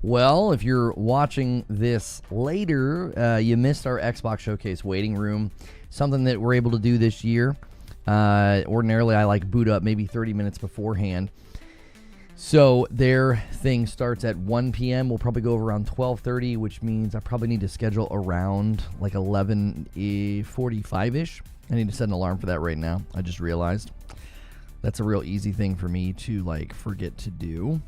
Well, if you're watching this later, you missed our Xbox Showcase waiting room, something that we're able to do this year. Ordinarily, I like boot up maybe 30 minutes beforehand. So their thing starts at 1 p.m. We'll probably go over around 12:30, which means I probably need to schedule around like 11:45-ish. I need to set an alarm for that right now. I just realized. That's a real easy thing for me to like forget to do.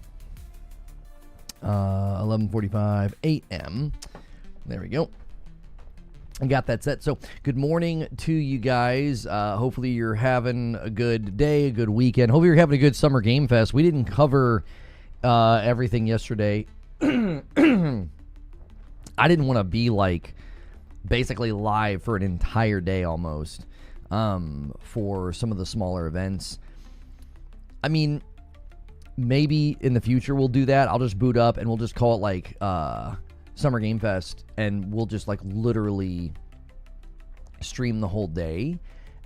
11:45 a.m. There we go. I got that set. So good morning to you guys. Hopefully you're having a good day, a good weekend. Hopefully you're having a good Summer Game Fest. We didn't cover everything yesterday. I didn't want to be like basically live for an entire day almost for some of the smaller events. I mean, maybe in the future we'll do that. I'll just boot up and we'll just call it like Summer Game Fest, and we'll just like literally stream the whole day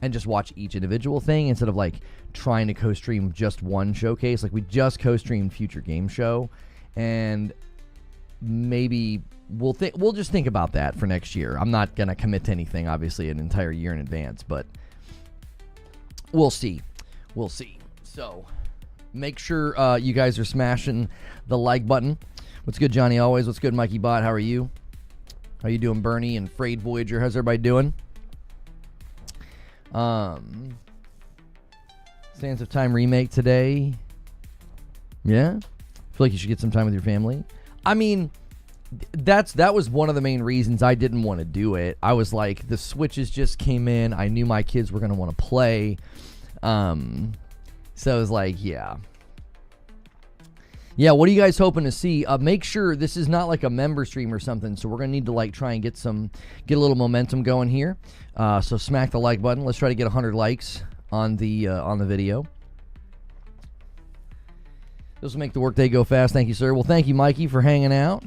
and just watch each individual thing instead of like trying to co-stream just one showcase. Like we just co-streamed Future Game Show, and maybe we'll just think about that for next year. I'm not gonna commit to anything, obviously, an entire year in advance, but we'll see. So make sure you guys are smashing the like button. What's good, Johnny Always? What's good, Mikey Bot? How are you? How you doing, Bernie and Frayed Voyager? How's everybody doing? Sands of Time remake today. Yeah? I feel like you should get some time with your family. I mean, that was one of the main reasons I didn't want to do it. I was like, the Switches just came in. I knew my kids were going to want to play. So I was like, yeah. Yeah, what are you guys hoping to see? Make sure this is not like a member stream or something, so we're going to need to like try and get a little momentum going here. So smack the like button. Let's try to get 100 likes on the video. This will make the workday go fast. Thank you, sir. Well, thank you, Mikey, for hanging out.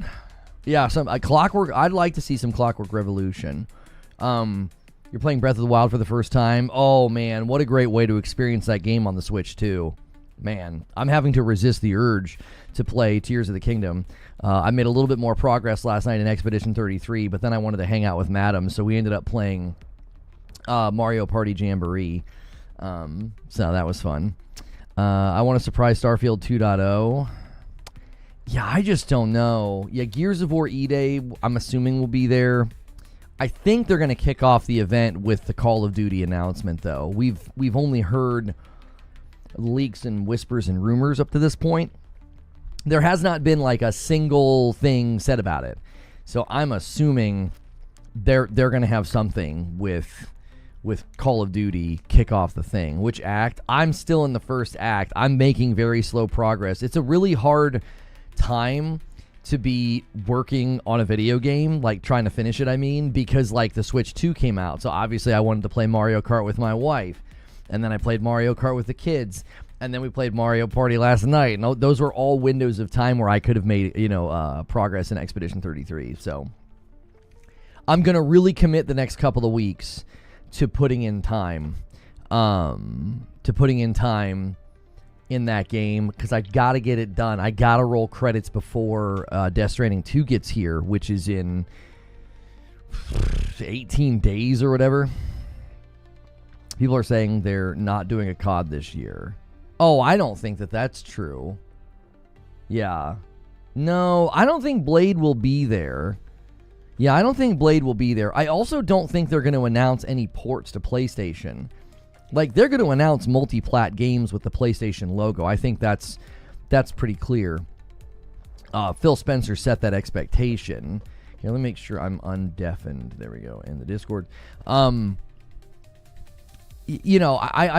Yeah, some Clockwork. I'd like to see some Clockwork Revolution. You're playing Breath of the Wild for the first time. Oh, man, what a great way to experience that game on the Switch, too. Man, I'm having to resist the urge to play Tears of the Kingdom. I made a little bit more progress last night in Expedition 33, but then I wanted to hang out with Madam, so we ended up playing Mario Party Jamboree. So that was fun. I want to surprise Starfield 2.0. Yeah, I just don't know. Yeah, Gears of War E-Day, I'm assuming will be there. I think they're going to kick off the event with the Call of Duty announcement, though. We've only heard leaks and whispers and rumors up to this point. There has not been like a single thing said about it. So I'm assuming they're going to have something with Call of Duty kick off the thing. Which act? I'm still in the first act. I'm making very slow progress. It's a really hard time to be working on a video game, like trying to finish it, I mean, because like the Switch 2 came out. So obviously I wanted to play Mario Kart with my wife. And then I played Mario Kart with the kids. And then we played Mario Party last night. And those were all windows of time where I could have made, progress in Expedition 33. So I'm going to really commit the next couple of weeks to putting in time. In that game, because I got to get it done. I got to roll credits before Death Stranding 2 gets here, which is in 18 days or whatever. People are saying they're not doing a COD this year. Oh, I don't think that's true. Yeah. No, I don't think Blade will be there. Yeah, I don't think Blade will be there. I also don't think they're going to announce any ports to PlayStation. Like, they're going to announce multi-plat games with the PlayStation logo. I think that's pretty clear. Phil Spencer set that expectation. Here, let me make sure I'm undeafened. There we go, in the Discord. I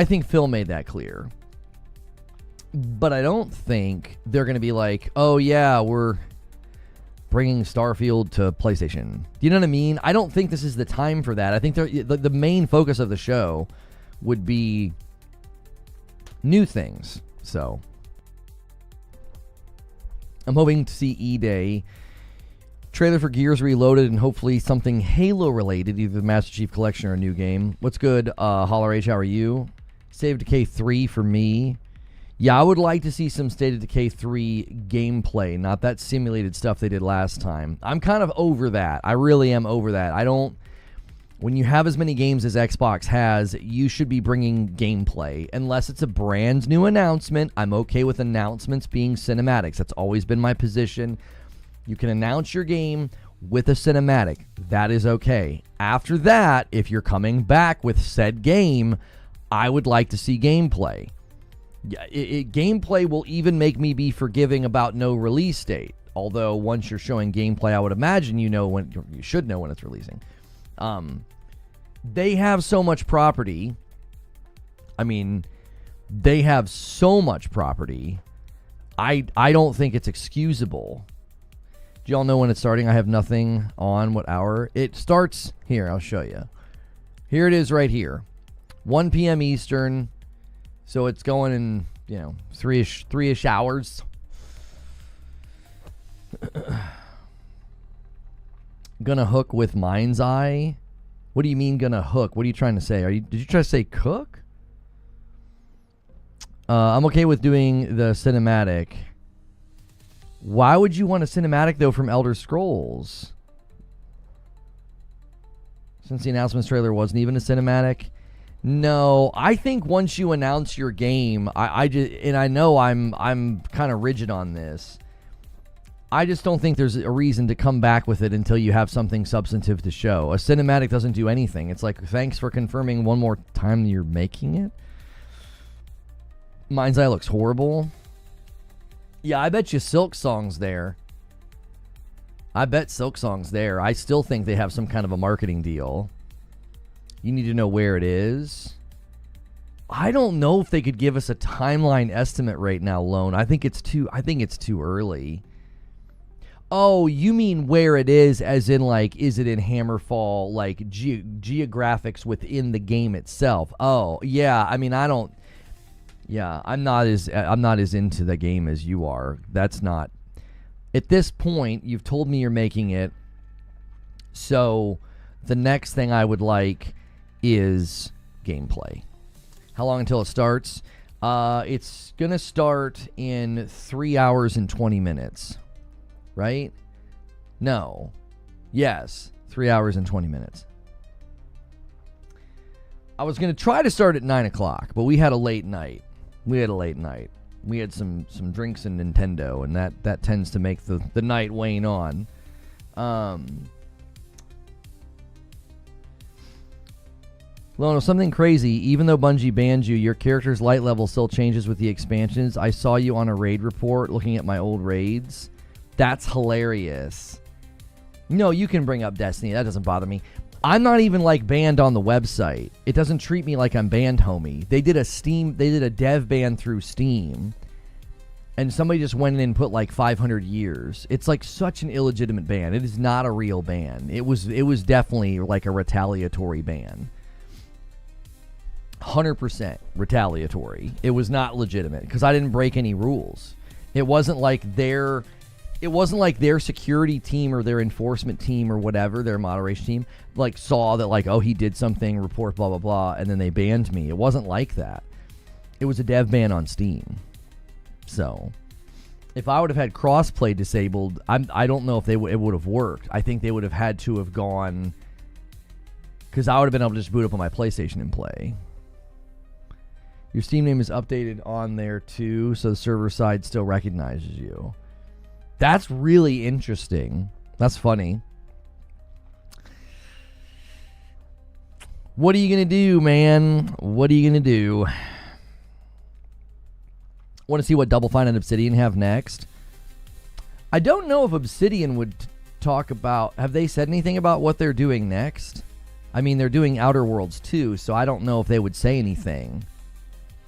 think Phil made that clear. But I don't think they're going to be like, oh, yeah, we're bringing Starfield to PlayStation. Do you know what I mean? I don't think this is the time for that. I think the main focus of the show would be new things. So I'm hoping to see E-Day. Trailer for Gears Reloaded and hopefully something Halo related, either the Master Chief Collection or a new game. What's good, Holler H? How are you? Save Decay 3 for me. Yeah, I would like to see some State of Decay 3 gameplay, not that simulated stuff they did last time. I'm kind of over that. I really am over that. When you have as many games as Xbox has, you should be bringing gameplay. Unless it's a brand new announcement, I'm okay with announcements being cinematics. That's always been my position. You can announce your game with a cinematic. That is okay. After that, if you're coming back with said game, I would like to see gameplay. Gameplay will even make me be forgiving about no release date. Although once you're showing gameplay, I would imagine you should know when it's releasing. They have so much property. I mean, they have so much property. I don't think it's excusable. Do y'all know when it's starting? I have nothing on what hour. It starts here. I'll show you. Here it is right here. 1 p.m. Eastern. So it's going in, 3-ish hours. Gonna hook with Mind's Eye. What do you mean gonna hook? What are you trying to say? Did you try to say cook? I'm okay with doing the cinematic. Why would you want a cinematic, though, from Elder Scrolls? Since the announcements trailer wasn't even a cinematic? No, I think once you announce your game, I know I'm kind of rigid on this. I just don't think there's a reason to come back with it until you have something substantive to show. A cinematic doesn't do anything. It's like, thanks for confirming one more time you're making it. Mind's Eye looks horrible. Yeah, I bet you Silk Song's there. I bet Silk Song's there. I still think they have some kind of a marketing deal. You need to know where it is. I don't know if they could give us a timeline estimate right now, Lone. I think it's too early. Oh, you mean where it is, as in, like, is it in Hammerfall, like, geographics within the game itself? Oh, yeah. I mean, I'm not as into the game as you are. That's not. At this point, you've told me you're making it. So the next thing I would like is gameplay. How long until it starts? It's going to start in 3 hours and 20 minutes. Right? No. Yes. 3 hours and 20 minutes. I was going to try to start at 9 o'clock, but we had a late night. We had some drinks and Nintendo, and that tends to make the night wane on. Lono, something crazy. Even though Bungie banned you, your character's light level still changes with the expansions. I saw you on a raid report looking at my old raids. That's hilarious. No, you can bring up Destiny. That doesn't bother me. I'm not even like banned on the website. It doesn't treat me like I'm banned, homie. They did a dev ban through Steam, and somebody just went in and put like 500 years. It's like such an illegitimate ban. It is not a real ban. It was definitely like a retaliatory ban. 100% retaliatory. It was not legitimate because I didn't break any rules. It wasn't like their security team or their enforcement team or whatever, their moderation team, like saw that like, oh, he did something, report, blah, blah, blah, and then they banned me. It wasn't like that. It was a dev ban on Steam. So if I would have had crossplay disabled, I don't know if it would have worked. I think they would have had to have gone, because I would have been able to just boot up on my PlayStation and play. Your Steam name is updated on there too, so the server side still recognizes you. That's really interesting. That's funny. What are you going to do, man? What are you going to do? Want to see what Double Fine and Obsidian have next? I don't know if Obsidian would talk about... Have they said anything about what they're doing next? I mean, they're doing Outer Worlds 2, so I don't know if they would say anything.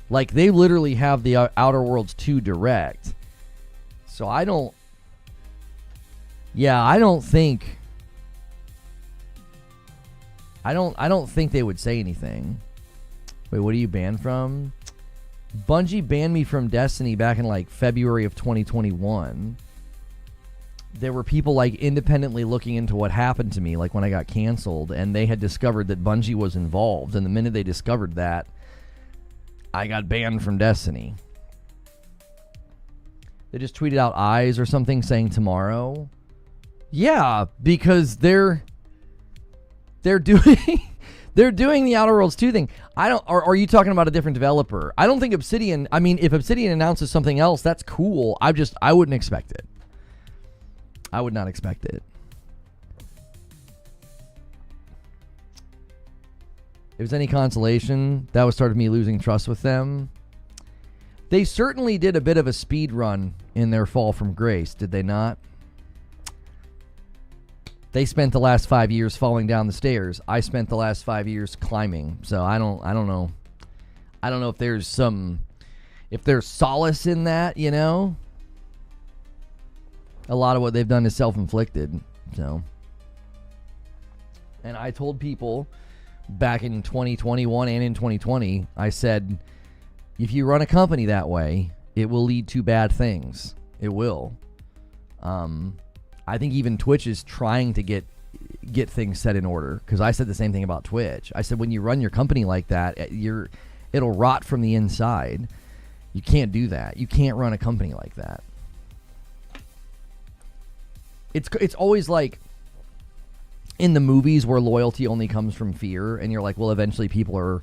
Like, they literally have the Outer Worlds 2 Direct. So I don't... Yeah, I don't think they would say anything. Wait, what are you banned from? Bungie banned me from Destiny back in like February of 2021. There were people like independently looking into what happened to me, like when I got canceled, and they had discovered that Bungie was involved. And the minute they discovered that, I got banned from Destiny. They just tweeted out eyes or something saying tomorrow. Yeah, because they're doing they're doing the Outer Worlds 2 thing. Or are you talking about a different developer? I don't think Obsidian. I mean, if Obsidian announces something else, that's cool. I wouldn't expect it. I would not expect it. If it's any consolation, that was started me losing trust with them. They certainly did a bit of a speed run in their fall from grace, did they not? They spent the last 5 years falling down the stairs. I spent the last 5 years climbing. So I don't know. I don't know if there's solace in that, you know? A lot of what they've done is self-inflicted. So, and I told people back in 2021 and in 2020, I said, if you run a company that way, it will lead to bad things. It will. I think even Twitch is trying to get things set in order, because I said the same thing about Twitch. I said when you run your company like that, it'll rot from the inside. You can't do that. You can't run a company like that. It's always like in the movies where loyalty only comes from fear, and you're like, well, eventually people are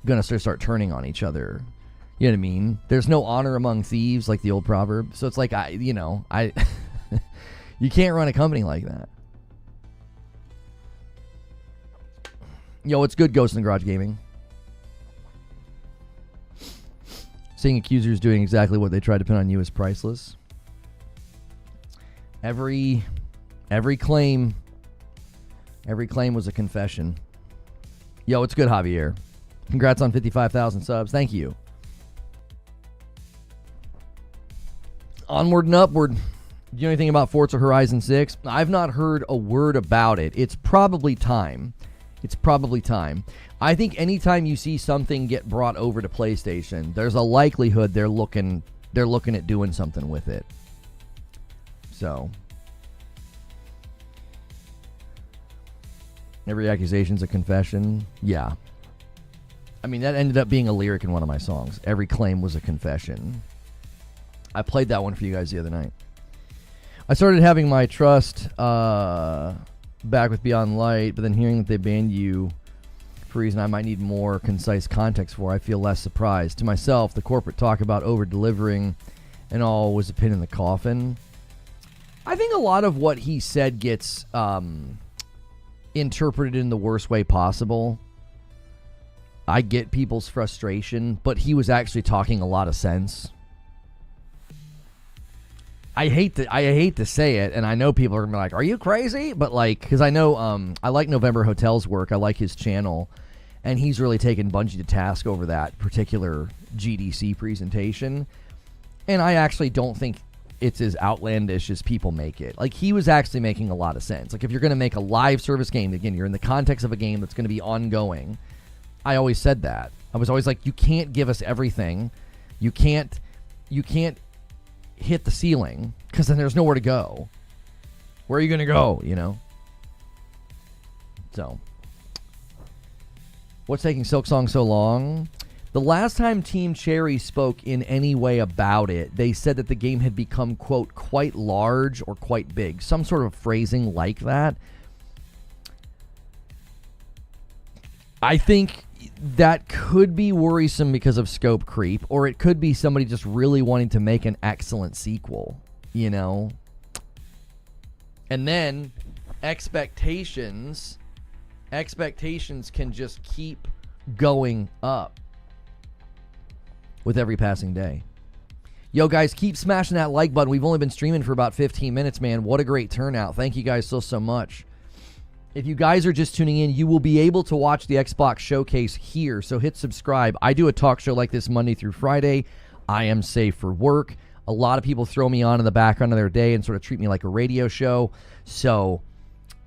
gonna start turning on each other. You know what I mean? There's no honor among thieves, like the old proverb. So it's like you can't run a company like that. Yo, it's good, Ghost in the Garage Gaming. Seeing accusers doing exactly what they tried to pin on you is priceless. Every claim was a confession. Yo, it's good, Javier. Congrats on 55,000 subs. Thank you. Onward and upward. Do you know anything about Forza Horizon 6? I've not heard a word about it. It's probably time. I think anytime you see something get brought over to PlayStation, there's a likelihood they're looking at doing something with it. So, every accusation's a confession. Yeah. I mean, that ended up being a lyric in one of my songs. Every claim was a confession. I played that one for you guys the other night. I started having my trust back with Beyond Light, but then hearing that they banned you for a reason I might need more concise context for, I feel less surprised. To myself, the corporate talk about over-delivering and all was a pin in the coffin. I think a lot of what he said gets interpreted in the worst way possible. I get people's frustration, but he was actually talking a lot of sense. I hate to say it, and I know people are gonna be like, "Are you crazy?" But like, because I know I like November Hotel's work. I like his channel, and he's really taken Bungie to task over that particular GDC presentation. And I actually don't think it's as outlandish as people make it. Like, he was actually making a lot of sense. Like, if you're gonna make a live service game, again, you're in the context of a game that's gonna be ongoing. I always said that. I was always like, you can't give us everything. You can't hit the ceiling, because then there's nowhere to go. Where are you going to go, you know? So, what's taking Silksong so long? The last time Team Cherry spoke in any way about it, they said that the game had become, quote, quite large or quite big. Some sort of phrasing like that. I think that could be worrisome because of scope creep, or it could be somebody just really wanting to make an excellent sequel, you know? And then expectations can just keep going up with every passing day. Yo, guys, keep smashing that like button. We've only been streaming for about 15 minutes, man. What a great turnout. Thank you guys so much. If you guys are just tuning in, you will be able to watch the Xbox Showcase here, so hit subscribe. I do a talk show like this Monday through Friday. I am safe for work. A lot of people throw me on in the background of their day and sort of treat me like a radio show. So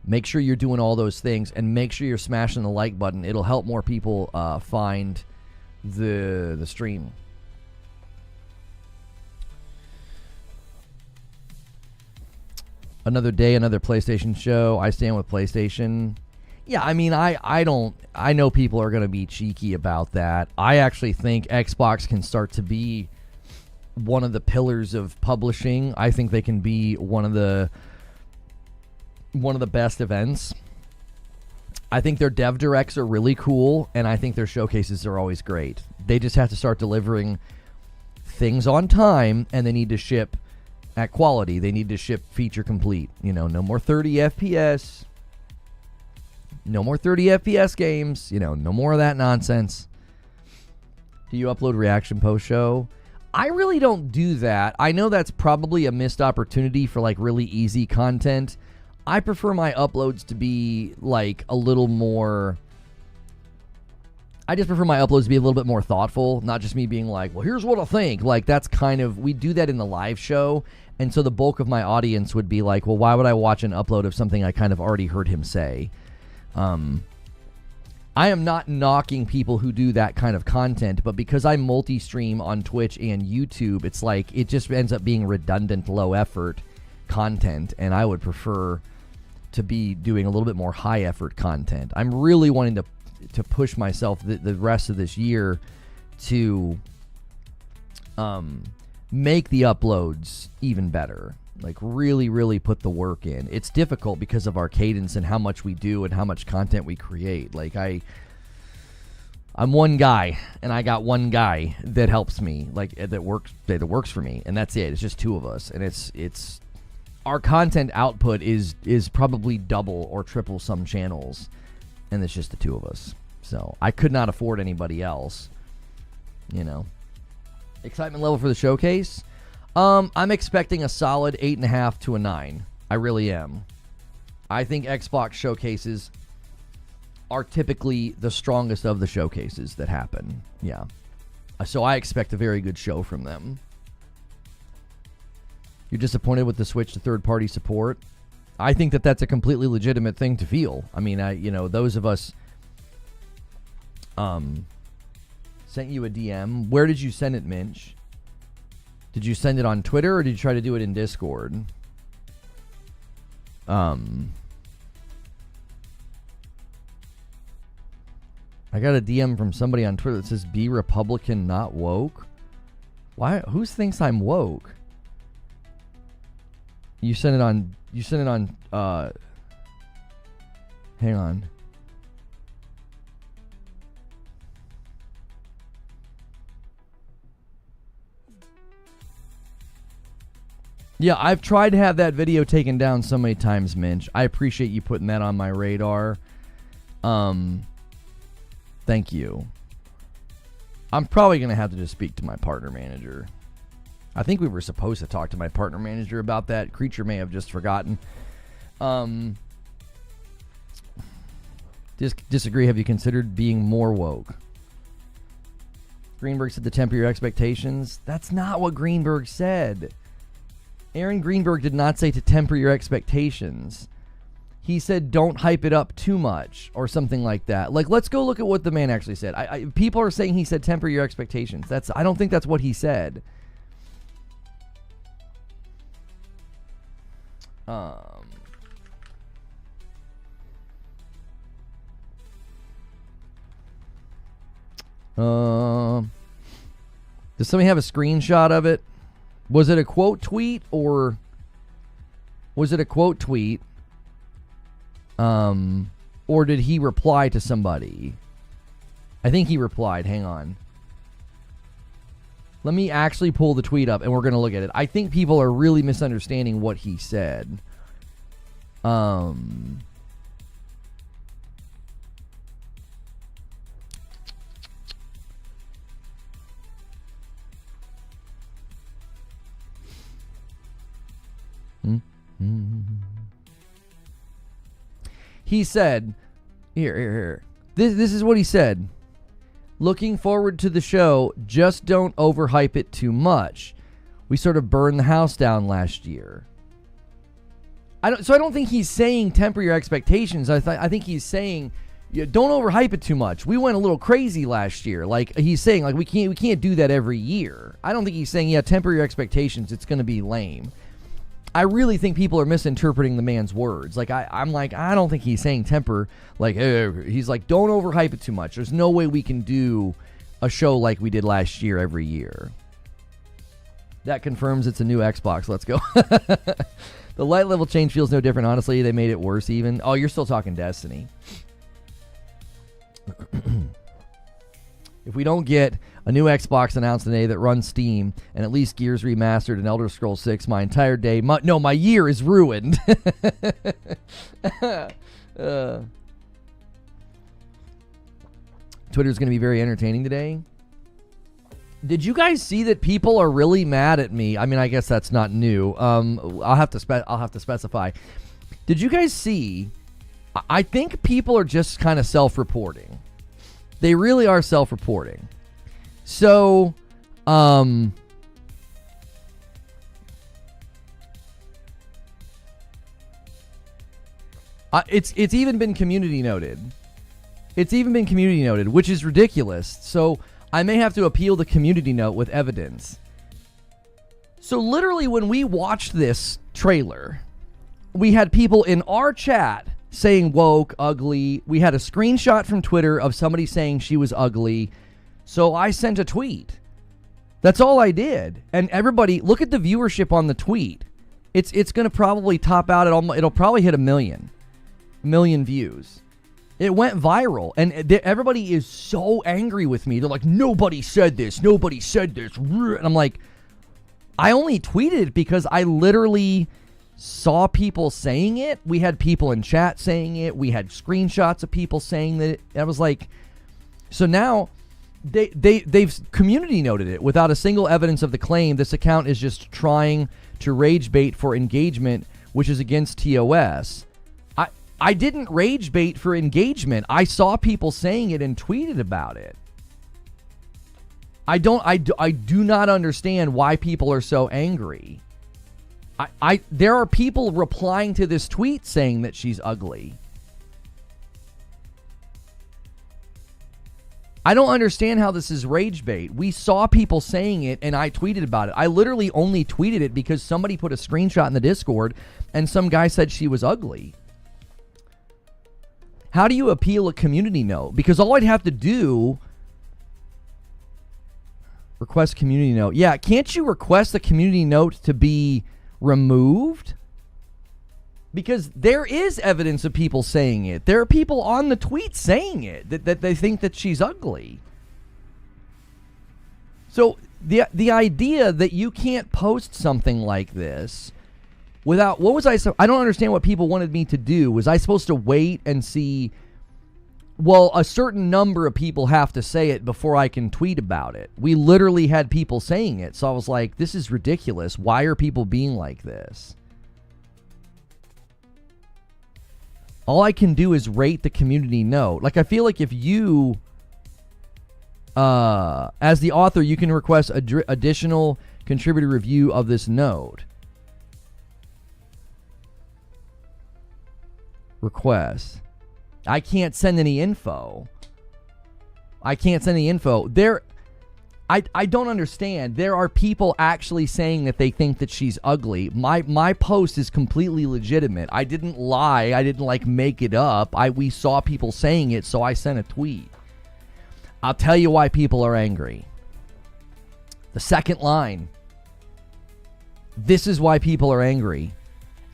make sure you're doing all those things, and make sure you're smashing the like button. It'll help more people find the stream. Another day, another PlayStation show. I stand with PlayStation. Yeah, I mean, I know people are going to be cheeky about that. I actually think Xbox can start to be one of the pillars of publishing. I think they can be one of the best events. I think their dev directs are really cool, and I think their showcases are always great. They just have to start delivering things on time, and they need to ship at quality. They need to ship feature complete. No more 30 FPS. No more 30 FPS games. No more of that nonsense. Do you upload reaction post-show? I really don't do that. I know that's probably a missed opportunity for like really easy content. I prefer my uploads to be like a little more... I just prefer my uploads to be a little bit more thoughtful, not just me being like, well, here's what I think. Like, that's kind of... We do that in the live show, and so the bulk of my audience would be like, well, why would I watch an upload of something I kind of already heard him say? I am not knocking people who do that kind of content, but because I multi-stream on Twitch and YouTube, it's like, it just ends up being redundant, low-effort content, and I would prefer to be doing a little bit more high-effort content. I'm really wanting to push myself the rest of this year to make the uploads even better. Like, really, really put the work in. It's difficult because of our cadence and how much we do and how much content we create. Like, I'm one guy, and I got one guy that helps me, like, that works for me, and that's it. It's just two of us, and it's our content output is probably double or triple some channels, and it's just the two of us. So I could not afford anybody else. Excitement level for the showcase. I'm expecting a solid 8.5 to a 9. I really am. I think Xbox showcases are typically the strongest of the showcases that happen. Yeah. So I expect a very good show from them. You're disappointed with the switch to third-party support? I think that that's a completely legitimate thing to feel. I mean, those of us sent you a DM. Where did you send it, Minch? Did you send it on Twitter, or did you try to do it in Discord? I got a DM from somebody on Twitter that says, "Be Republican, not woke." Why? Who thinks I'm woke? You sent it on. Hang on. Yeah, I've tried to have that video taken down so many times, Minch. I appreciate you putting that on my radar. Thank you. I'm probably going to have to just speak to my partner manager. I think we were supposed to talk to my partner manager about that. Creature may have just forgotten. Disagree. Have you considered being more woke? Greenberg said to temper your expectations. That's not what Greenberg said. Aaron Greenberg did not say to temper your expectations. He said don't hype it up too much or something like that. Like, let's go look at what the man actually said. People are saying he said temper your expectations. I don't think that's what he said. Does somebody have a screenshot of it? Was it a quote tweet or was it a quote tweet? Or did he reply to somebody? I think he replied. Hang on. Let me actually pull the tweet up and we're going to look at it. I think people are really misunderstanding what he said. He said, here. This is what he said. Looking forward to the show, just don't overhype it too much. We sort of burned the house down last year. I don't think he's saying temper your expectations. I think he's saying don't overhype it too much. We went a little crazy last year. Like he's saying, like we can't do that every year. I don't think he's saying temper your expectations. It's going to be lame. I really think people are misinterpreting the man's words. Like I'm like, I don't think he's saying temper. Like he's like, don't overhype it too much. There's no way we can do a show like we did last year every year. That confirms it's a new Xbox. Let's go. The light level change feels no different. Honestly, they made it worse even. Oh, you're still talking Destiny. If we don't get a new Xbox announced today that runs Steam and at least Gears Remastered and Elder Scrolls 6, my entire day, my year is ruined. Twitter's going to be very entertaining today. Did you guys see that people are really mad at me? I mean, I guess that's not new. I'll have to specify. Did you guys see? I think people are just kind of self-reporting. They really are self-reporting. So, it's even been community noted. It's even been community noted, which is ridiculous. So I may have to appeal the community note with evidence. So literally when we watched this trailer, we had people in our chat saying woke, ugly. We had a screenshot from Twitter of somebody saying she was ugly. So I sent a tweet. That's all I did. And everybody, look at the viewership on the tweet. It's going to probably top out at it'll probably hit 1 million views. It went viral, and everybody is so angry with me. They're like, nobody said this. Nobody said this. And I'm like, I only tweeted it because I literally saw people saying it. We had people in chat saying it. We had screenshots of people saying that. I was like, so now they've community noted it without a single evidence of the claim. This account is just trying to rage bait for engagement, which is against TOS. I didn't rage bait for engagement. I saw people saying it and tweeted about it. I do not understand why people are so angry. There are people replying to this tweet saying that she's ugly. I don't understand how this is rage bait. We saw people saying it and I tweeted about it. I literally only tweeted it because somebody put a screenshot in the Discord and some guy said she was ugly. How do you appeal a community note? Because all I'd have to do... Request community note. Yeah, can't you request the community note to be removed? Because there is evidence of people saying it. There are people on the tweet saying it, that they think that she's ugly. So the idea that you can't post something like this... Without, what was I don't understand what people wanted me to do. Was I supposed to wait and see, well, a certain number of people have to say it before I can tweet about it? We literally had people saying it. So I was like, this is ridiculous. Why are people being like this? All I can do is rate the community note. Like, I feel like if you, as the author, you can request additional contributor review of this note. Request. I can't send any info. I don't understand. There are people actually saying that they think that she's ugly. My post is completely legitimate. I didn't lie. I didn't make it up. We saw people saying it, so I sent a tweet. I'll tell you why people are angry. The second line. This is why people are angry.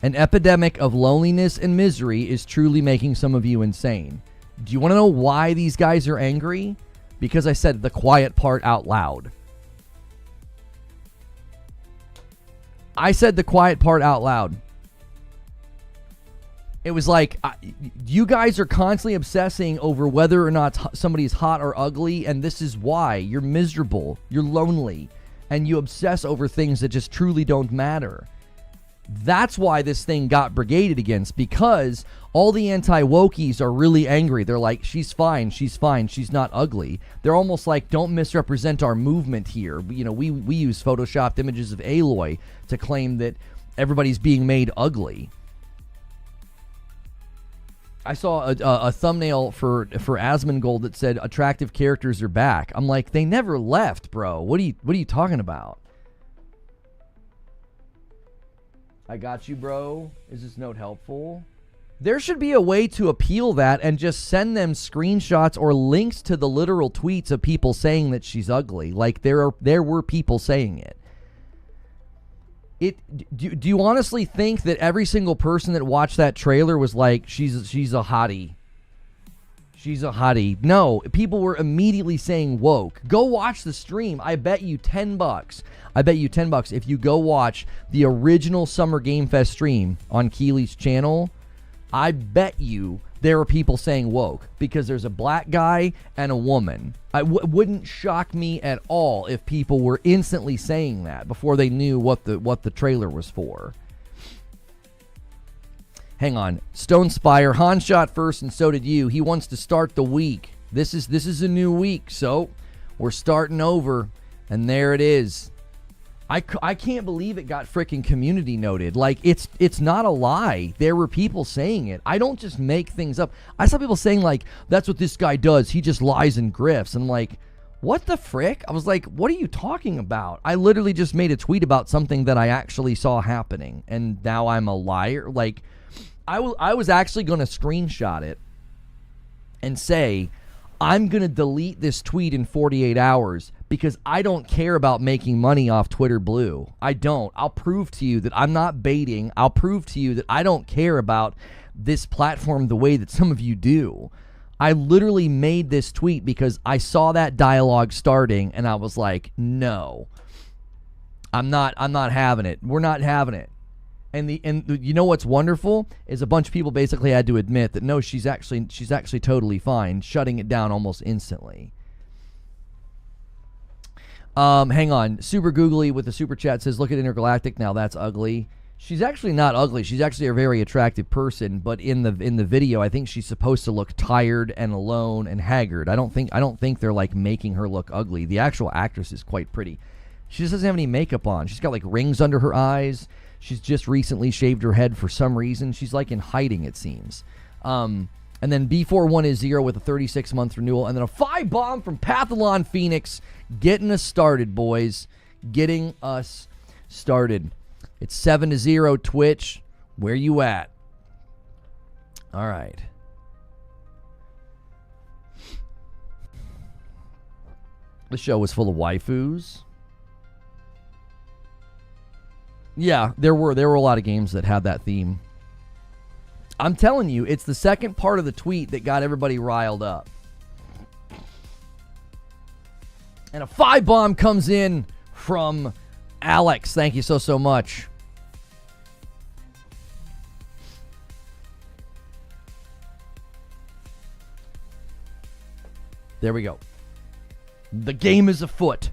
An epidemic of loneliness and misery is truly making some of you insane. Do you want to know why these guys are angry? Because I said the quiet part out loud. I said the quiet part out loud. It was like, you guys are constantly obsessing over whether or not somebody's hot or ugly, and this is why. You're miserable, you're lonely, and you obsess over things that just truly don't matter. That's why this thing got brigaded against, because all the anti-wokies are really angry. They're like, she's fine, she's not ugly. They're almost like, don't misrepresent our movement here. You know, we use photoshopped images of Aloy to claim that everybody's being made ugly. I saw a thumbnail for Asmongold that said attractive characters are back. I'm like, they never left, bro. What are you talking about? I got you, bro. Is this note helpful? There should be a way to appeal that and just send them screenshots or links to the literal tweets of people saying that she's ugly. Like, there were people saying it. Do you honestly think that every single person that watched that trailer was like, she's a hottie? She's a hottie. No, people were immediately saying woke. Go watch the stream. I bet you $10. I bet you $10 if you go watch the original Summer Game Fest stream on Keely's channel. I bet you there are people saying woke because there's a black guy and a woman. Wouldn't shock me at all if people were instantly saying that before they knew what the trailer was for. Hang on. Stone Spire. Han shot first and so did you. He wants to start the week. This is a new week, so we're starting over. And there it is. I can't believe it got freaking community noted. Like, it's not a lie. There were people saying it. I don't just make things up. I saw people saying, like, that's what this guy does. He just lies and grifts. And I'm like, what the frick? I was like, what are you talking about? I literally just made a tweet about something that I actually saw happening. And now I'm a liar? Like, I was actually going to screenshot it and say, I'm going to delete this tweet in 48 hours because I don't care about making money off Twitter Blue. I don't. I'll prove to you that I'm not baiting. I'll prove to you that I don't care about this platform the way that some of you do. I literally made this tweet because I saw that dialogue starting and I was like, no, I'm not having it. We're not having it. And you know what's wonderful is a bunch of people basically had to admit that no, she's actually totally fine, shutting it down almost instantly. Hang on, Super Googly with the super chat says, "Look at Intergalactic now. That's ugly." She's actually not ugly. She's actually a very attractive person. But in the video, I think she's supposed to look tired and alone and haggard. I don't think they're like making her look ugly. The actual actress is quite pretty. She just doesn't have any makeup on. She's got like rings under her eyes. She's just recently shaved her head for some reason. She's like in hiding, it seems. And then B4110 with a 36-month renewal. And then a 5 bomb from Pathalon Phoenix. Getting us started, boys. Getting us started. It's 7-0 Twitch. Where you at? All right. The show was full of waifus. Yeah, there were a lot of games that had that theme. I'm telling you, it's the second part of the tweet that got everybody riled up. And a 5 bomb comes in from Alex. Thank you so much. There we go. The game is afoot.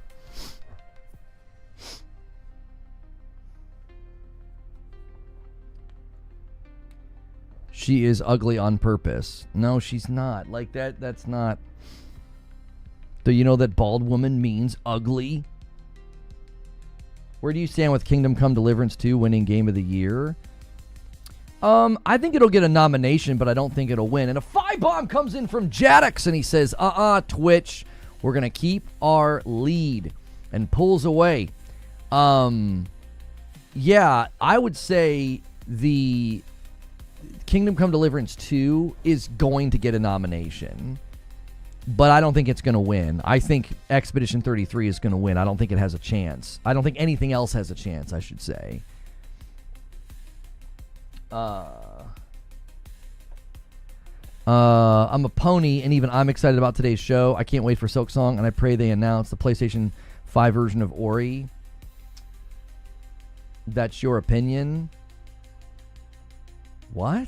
She is ugly on purpose. No, she's not. Like that's not. Do you know that bald woman means ugly? Where do you stand with Kingdom Come Deliverance 2 winning Game of the Year? I think it'll get a nomination, but I don't think it'll win. And a 5 bomb comes in from Jaddix, and he says, Twitch, we're going to keep our lead, and pulls away. Yeah, I would say the Kingdom Come Deliverance 2 is going to get a nomination, but I don't think it's going to win. I think Expedition 33 is going to win. I don't think it has a chance. I don't think anything else has a chance, I should say. I'm a pony, and even I'm excited about today's show. I can't wait for Silksong, and I pray they announce the PlayStation 5 version of Ori. That's your opinion? What?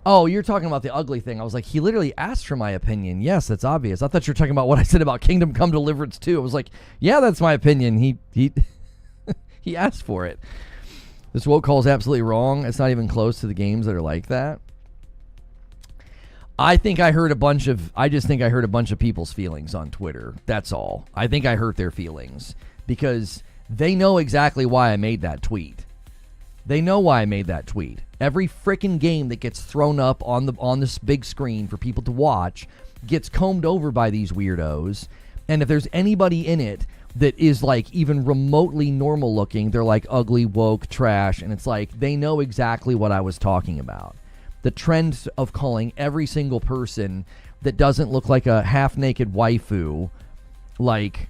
Oh, you're talking about the ugly thing. I was like, he literally asked for my opinion. Yes, that's obvious. I thought you were talking about what I said about Kingdom Come Deliverance 2. I was like, yeah, that's my opinion. He he asked for it. This woke call is absolutely wrong. It's not even close to the games that are like that. I just think I hurt a bunch of people's feelings on Twitter. That's all. I think I hurt their feelings because they know exactly why I made that tweet. They know why I made that tweet. Every freaking game that gets thrown up on this big screen for people to watch gets combed over by these weirdos. And if there's anybody in it that is like even remotely normal looking, they're like ugly, woke, trash. And it's like they know exactly what I was talking about. The trend of calling every single person that doesn't look like a half-naked waifu, like,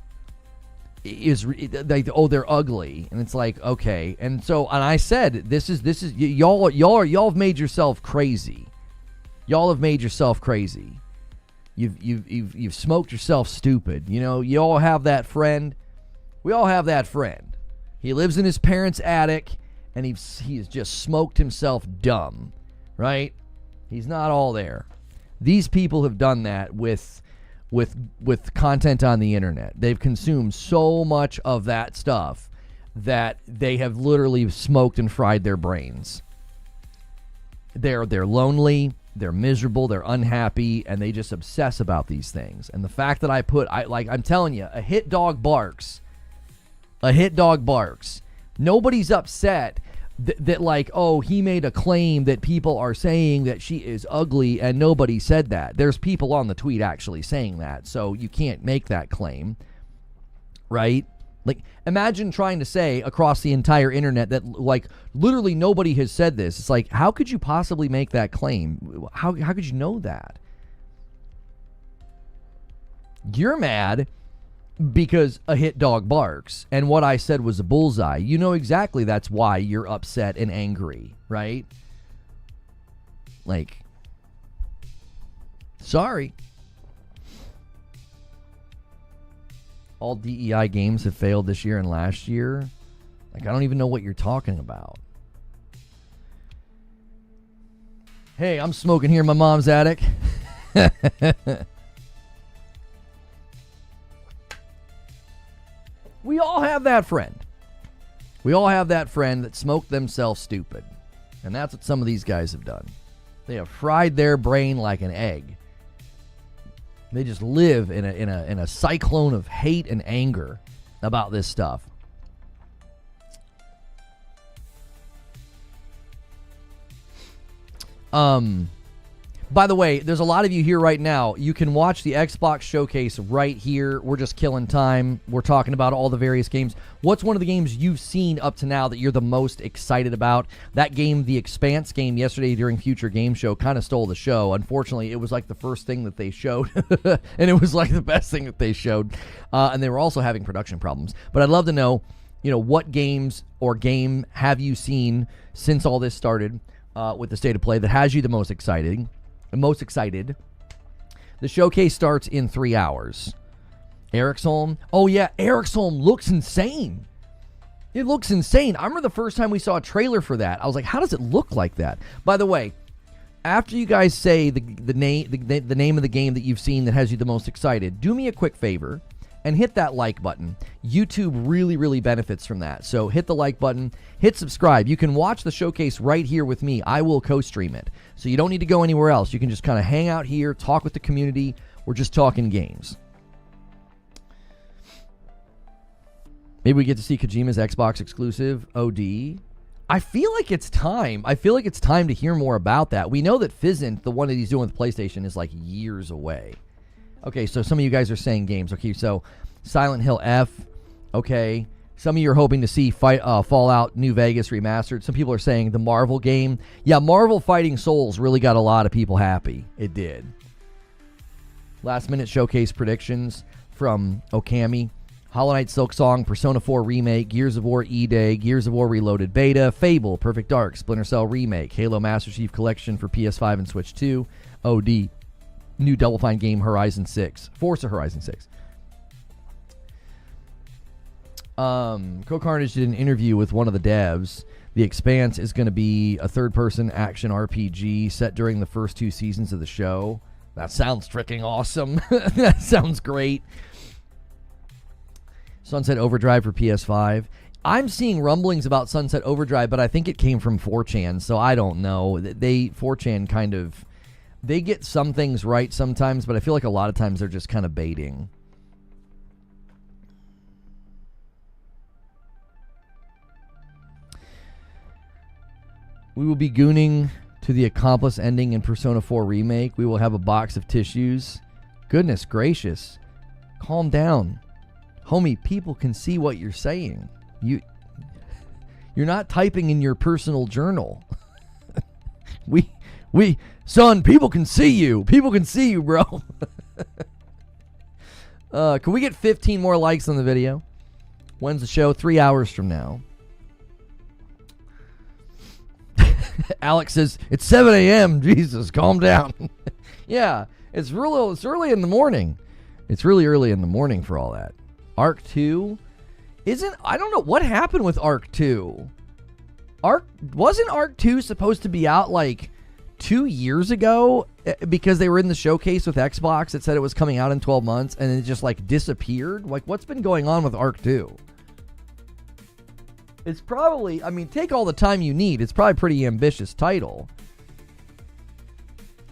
is like, oh, they're ugly, and it's like, okay. And so, and I said, this is y'all have made yourself crazy. Y'all have made yourself crazy. You've smoked yourself stupid. You know, you all have that friend. We all have that friend. He lives in his parents' attic, and he has just smoked himself dumb, right? He's not all there. These people have done that with content on the internet. They've consumed so much of that stuff that they have literally smoked and fried their brains. They're lonely, they're miserable, they're unhappy, and they just obsess about these things. And the fact that I'm telling you, a hit dog barks. A hit dog barks. Nobody's upset that like, oh, he made a claim that people are saying that she is ugly, and nobody said that. There's people on the tweet actually saying that, so you can't make that claim, right? Like, imagine trying to say across the entire internet that, like, literally nobody has said this. It's like, how could you possibly make that claim? How could you know that? You're mad because a hit dog barks, and what I said was a bullseye. You know exactly that's why you're upset and angry, right? Like, sorry. All DEI games have failed this year and last year. Like, I don't even know what you're talking about. Hey, I'm smoking here in my mom's attic. We all have that friend. We all have that friend that smoked themselves stupid. And that's what some of these guys have done. They have fried their brain like an egg. They just live in a cyclone of hate and anger about this stuff. By the way, there's a lot of you here right now. You can watch the Xbox showcase right here. We're just killing time. We're talking about all the various games. What's one of the games you've seen up to now that you're the most excited about? That game, the Expanse game yesterday during Future Game Show, kind of stole the show. Unfortunately, it was like the first thing that they showed, and it was like the best thing that they showed. And they were also having production problems. But I'd love to know, what games or game have you seen since all this started with the State of Play that has you the most excited? The showcase starts in 3 hours. Ericsholm. Oh, yeah. Ericsholm looks insane. It looks insane. I remember the first time we saw a trailer for that. I was like, how does it look like that? By the way, after you guys say the name of the game that you've seen that has you the most excited, do me a quick favor and hit that like button. YouTube really, really benefits from that. So hit the like button, hit subscribe. You can watch the showcase right here with me. I will co-stream it. So you don't need to go anywhere else. You can just kind of hang out here, talk with the community. We're just talking games. Maybe we get to see Kojima's Xbox exclusive OD. I feel like it's time. I feel like it's time to hear more about that. We know that Fizzant, the one that he's doing with PlayStation, is like years away. Okay, so some of you guys are saying games. Okay, so Silent Hill F. Okay, some of you are hoping to see Fallout New Vegas remastered. Some people are saying the Marvel game. Yeah, Marvel Fighting Souls really got a lot of people happy. It did. Last minute showcase predictions from Okami. Hollow Knight Silksong, Persona 4 Remake, Gears of War E-Day, Gears of War Reloaded Beta, Fable, Perfect Dark, Splinter Cell Remake, Halo Master Chief Collection for PS5 and Switch 2, OD. New Double Fine game, Horizon 6. Forza Horizon 6. Crow Carnage did an interview with one of the devs. The Expanse is going to be a third-person action RPG set during the first 2 seasons of the show. That sounds freaking awesome. That sounds great. Sunset Overdrive for PS5. I'm seeing rumblings about Sunset Overdrive, but I think it came from 4chan, so I don't know. 4chan kind of... They get some things right sometimes, but I feel like a lot of times they're just kind of baiting. We will be gooning to the Accomplice ending in Persona 4 Remake. We will have a box of tissues. Goodness gracious. Calm down. Homie, people can see what you're saying. You're not typing in your personal journal. Son, people can see you. People can see you, bro. Can we get 15 more likes on the video? When's the show? 3 hours from now. Alex says, it's 7 a.m. Jesus, calm down. Yeah, it's early in the morning. It's really early in the morning for all that. Arc 2? I don't know what happened with Arc 2. Wasn't Arc 2 supposed to be out like 2 years ago because they were in the showcase with Xbox? It said it was coming out in 12 months and it just like disappeared. Like, what's been going on with Arc 2? It's probably, I mean, take all the time you need. It's probably a pretty ambitious title.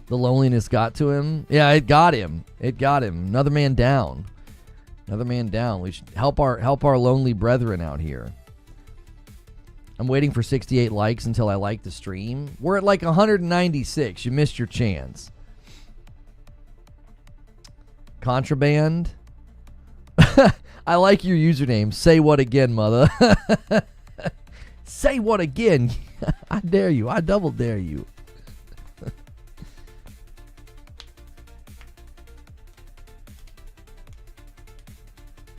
The loneliness got to him. Yeah, it got him. Another man down. We should help our lonely brethren out here. I'm waiting for 68 likes until I like the stream. We're at like 196. You missed your chance. Contraband. I like your username. Say what again, mother? Say what again? I dare you. I double dare you.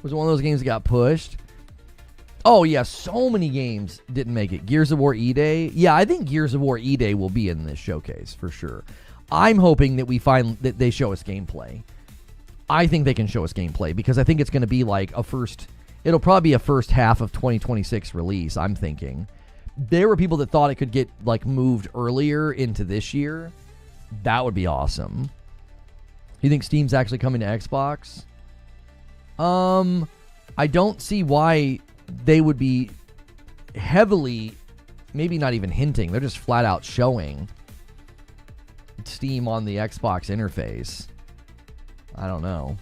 Was it one of those games that got pushed? Oh, yeah. So many games didn't make it. Gears of War E-Day. Yeah, I think Gears of War E-Day will be in this showcase for sure. I'm hoping that that they show us gameplay. I think they can show us gameplay because I think it's going to be like it'll probably be a first half of 2026 release, I'm thinking. There were people that thought it could get like moved earlier into this year. That would be awesome. You think Steam's actually coming to Xbox? I don't see why they would be heavily, maybe not even hinting. They're just flat out showing Steam on the Xbox interface. I don't know.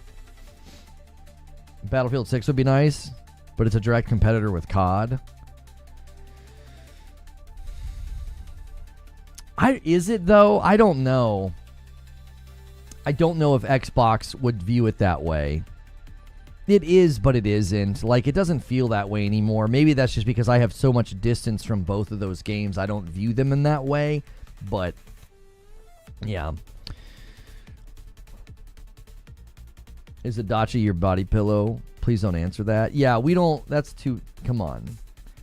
Battlefield 6 would be nice, but it's a direct competitor with COD. Is it though? I don't know. I don't know if Xbox would view it that way. It is, but it isn't. Like, it doesn't feel that way anymore. Maybe that's just because I have so much distance from both of those games. I don't view them in that way. But, yeah. Is Adachi your body pillow? Please don't answer that. Yeah, we don't. That's too. Come on.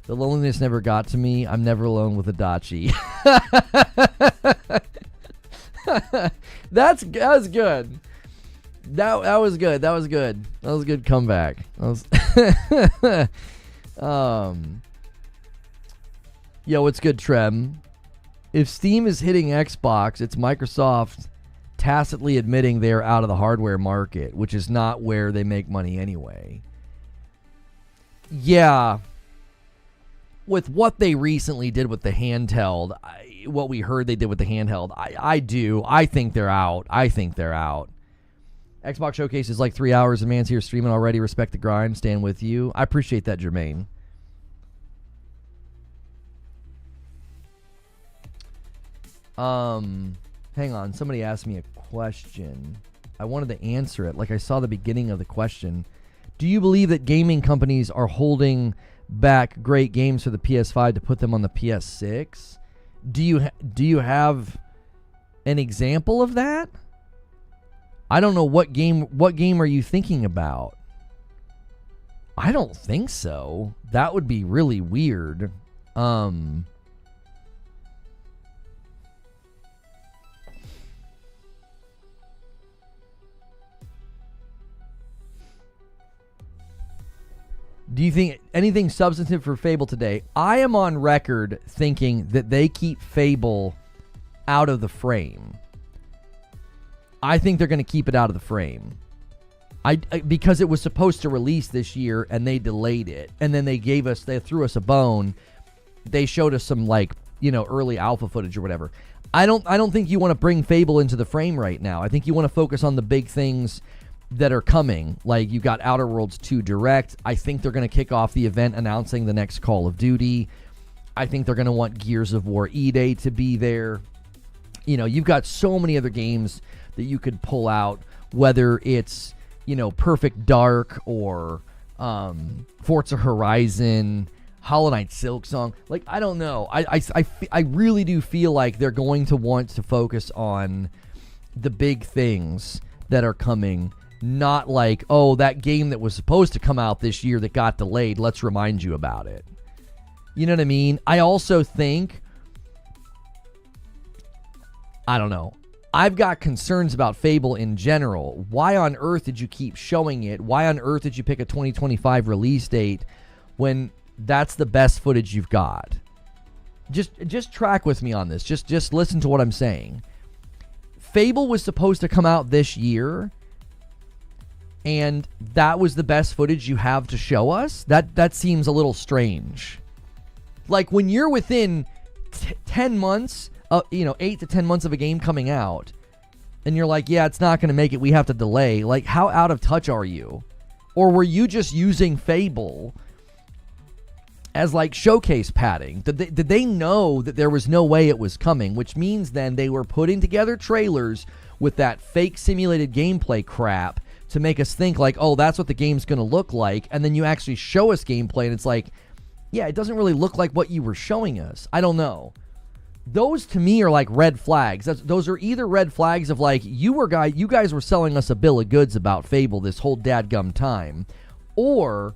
The loneliness never got to me. I'm never alone with Adachi. That was good. That was good. That was good. That was a good comeback. That was Yo, what's good, Trem? If Steam is hitting Xbox, it's Microsoft tacitly admitting they're out of the hardware market, which is not where they make money anyway. Yeah. With what they recently did with the handheld, what we heard they did with the handheld, I think they're out. Xbox Showcase is like 3 hours. The man's here streaming already. Respect the grind. Stand with you. I appreciate that, Jermaine. Hang on. Somebody asked me a question. I wanted to answer it. Like I saw the beginning of the question. Do you believe that gaming companies are holding back great games for the PS5 to put them on the PS6? Do you have an example of that? I don't know what game are you thinking about? I don't think so. That would be really weird. Do you think anything substantive for Fable today? I am on record thinking that they keep Fable out of the frame. I think they're going to keep it out of the frame. Because it was supposed to release this year and they delayed it. And then they threw us a bone. They showed us some early alpha footage or whatever. I don't think you want to bring Fable into the frame right now. I think you want to focus on the big things that are coming. Like, you got Outer Worlds 2 Direct. I think they're going to kick off the event announcing the next Call of Duty. I think they're going to want Gears of War E-Day to be there. You know, you've got so many other games that you could pull out, whether it's, Perfect Dark or Forza Horizon, Hollow Knight Silksong. Like, I don't know. I really do feel like they're going to want to focus on the big things that are coming not like, oh, that game that was supposed to come out this year that got delayed, let's remind you about it. You know what I mean? I also think, I don't know, I've got concerns about Fable in general. Why on earth did you keep showing it? Why on earth did you pick a 2025 release date when that's the best footage you've got? Just track with me on this. Just listen to what I'm saying. Fable was supposed to come out this year, and that was the best footage you have to show us? That seems a little strange. Like, when you're within 10 months, 8 to 10 months of a game coming out, and you're like, yeah, it's not going to make it, we have to delay. Like, how out of touch are you? Or were you just using Fable as like showcase padding? Did they know that there was no way it was coming? Which means then they were putting together trailers with that fake simulated gameplay crap to make us think like, oh, that's what the game's going to look like. And then you actually show us gameplay and it's like, yeah, it doesn't really look like what you were showing us. I don't know. Those to me are like red flags. Those are either red flags of like, you guys were selling us a bill of goods about Fable this whole dadgum time, or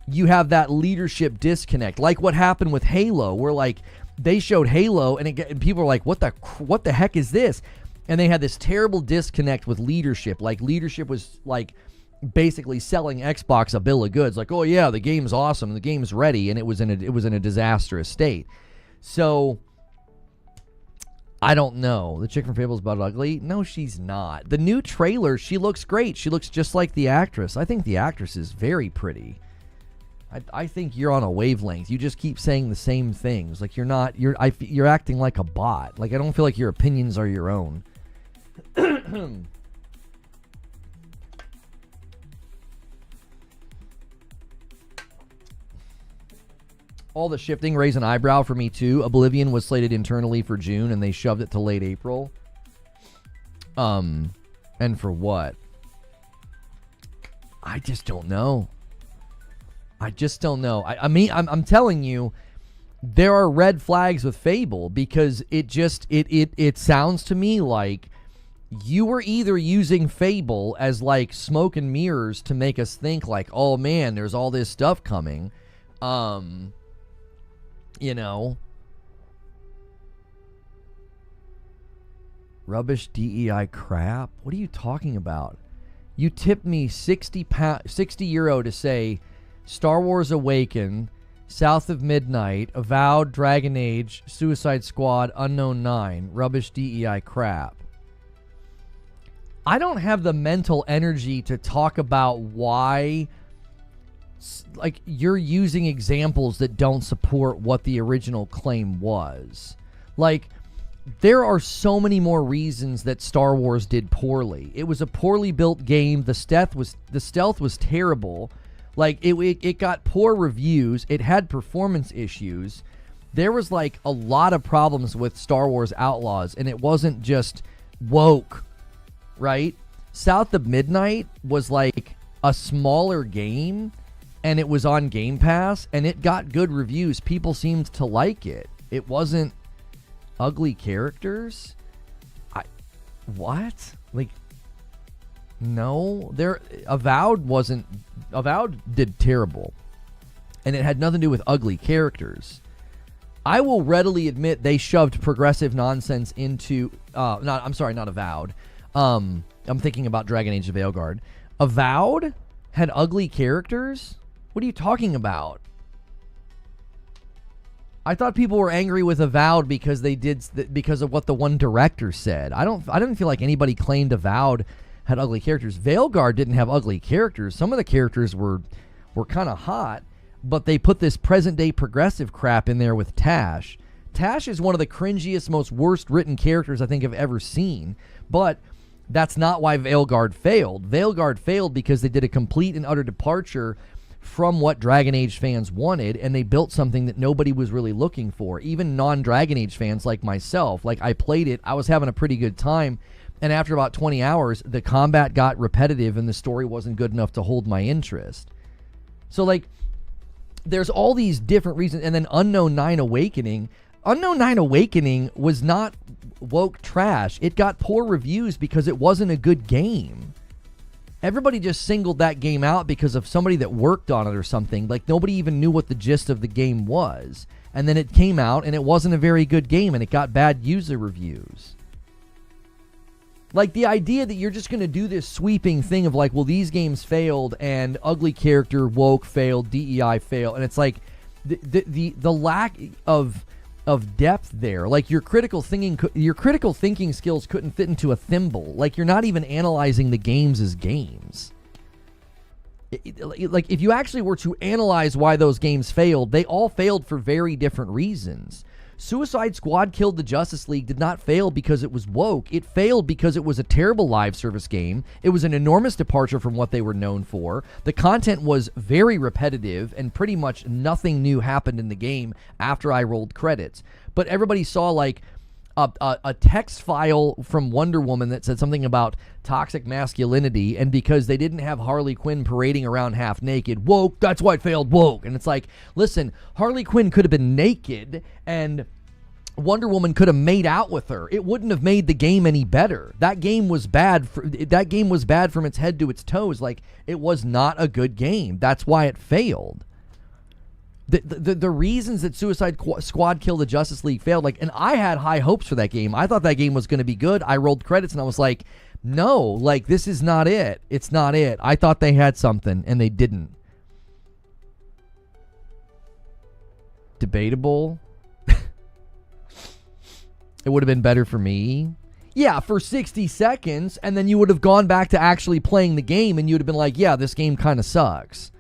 you have that leadership disconnect, like what happened with Halo, where like they showed Halo and people were like, what the heck is this? And they had this terrible disconnect with leadership. Like, leadership was like basically selling Xbox a bill of goods, like, oh yeah, the game's awesome, the game's ready, and it was in a disastrous state. So I don't know. The chick from Fable's about ugly? No, she's not. The new trailer, she looks great. She looks just like the actress. I think the actress is very pretty. I think you're on a wavelength. You just keep saying the same things. Like, you're acting like a bot. Like, I don't feel like your opinions are your own. All the shifting raised an eyebrow for me too. Oblivion was slated internally for June and they shoved it to late April. And for what? I just don't know. I mean, I'm telling you, there are red flags with Fable because it sounds to me like you were either using Fable as like smoke and mirrors to make us think like, oh man, there's all this stuff coming. Rubbish DEI crap. What are you talking about? You tipped me 60 euro to say Star Wars Awaken, South of Midnight, Avowed, Dragon Age, Suicide Squad, Unknown 9, Rubbish DEI crap. I don't have the mental energy to talk about why, like, you're using examples that don't support what the original claim was. Like, there are so many more reasons that Star Wars did poorly. It was a poorly built game. The stealth was terrible. Like, it got poor reviews. It had performance issues. There was like a lot of problems with Star Wars Outlaws, and it wasn't just woke, right? South of Midnight was like a smaller game, and it was on Game Pass, and it got good reviews. People seemed to like it. It wasn't ugly characters. What? Like, no. Avowed did terrible, and it had nothing to do with ugly characters. I will readily admit they shoved progressive nonsense into not Avowed. I'm thinking about Dragon Age of Veilguard. Avowed had ugly characters? What are you talking about? I thought people were angry with Avowed because because of what the one director said. I didn't feel like anybody claimed Avowed had ugly characters. Veilguard didn't have ugly characters. Some of the characters were kind of hot, but they put this present day progressive crap in there with Tash. Tash is one of the cringiest, most worst written characters I think I've ever seen, but that's not why Veilguard failed. Veilguard failed because they did a complete and utter departure from what Dragon Age fans wanted, and they built something that nobody was really looking for. Even non-Dragon Age fans like myself, like, I played it, I was having a pretty good time, and after about 20 hours, the combat got repetitive and the story wasn't good enough to hold my interest. So, like, there's all these different reasons. And then Unknown 9 Awakening was not woke trash. It got poor reviews because it wasn't a good game. everybody just singled that game out because of somebody that worked on it or something. Like, nobody even knew what the gist of the game was. And then it came out, and it wasn't a very good game, and it got bad user reviews. Like, the idea that you're just going to do this sweeping thing of, like, well, these games failed, and ugly character, woke failed, DEI failed, and it's like the lack of depth there. Like, your critical thinking skills couldn't fit into a thimble. Like, you're not even analyzing the games as games. Like, if you actually were to analyze why those games failed, they all failed for very different reasons. Suicide Squad Killed the Justice League did not fail because it was woke. It failed because it was a terrible live service game. It was an enormous departure from what they were known for. The content was very repetitive, and pretty much nothing new happened in the game after I rolled credits. But everybody saw, like, a text file from Wonder Woman that said something about toxic masculinity, and because they didn't have Harley Quinn parading around half naked, woke, that's why it failed, woke. And it's like, listen, Harley Quinn could have been naked and Wonder Woman could have made out with her. It wouldn't have made the game any better. That game was bad from its head to its toes. Like, it was not a good game. That's why it failed. The reasons that Suicide Squad Killed the Justice League failed, like, and I had high hopes for that game. I thought that game was going to be good. I rolled credits and I was like, no, like, this is not it. It's not it. I thought they had something and they didn't. Debatable. It would have been better for me. Yeah, for 60 seconds, and then you would have gone back to actually playing the game and you'd have been like, yeah, this game kind of sucks.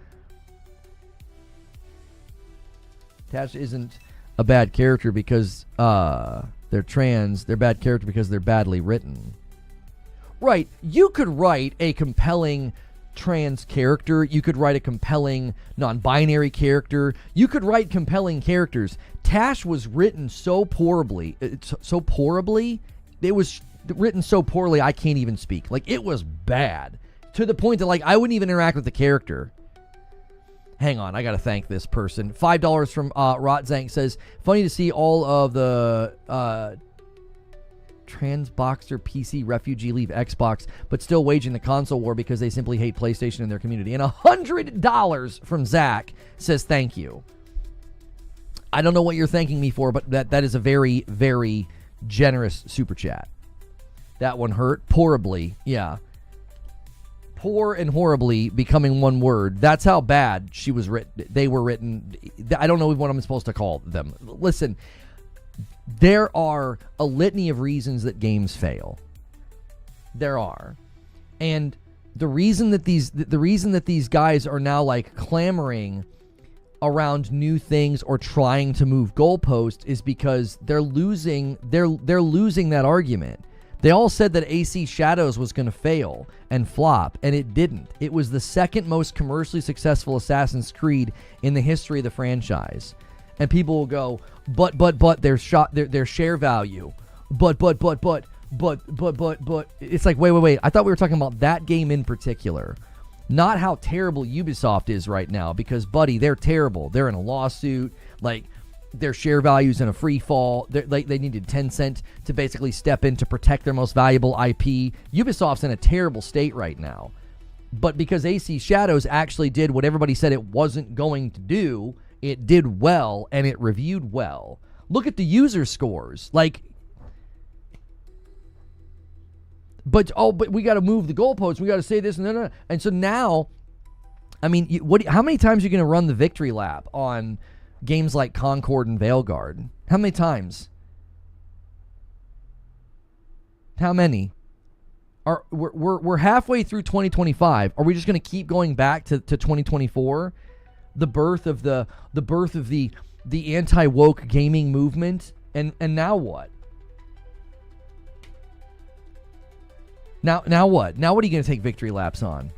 Tash isn't a bad character because they're trans. They're bad character because they're badly written. Right. You could write a compelling trans character. You could write a compelling non-binary character. You could write compelling characters. Tash was written so poorly. It was written so poorly I can't even speak. Like, it was bad. To the point that, like, I wouldn't even interact with the character. Hang on, I gotta thank this person. $5 from Rotzank says, funny to see all of the Transboxer PC refugee leave Xbox, but still waging the console war because they simply hate PlayStation and their community. And $100 from Zach says, thank you. I don't know what you're thanking me for, but that is a very, very generous super chat. That one hurt. Horribly, yeah. Poor and horribly becoming one word. That's how bad she was written. They were written. I don't know what I'm supposed to call them. Listen, there are a litany of reasons that games fail. There are. And the reason that these guys are now, like, clamoring around new things or trying to move goalposts is because they're losing that argument. They all said that AC Shadows was going to fail and flop, and it didn't. It was the second most commercially successful Assassin's Creed in the history of the franchise. And people will go, but their share value. But it's like, wait. I thought we were talking about that game in particular. Not how terrible Ubisoft is right now, because, buddy, they're terrible. They're in a lawsuit. Like, their share value's in a free fall. They needed Tencent to basically step in to protect their most valuable IP. Ubisoft's in a terrible state right now. But because AC Shadows actually did what everybody said it wasn't going to do, it did well, and it reviewed well. Look at the user scores. Like, but we got to move the goalposts. We got to say this and that. And so now, I mean, how many times are you going to run the victory lap on games like Concord and Veilguard? How many times? How many? We're halfway through 2025. Are we just going to keep going back to 2024? The birth of the anti-woke gaming movement, and now what? Now what? Now what are you going to take victory laps on?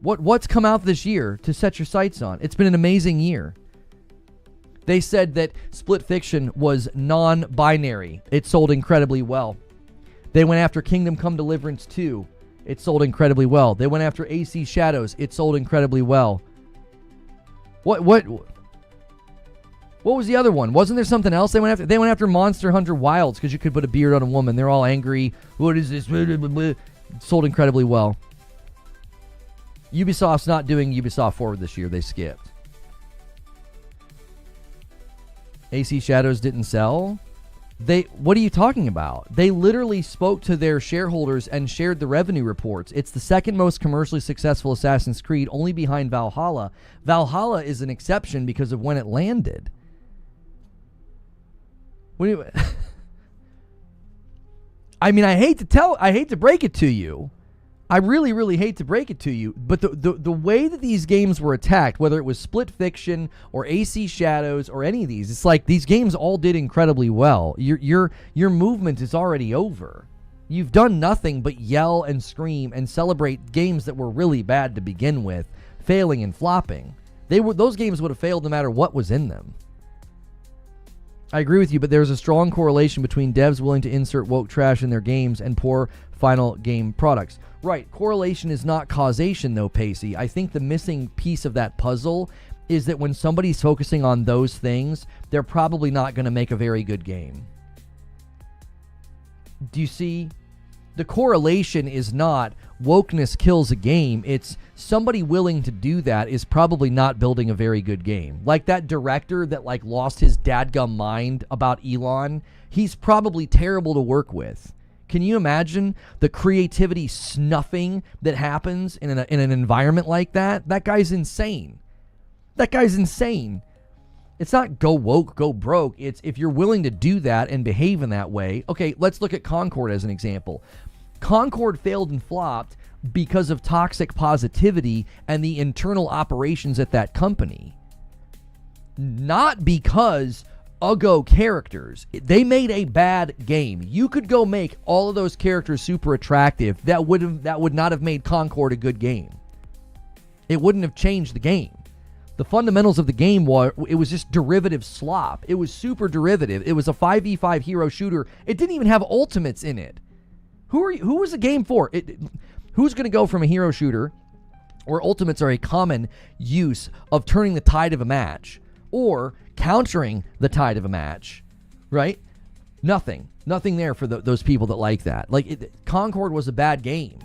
What's come out this year to set your sights on? It's been an amazing year. They said that Split Fiction was non-binary. It sold incredibly well. They went after Kingdom Come Deliverance 2. It sold incredibly well. They went after AC Shadows. It sold incredibly well. What? What was the other one? Wasn't there something else they went after? They went after Monster Hunter Wilds because you could put a beard on a woman. They're all angry. What is this? Sold incredibly well. Ubisoft's not doing Ubisoft Forward this year. They skipped. AC Shadows didn't sell. What are you talking about? They literally spoke to their shareholders and shared the revenue reports. It's the second most commercially successful Assassin's Creed, only behind Valhalla. Valhalla is an exception because of when it landed. I mean, I hate to break it to you. I really, really hate to break it to you, but the way that these games were attacked, whether it was Split Fiction or AC Shadows or any of these, it's like these games all did incredibly well. Your movement is already over. You've done nothing but yell and scream and celebrate games that were really bad to begin with, failing and flopping. Those games would have failed no matter what was in them. I agree with you, but there's a strong correlation between devs willing to insert woke trash in their games and poor final game products. Right, correlation is not causation though, Pacey. I think the missing piece of that puzzle is that when somebody's focusing on those things, they're probably not going to make a very good game. Do you see? The correlation is not wokeness kills a game. It's somebody willing to do that is probably not building a very good game. Like that director that like lost his dadgum mind about Elon, he's probably terrible to work with. Can you imagine the creativity snuffing that happens in an environment like that? That guy's insane. That guy's insane. It's not go woke, go broke. It's if you're willing to do that and behave in that way. Okay, let's look at Concord as an example. Concord failed and flopped because of toxic positivity and the internal operations at that company. Not because Uggo characters. They made a bad game. You could go make all of those characters super attractive. That would not have made Concord a good game. It wouldn't have changed the game. The fundamentals of the game it was just derivative slop. It was super derivative. It was a 5v5 hero shooter. It didn't even have ultimates in it. Who was the game for? Who's going to go from a hero shooter where ultimates are a common use of turning the tide of a match or countering the tide of a match, right? Nothing there for those people that like that. Concord was a bad game.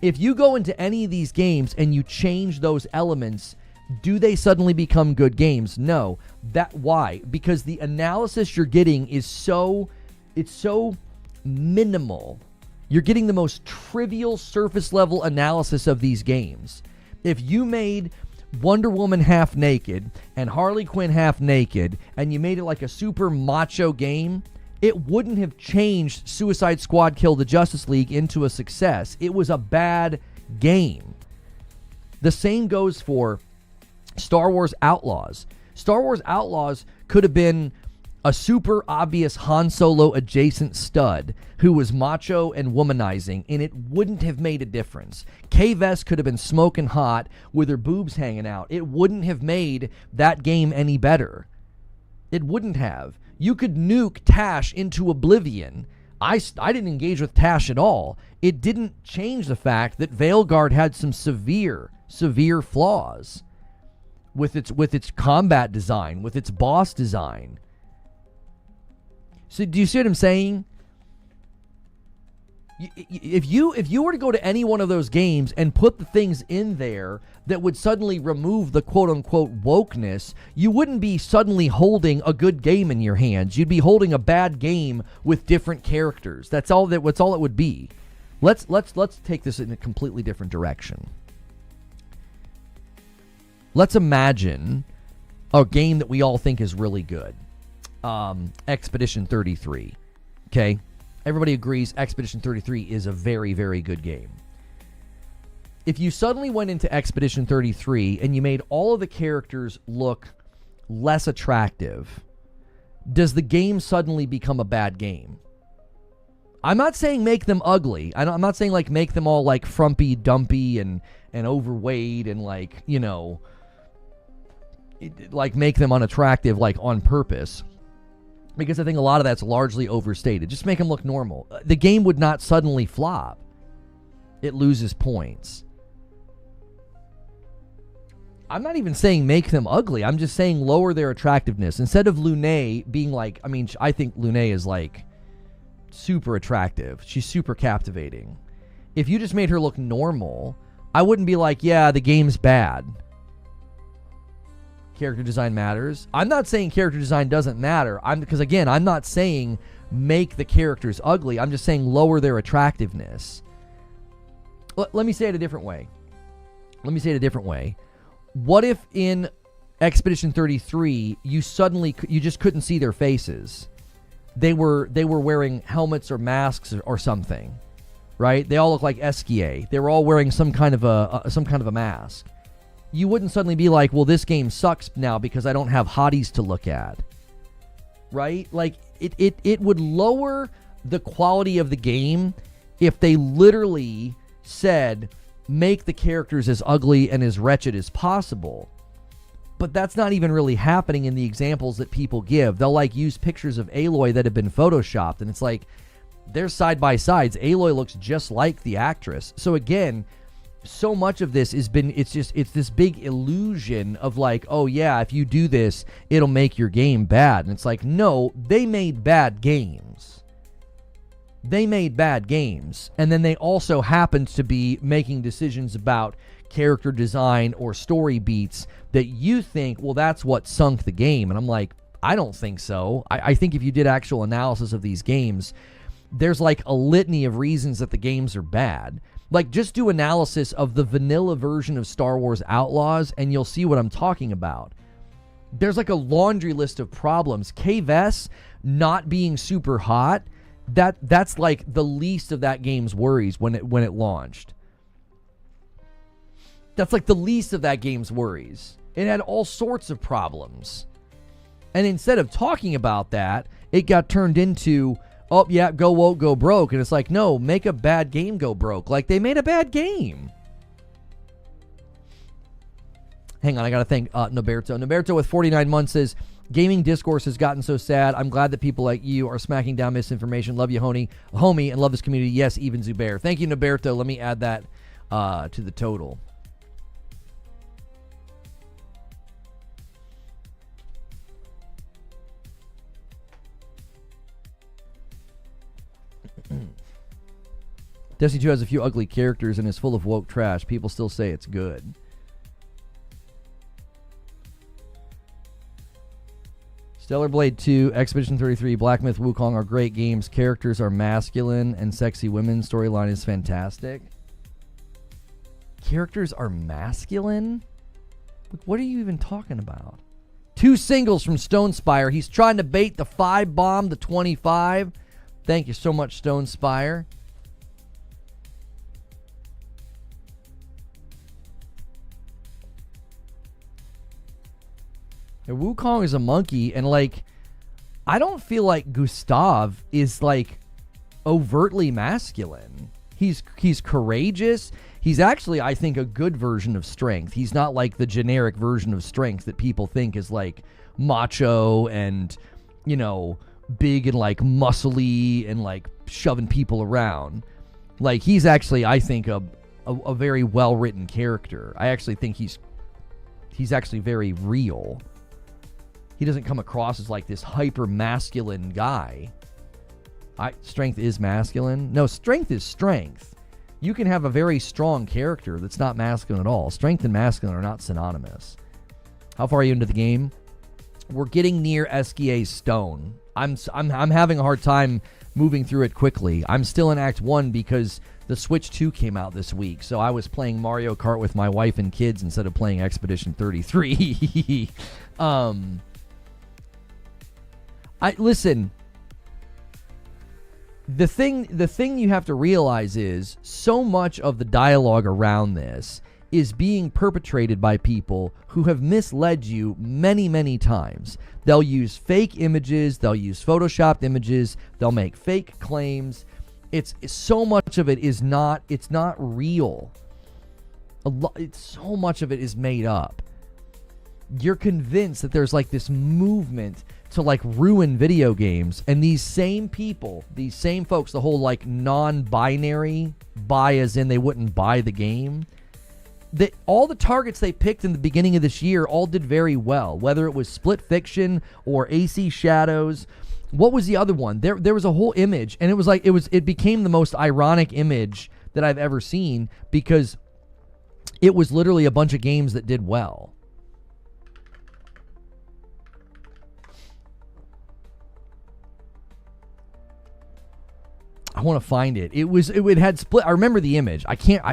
If you go into any of these games and you change those elements, do they suddenly become good games? No. Why? Because the analysis you're getting is so minimal. You're getting the most trivial surface level analysis of these games. If you made Wonder Woman half naked and Harley Quinn half naked and you made it like a super macho game, it wouldn't have changed Suicide Squad Kill the Justice League into a success. It was a bad game. The same goes for Star Wars Outlaws. Star Wars Outlaws could have been a super obvious Han Solo adjacent stud who was macho and womanizing, and it wouldn't have made a difference. Kay Vess could have been smoking hot with her boobs hanging out. It wouldn't have made that game any better. It wouldn't have. You could nuke Tash into oblivion. I didn't engage with Tash at all. It didn't change the fact that Veilguard had some severe flaws with its combat design, with its boss design. So do you see what I'm saying? If you were to go to any one of those games and put the things in there that would suddenly remove the quote-unquote wokeness, you wouldn't be suddenly holding a good game in your hands. You'd be holding a bad game with different characters. That's all it would be. Let's take this in a completely different direction. Let's imagine a game that we all think is really good. Expedition 33. Okay? Everybody agrees Expedition 33 is a very, very good game. If you suddenly went into Expedition 33 and you made all of the characters look less attractive, does the game suddenly become a bad game? I'm not saying make them ugly. I'm not saying like make them all like frumpy, dumpy, and overweight and like, you know, like make them unattractive like on purpose. Because I think a lot of that's largely overstated. Just make them look normal. The game would not suddenly flop. It loses points. I'm not even saying make them ugly. I'm just saying lower their attractiveness. Instead of Lune being like, I mean, I think Lune is like super attractive. She's super captivating. If you just made her look normal, I wouldn't be like, yeah, the game's bad. Character design matters. I'm not saying character design doesn't matter. Because again, I'm not saying make the characters ugly. I'm just saying lower their attractiveness. Let me say it a different way. What if in Expedition 33 you just couldn't see their faces? They were wearing helmets or masks or something, right? They all look like Esquier. They were all wearing some kind of a mask. You wouldn't suddenly be like, well, this game sucks now because I don't have hotties to look at, right? Like it would lower the quality of the game if they literally said, make the characters as ugly and as wretched as possible. But that's not even really happening in the examples that people give. They'll like use pictures of Aloy that have been photoshopped, and it's like they're side by sides. Aloy looks just like the actress. So again, so much of this it's this big illusion of like, oh yeah, if you do this, it'll make your game bad. And it's like, no, they made bad games. And then they also happened to be making decisions about character design or story beats that you think, well, that's what sunk the game. And I'm like, I don't think so. I think if you did actual analysis of these games, there's like a litany of reasons that the games are bad. Like, just do analysis of the vanilla version of Star Wars Outlaws, and you'll see what I'm talking about. There's like a laundry list of problems. K-Vess not being super hot, that's like the least of that game's worries when it launched. That's like the least of that game's worries. It had all sorts of problems. And instead of talking about that, it got turned into, oh, yeah, go woke, go broke. And it's like, no, make a bad game go broke. Like, they made a bad game. Hang on, I got to thank Noberto. Noberto with 49 months says, gaming discourse has gotten so sad. I'm glad that people like you are smacking down misinformation. Love you, homie, and love this community. Yes, even Zubair. Thank you, Noberto. Let me add that to the total. Destiny 2 has a few ugly characters and is full of woke trash. People still say it's good. Stellar Blade 2, Expedition 33, Black Myth Wukong are great games. Characters are masculine and sexy women. Storyline is fantastic. Characters are masculine? What are you even talking about? 2 singles from Stone Spire. He's trying to bait the 5 bomb, the 25. Thank you so much, Stone Spire. Wukong is a monkey, and like, I don't feel like Gustav is like overtly masculine. He's courageous. He's actually, I think, a good version of strength. He's not like the generic version of strength that people think is like macho and, you know, big and like muscly and like shoving people around. Like, he's actually, I think, a very well written character. I actually think he's actually very real. He doesn't come across as like this hyper masculine guy. Strength is masculine. No, strength is strength. You can have a very strong character that's not masculine at all. Strength and masculine are not synonymous. How far are you into the game? We're getting near Esquier's stone. I'm having a hard time moving through it quickly. I'm still in Act 1 because the Switch 2 came out this week, so I was playing Mario Kart with my wife and kids instead of playing Expedition 33. Listen. The thing you have to realize is so much of the dialogue around this is being perpetrated by people who have misled you many, many times. They'll use fake images, they'll use photoshopped images, they'll make fake claims. It's so much of it is not, it's not real. So much of it is made up. You're convinced that there's like this movement to like ruin video games, and these same people, these same folks, the whole like non-binary buy as in they wouldn't buy the game, all the targets they picked in the beginning of this year all did very well, whether it was Split Fiction or AC Shadows. What was the other one? There was a whole image, and it became the most ironic image that I've ever seen, because it was literally a bunch of games that did well. I want to find it. It had Split. I remember the image. I can't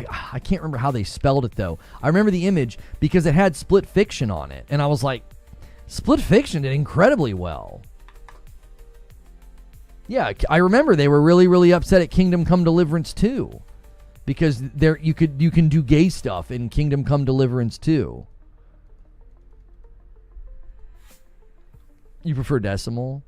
remember how they spelled it though. I remember the image because it had Split Fiction on it, and I was like, Split Fiction did incredibly well. Yeah, I remember they were really, really upset at Kingdom Come Deliverance 2 because you can do gay stuff in Kingdom Come Deliverance 2. You prefer Decimal?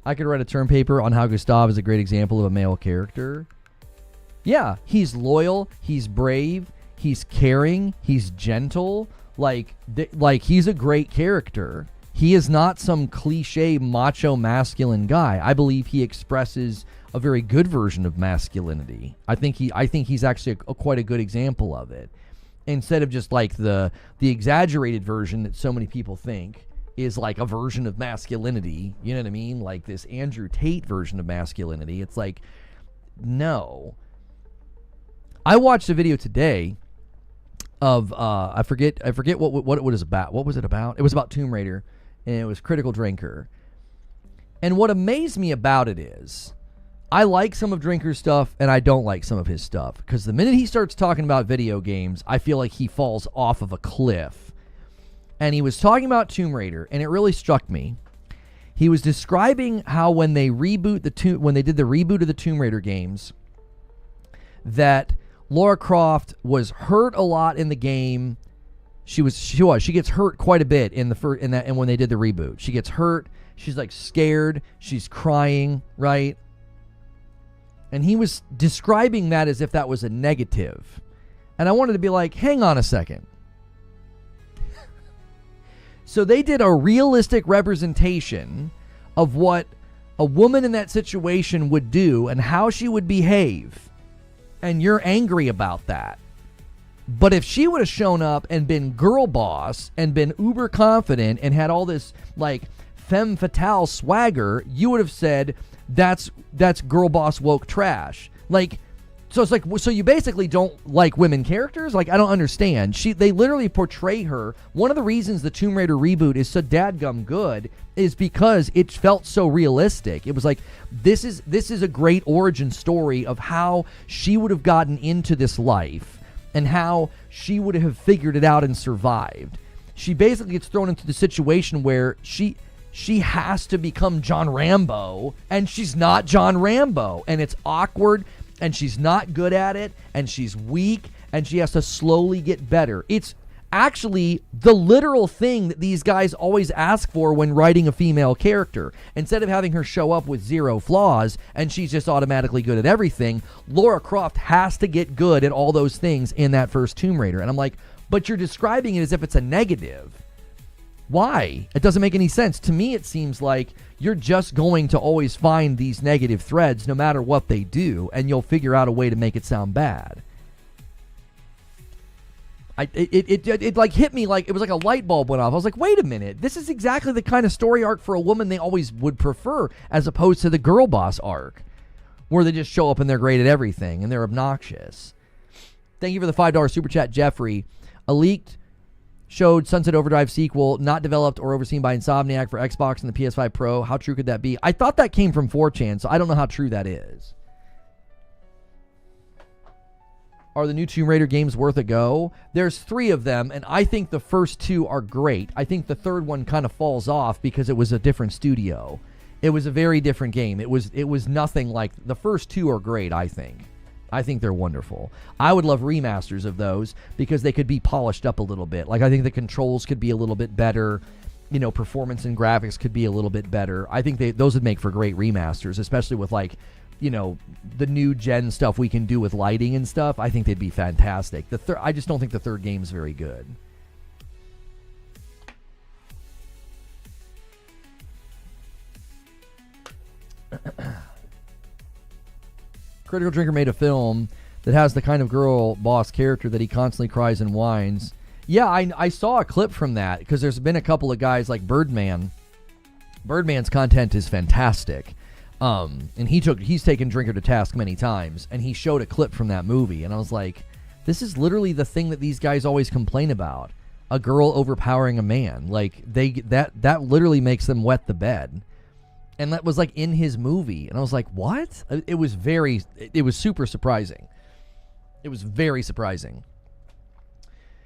I could write a term paper on how Gustav is a great example of a male character. Yeah, he's loyal, he's brave, he's caring, he's gentle. Like he's a great character. He is not some cliche macho masculine guy. I believe he expresses a very good version of masculinity. I think he's actually quite a good example of it. Instead of just like the exaggerated version that so many people think is like a version of masculinity, you know what I mean? Like this Andrew Tate version of masculinity. It's like, no. I watched a video today of I forget what it was about. What was it about? It was about Tomb Raider, and it was Critical Drinker. And what amazed me about it is, I like some of Drinker's stuff, and I don't like some of his stuff. Because the minute he starts talking about video games, I feel like he falls off of a cliff. And he was talking about Tomb Raider, and it really struck me. He was describing how when they did the reboot of the Tomb Raider games, that Lara Croft was hurt a lot in the game. She gets hurt quite a bit and when they did the reboot. She gets hurt. She's like scared. She's crying, right? And he was describing that as if that was a negative. And I wanted to be like, hang on a second. So they did a realistic representation of what a woman in that situation would do and how she would behave. And you're angry about that. But if she would have shown up and been girl boss and been uber confident and had all this like femme fatale swagger, you would have said that's girl boss woke trash. Like, so it's like, so you basically don't like women characters? Like, I don't understand. They literally portray her. One of the reasons the Tomb Raider reboot is so dadgum good is because it felt so realistic. It was like, this is a great origin story of how she would have gotten into this life and how she would have figured it out and survived. She basically gets thrown into the situation where she has to become John Rambo, and she's not John Rambo, and it's awkward. And she's not good at it, and she's weak, and she has to slowly get better. It's actually the literal thing that these guys always ask for when writing a female character. Instead of having her show up with zero flaws, and she's just automatically good at everything, Lara Croft has to get good at all those things in that first Tomb Raider. And I'm like, but you're describing it as if it's a negative. Why? It doesn't make any sense. To me, it seems like you're just going to always find these negative threads no matter what they do, and you'll figure out a way to make it sound bad. It like hit me like it was like a light bulb went off. I was like, wait a minute. This is exactly the kind of story arc for a woman they always would prefer, as opposed to the girl boss arc, where they just show up and they're great at everything and they're obnoxious. Thank you for the $5 super chat, Jeffrey. A leaked showed Sunset Overdrive sequel not developed or overseen by Insomniac for Xbox and the PS5 Pro. How true could that be? I thought that came from 4chan, so I don't know how true that is. Are the new Tomb Raider games worth a go? There's 3 of them, and I think the first 2 are great. I think the third one kind of falls off because it was a different studio. It was a very different game. It was nothing like... The first 2 are great, I think. I think they're wonderful. I would love remasters of those because they could be polished up a little bit. Like, I think the controls could be a little bit better. performance and graphics could be a little bit better. I think those would make for great remasters, especially with like, the new gen stuff we can do with lighting and stuff. I think they'd be fantastic. I just don't think the third game's very good. Critical Drinker made a film that has the kind of girl boss character that he constantly cries and whines. Yeah, I saw a clip from that because there's been a couple of guys like Birdman. Birdman's content is fantastic. And he's taken Drinker to task many times, and he showed a clip from that movie, and I was like, this is literally the thing that these guys always complain about. A girl overpowering a man. Like, that literally makes them wet the bed. And that was like in his movie, and I was like, what? It was super surprising. It was very surprising.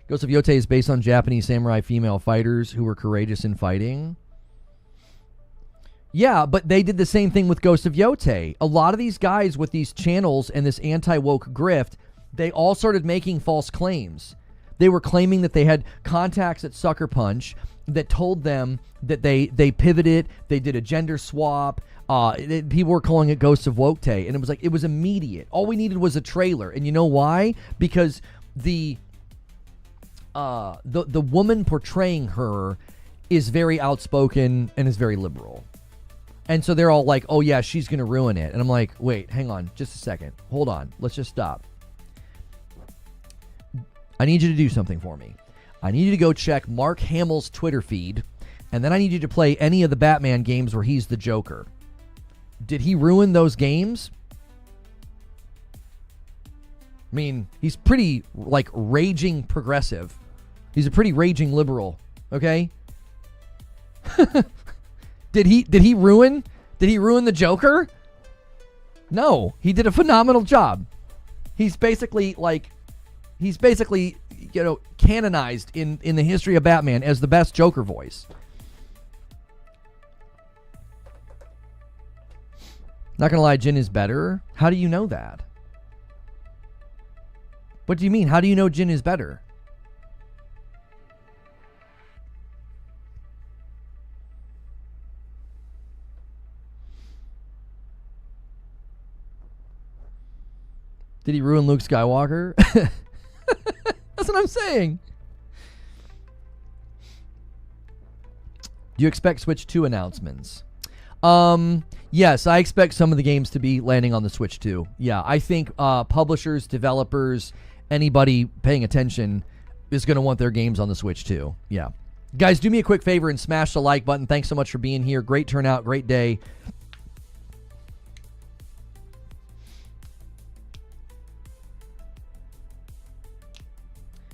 Ghost of Yotei is based on Japanese samurai female fighters who were courageous in fighting. Yeah, but they did the same thing with Ghost of Yotei. A lot of these guys with these channels and this anti-woke grift, they all started making false claims. They were claiming that they had contacts at Sucker Punch that told them that they pivoted, they did a gender swap. People were calling it Ghosts of Yotei, and it was immediate. All we needed was a trailer, and you know why? Because the woman portraying her is very outspoken and is very liberal. And so they're all like, oh yeah, she's going to ruin it. And I'm like, wait, hang on, just a second. Hold on, let's just stop. I need you to do something for me. I need you to go check Mark Hamill's Twitter feed, and then I need you to play any of the Batman games where he's the Joker. Did he ruin those games? I mean, he's pretty, like, raging progressive. He's a pretty raging liberal, okay? Did he ruin the Joker? No, he did a phenomenal job. He's basically canonized in the history of Batman as the best Joker voice. Not gonna lie, Jin is better. How do you know that? What do you mean? How do you know Jin is better? Did he ruin Luke Skywalker? That's what I'm saying. Do you expect Switch 2 announcements? Yes, I expect some of the games to be landing on the Switch 2. Yeah, I think publishers, developers, anybody paying attention is going to want their games on the Switch 2. Yeah. Guys, do me a quick favor and smash the like button. Thanks so much for being here. Great turnout, great day.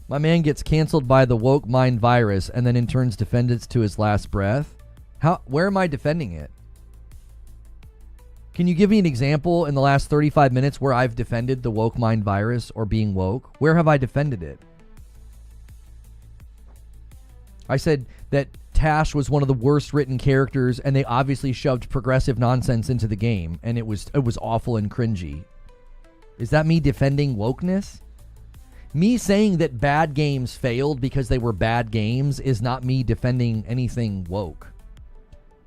My man gets canceled by the woke mind virus and then in turns defends it to his last breath. Where am I defending it? Can you give me an example in the last 35 minutes where I've defended the woke mind virus or being woke? Where have I defended it? I said that Tash was one of the worst written characters and they obviously shoved progressive nonsense into the game and it was awful and cringy. Is that me defending wokeness? Me saying that bad games failed because they were bad games is not me defending anything woke.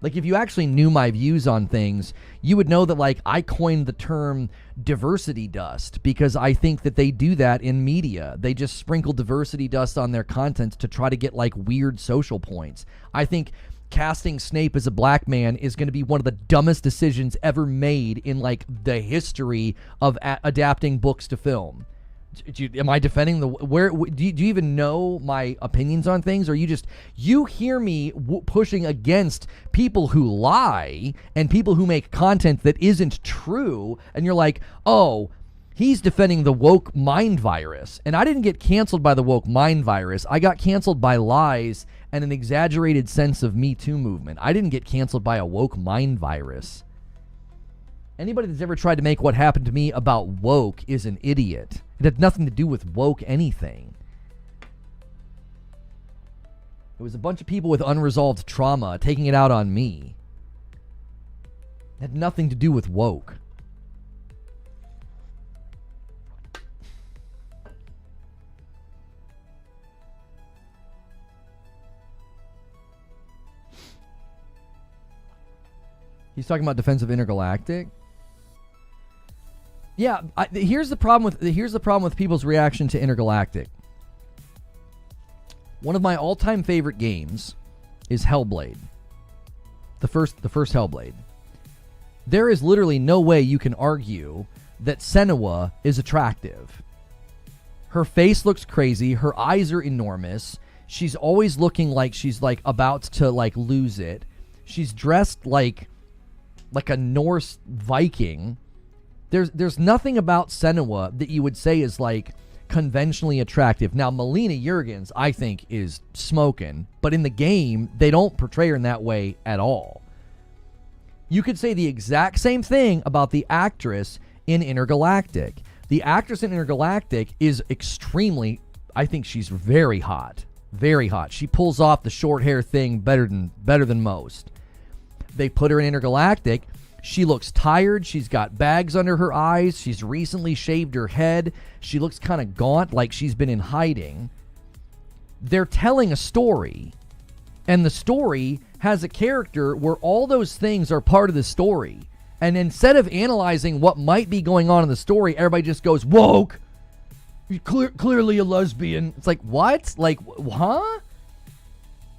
Like, if you actually knew my views on things, you would know that, like, I coined the term diversity dust because I think that they do that in media. They just sprinkle diversity dust on their content to try to get, like, weird social points. I think casting Snape as a black man is going to be one of the dumbest decisions ever made in, like, the history of adapting books to film. Am I defending do you even know my opinions on things, or you hear me pushing against people who lie and people who make content that isn't true, and you're like, oh, he's defending the woke mind virus. And I didn't get canceled by the woke mind virus. I got canceled by lies and an exaggerated sense of Me Too movement. I didn't get canceled by a woke mind virus. Anybody that's ever tried to make what happened to me about woke is an idiot. It had nothing to do with woke anything. It was a bunch of people with unresolved trauma taking it out on me. It had nothing to do with woke. He's talking about Defense of Intergalactic. Yeah, here's the problem with people's reaction to Intergalactic. One of my all-time favorite games is Hellblade. The first Hellblade. There is literally no way you can argue that Senua is attractive. Her face looks crazy. Her eyes are enormous. She's always looking like she's like about to like lose it. She's dressed like a Norse Viking. There's nothing about Senua that you would say is like conventionally attractive. Now, Melina Juergens, I think, is smoking, but in the game, they don't portray her in that way at all. You could say the exact same thing about the actress in Intergalactic. The actress in Intergalactic is extremely, I think she's very hot. Very hot. She pulls off the short hair thing better than most. They put her in Intergalactic. She looks tired. She's got bags under her eyes. She's recently shaved her head. She looks kind of gaunt, like she's been in hiding. They're telling a story, and the story has a character where all those things are part of the story. And instead of analyzing what might be going on in the story, everybody just goes, woke. You're clearly a lesbian. It's like, what? Like, huh?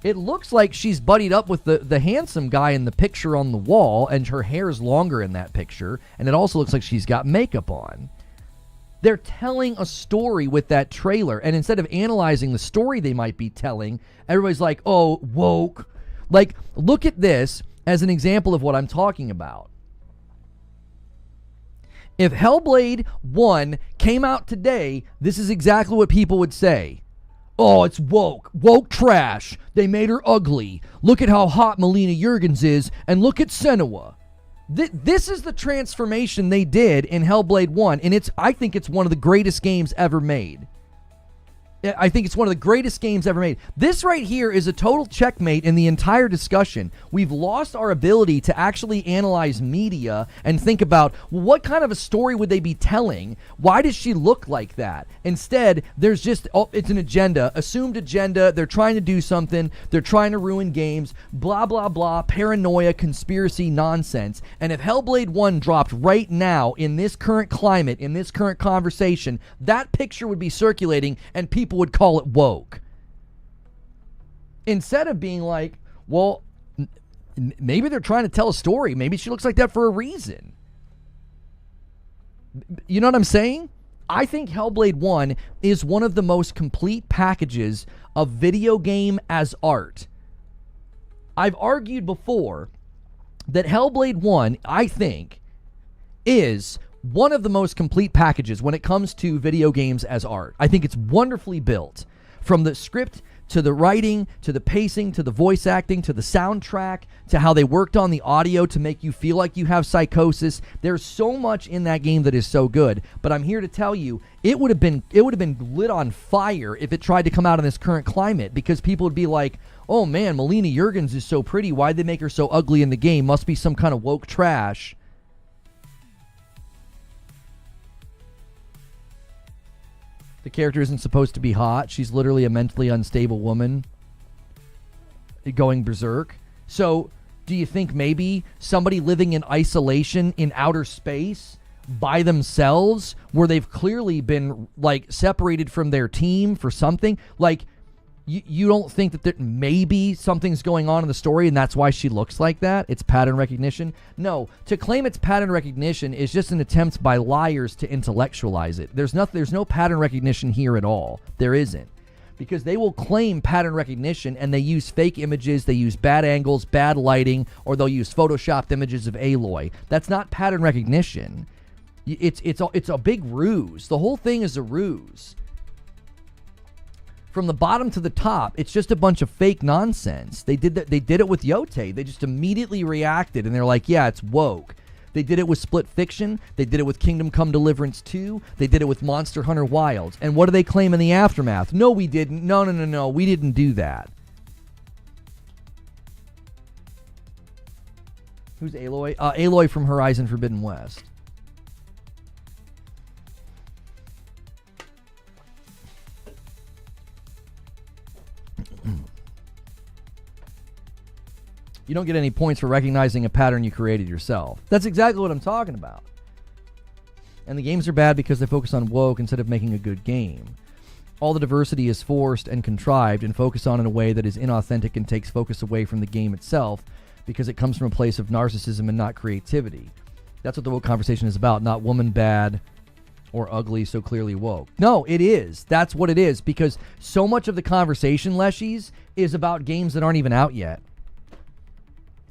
It looks like she's buddied up with the handsome guy in the picture on the wall, and her hair's longer in that picture, and it also looks like she's got makeup on. They're telling a story with that trailer, and instead of analyzing the story they might be telling, everybody's like, oh, woke. Like, look at this as an example of what I'm talking about. If Hellblade 1 came out today, this is exactly what people would say. Oh, it's woke. Woke trash. They made her ugly. Look at how hot Melina Juergens is, and look at Senua. This is the transformation they did in Hellblade 1, and I think it's one of the greatest games ever made. I think it's one of the greatest games ever made. This right here is a total checkmate in the entire discussion. We've lost our ability to actually analyze media and think about, well, what kind of a story would they be telling? Why does she look like that? Instead, there's just, oh, it's an agenda, assumed agenda. They're trying to do something. They're trying to ruin games, blah, blah, blah, paranoia, conspiracy nonsense. And if Hellblade 1 dropped right now in this current climate, in this current conversation, that picture would be circulating and people would call it woke. Instead of being like, well, maybe they're trying to tell a story. Maybe she looks like that for a reason. You know what I'm saying? I think Hellblade 1 is one of the most complete packages of video game as art. I've argued before that Hellblade 1, I think, is one of the most complete packages when it comes to video games as art. I think it's wonderfully built. From the script to the writing, to the pacing, to the voice acting, to the soundtrack, to how they worked on the audio to make you feel like you have psychosis. There's so much in that game that is so good. But I'm here to tell you, it would have been lit on fire if it tried to come out in this current climate, because people would be like, oh man, Melina Juergens is so pretty. Why'd they make her so ugly in the game? Must be some kind of woke trash. The character isn't supposed to be hot. She's literally a mentally unstable woman going berserk. So, do you think maybe somebody living in isolation in outer space by themselves, where they've clearly been, like, separated from their team for something? Like, you don't think that maybe something's going on in the story and that's why she looks like that? It's pattern recognition? No. To claim it's pattern recognition is just an attempt by liars to intellectualize it. There's no pattern recognition here at all. There isn't. Because they will claim pattern recognition and they use fake images, they use bad angles, bad lighting, or they'll use photoshopped images of Aloy. That's not pattern recognition. It's a big ruse. The whole thing is a ruse. From the bottom to the top, it's just a bunch of fake nonsense. They did it with Yote. They just immediately reacted, and they're like, yeah, it's woke. They did it with Split Fiction. They did it with Kingdom Come Deliverance 2. They did it with Monster Hunter Wilds. And what do they claim in the aftermath? No, we didn't. No. We didn't do that. Who's Aloy? Aloy from Horizon Forbidden West. You don't get any points for recognizing a pattern you created yourself. That's exactly what I'm talking about. And the games are bad because they focus on woke instead of making a good game. All the diversity is forced and contrived and focused on in a way that is inauthentic and takes focus away from the game itself because it comes from a place of narcissism and not creativity. That's what the woke conversation is about, not woman bad or ugly so clearly woke. No, it is. That's what it is, because so much of the conversation, Leshies, is about games that aren't even out yet.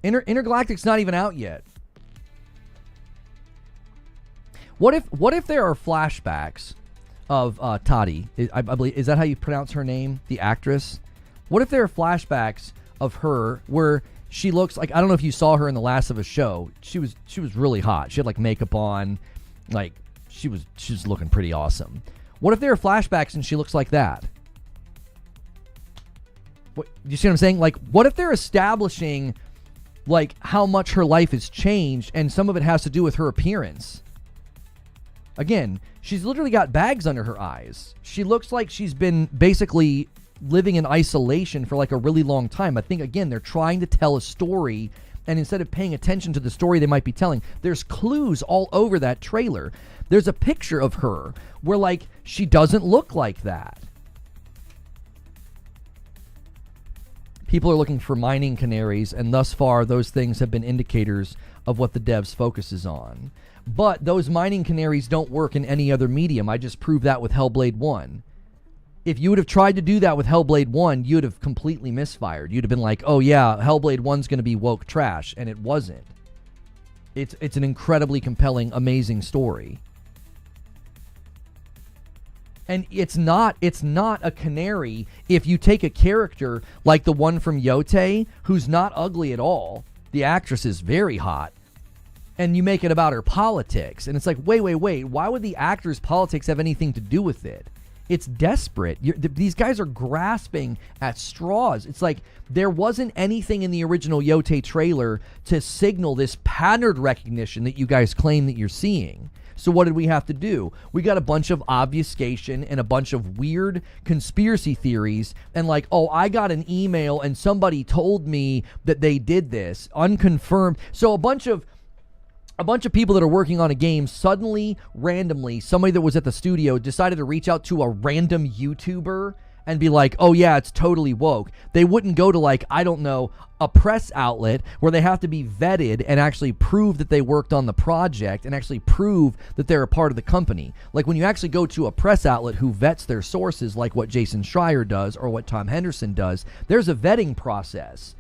Intergalactic's not even out yet. What if there are flashbacks of Toddy? I believe, is that how you pronounce her name, the actress? What if there are flashbacks of her where she looks like, I don't know if you saw her in the Last of Us show. She was really hot. She had like makeup on, like she was looking pretty awesome. What if there are flashbacks and she looks like that? What, you see what I'm saying? Like, what if they're establishing like how much her life has changed, and some of it has to do with her appearance? Again, she's literally got bags under her eyes. She looks like she's been basically living in isolation for like a really long time. I think, again, they're trying to tell a story, and instead of paying attention to the story they might be telling, there's clues all over that trailer. There's a picture of her where like she doesn't look like that. People are looking for mining canaries, and thus far those things have been indicators of what the devs focuses on. But those mining canaries don't work in any other medium. I just proved that with Hellblade 1. If you would have tried to do that with Hellblade 1, you'd have completely misfired. You'd have been like, oh yeah, Hellblade 1's going to be woke trash, and it wasn't. It's an incredibly compelling, amazing story. And it's not a canary if you take a character like the one from Yote, who's not ugly at all. The actress is very hot. And you make it about her politics. And it's like, wait. Why would the actor's politics have anything to do with it? It's desperate. These guys are grasping at straws. It's like there wasn't anything in the original Yote trailer to signal this pattern recognition that you guys claim that you're seeing. So what did we have to do? We got a bunch of obfuscation and a bunch of weird conspiracy theories and like, oh, I got an email and somebody told me that they did this, unconfirmed. So a bunch of people that are working on a game suddenly, randomly, somebody that was at the studio decided to reach out to a random YouTuber and be like, oh yeah, it's totally woke. They wouldn't go to like, I don't know, a press outlet where they have to be vetted and actually prove that they worked on the project and actually prove that they're a part of the company. Like when you actually go to a press outlet who vets their sources, like what Jason Schreier does or what Tom Henderson does, there's a vetting process.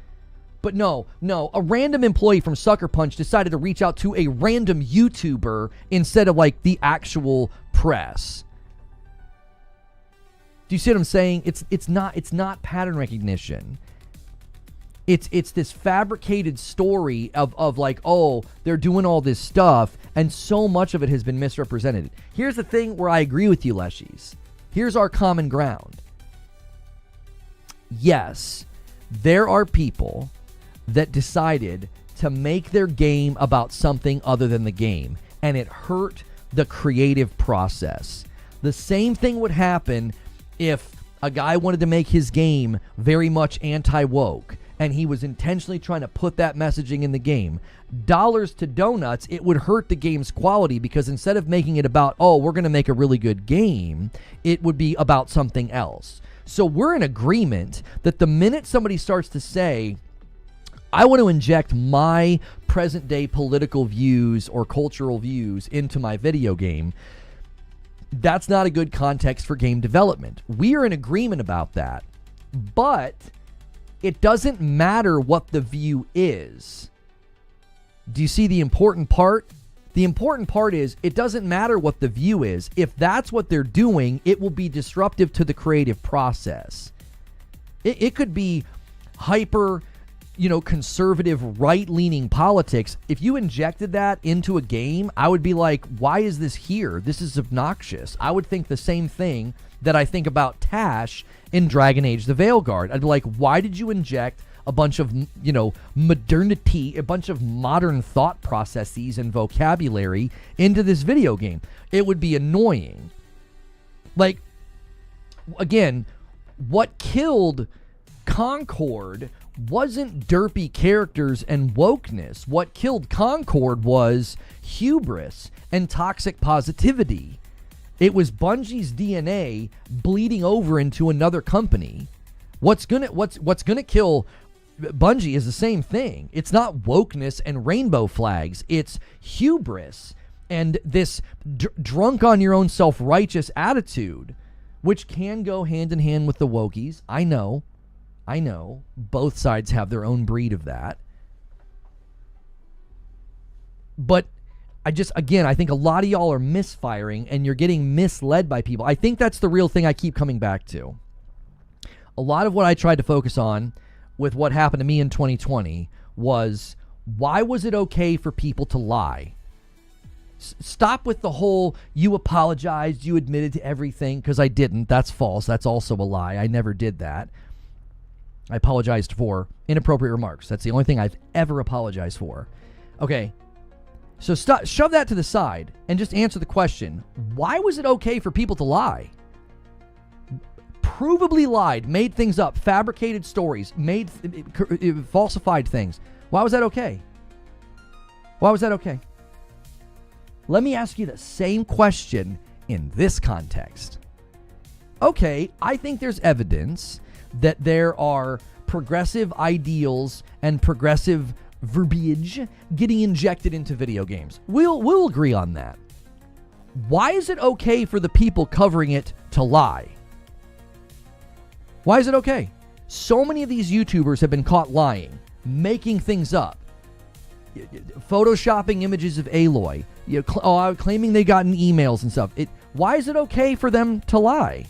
But no, a random employee from Sucker Punch decided to reach out to a random YouTuber instead of like the actual press. Do you see what I'm saying? It's not pattern recognition. It's this fabricated story of like, oh, they're doing all this stuff, and so much of it has been misrepresented. Here's the thing where I agree with you, Leshies. Here's our common ground. Yes, there are people that decided to make their game about something other than the game, and it hurt the creative process. The same thing would happen if a guy wanted to make his game very much anti-woke, and he was intentionally trying to put that messaging in the game. Dollars to donuts, it would hurt the game's quality, because instead of making it about, oh, we're going to make a really good game, it would be about something else. So we're in agreement that the minute somebody starts to say, I want to inject my present-day political views or cultural views into my video game, that's not a good context for game development. We are in agreement about that. But it doesn't matter what the view is. Do you see the important part? The important part is it doesn't matter what the view is. If that's what they're doing, it will be disruptive to the creative process. It could be hyper, conservative, right-leaning politics. If you injected that into a game, I would be like, why is this here? This is obnoxious. I would think the same thing that I think about Tash in Dragon Age the Veilguard. I'd be like, why did you inject a bunch of, modernity, a bunch of modern thought processes and vocabulary into this video game? It would be annoying. Like, again, what killed Concord wasn't derpy characters and wokeness. What killed Concord was hubris and toxic positivity. It was Bungie's DNA bleeding over into another company. What's gonna kill Bungie is the same thing. It's not wokeness and rainbow flags. It's hubris and this drunk on your own self-righteous attitude, which can go hand in hand with the wokies. I know. Both sides have their own breed of that. But I think a lot of y'all are misfiring and you're getting misled by people. I think that's the real thing I keep coming back to. A lot of what I tried to focus on with what happened to me in 2020 was, why was it okay for people to lie? Stop with the whole, you apologized, you admitted to everything, because I didn't. That's false. That's also a lie. I never did that. I apologized for inappropriate remarks. That's the only thing I've ever apologized for. Okay, so shove that to the side and just answer the question. Why was it okay for people to lie? Provably lied, made things up, fabricated stories, falsified things. Why was that okay? Why was that okay? Let me ask you the same question in this context. Okay, I think there's evidence that there are progressive ideals and progressive verbiage getting injected into video games. We'll agree on that. Why is it okay for the people covering it to lie? Why is it okay? So many of these YouTubers have been caught lying, making things up, photoshopping images of Aloy, claiming they gotten emails and stuff. Why is it okay for them to lie?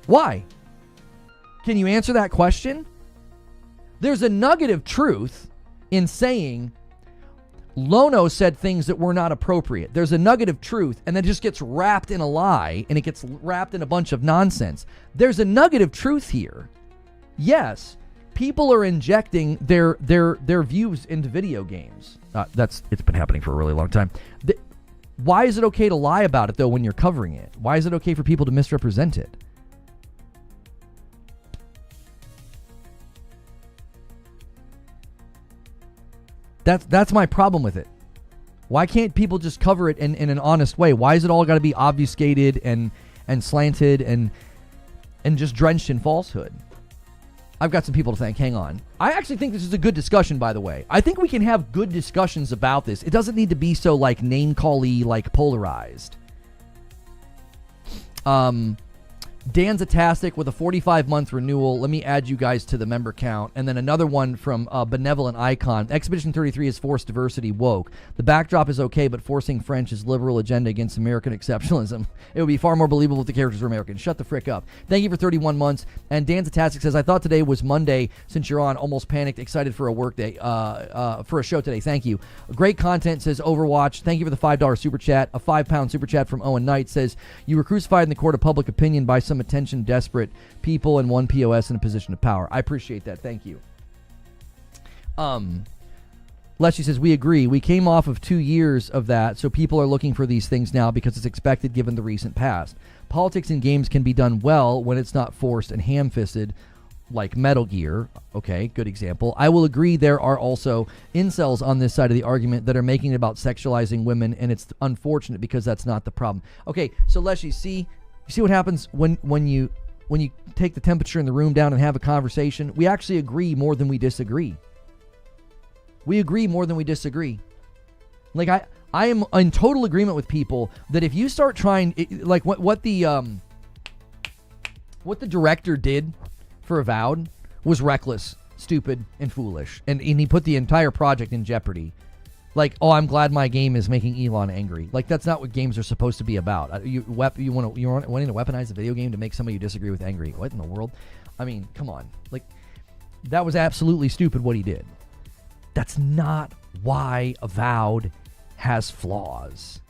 Why? Can you answer that question? There's a nugget of truth in saying Lono said things that were not appropriate. There's a nugget of truth, and then it just gets wrapped in a lie, and it gets wrapped in a bunch of nonsense. There's a nugget of truth here. Yes, people are injecting their views into video games. It's been happening for a really long time. Why is it okay to lie about it, though, when you're covering it? Why is it okay for people to misrepresent it? That's my problem with it. Why can't people just cover it in an honest way? Why is it all got to be obfuscated and slanted and just drenched in falsehood? I've got some people to thank. Hang on. I actually think this is a good discussion, by the way. I think we can have good discussions about this. It doesn't need to be so name-call-y, polarized. Dan's Atastic with a 45-month renewal. Let me add you guys to the member count. And then another one from Benevolent Icon. Expedition 33 is forced diversity woke. The backdrop is okay, but forcing French is liberal agenda against American exceptionalism. It would be far more believable if the characters were American. Shut the frick up. Thank you for 31 months. And Dan's Atastic says, I thought today was Monday since you're on. Almost panicked. Excited for a work day. For a show today. Thank you. Great content, says Overwatch. Thank you for the $5 super chat. A £5 super chat from Owen Knight says, you were crucified in the court of public opinion by some attention desperate people and one POS in a position of power. I appreciate that. Thank you. Leslie says, we agree. We came off of 2 years of that, so people are looking for these things now because it's expected given the recent past. Politics in games can be done well when it's not forced and ham-fisted like Metal Gear. Okay, good example. I will agree there are also incels on this side of the argument that are making it about sexualizing women, and it's unfortunate because that's not the problem. Okay, so Leslie, you see what happens when you take the temperature in the room down and have a conversation? We actually agree more than we disagree. We agree more than we disagree. I am in total agreement with people that if you start trying, what the director did for Avowed was reckless, stupid, and foolish, and he put the entire project in jeopardy. I'm glad my game is making Elon angry. That's not what games are supposed to be about. You're wanting to weaponize the video game to make somebody you disagree with angry. What in the world? I mean, come on. That was absolutely stupid what he did. That's not why Avowed has flaws.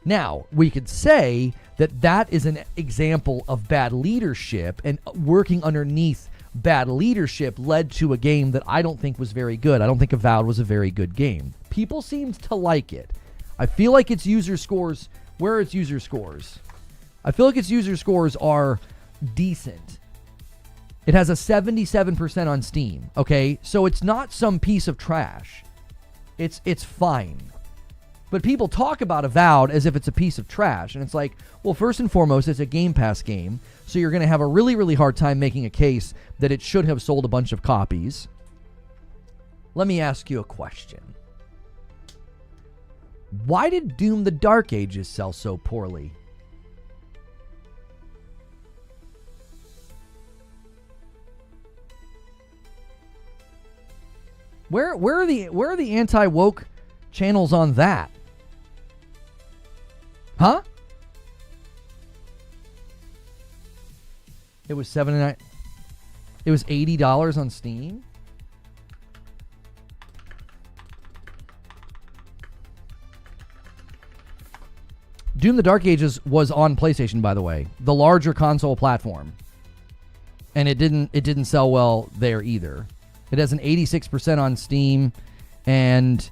Now, we could say that is an example of bad leadership, and working underneath bad leadership led to a game that I don't think was very good. I don't think Avowed was a very good game. People seemed to like it. I feel like its user scores, where are its user scores? I feel like its user scores are decent. It has a 77% on Steam, okay? So it's not some piece of trash. It's fine. But people talk about Avowed as if it's a piece of trash. And it's like, well, first and foremost, it's a Game Pass game. So you're going to have a really, really hard time making a case that it should have sold a bunch of copies. Let me ask you a question. Why did Doom the Dark Ages sell so poorly? Where are the anti-woke channels on that? Huh? It was $79. It was $80 on Steam. Doom the Dark Ages was on PlayStation, by the way, the larger console platform, and it didn't sell well there either. It has an 86% on Steam, and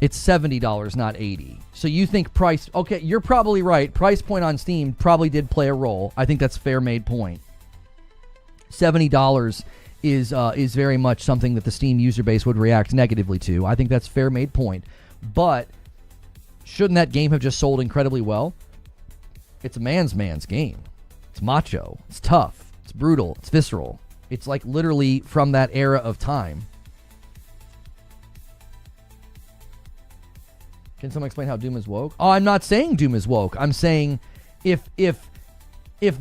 it's $70, not $80. So you think price... Okay, you're probably right. Price point on Steam probably did play a role. I think that's a fair made point. $70 is very much something that the Steam user base would react negatively to. I think that's a fair made point. But shouldn't that game have just sold incredibly well? It's a man's game. It's macho. It's tough. It's brutal. It's visceral. It's like literally from that era of time. Can someone explain how Doom is woke? Oh, I'm not saying Doom is woke. I'm saying if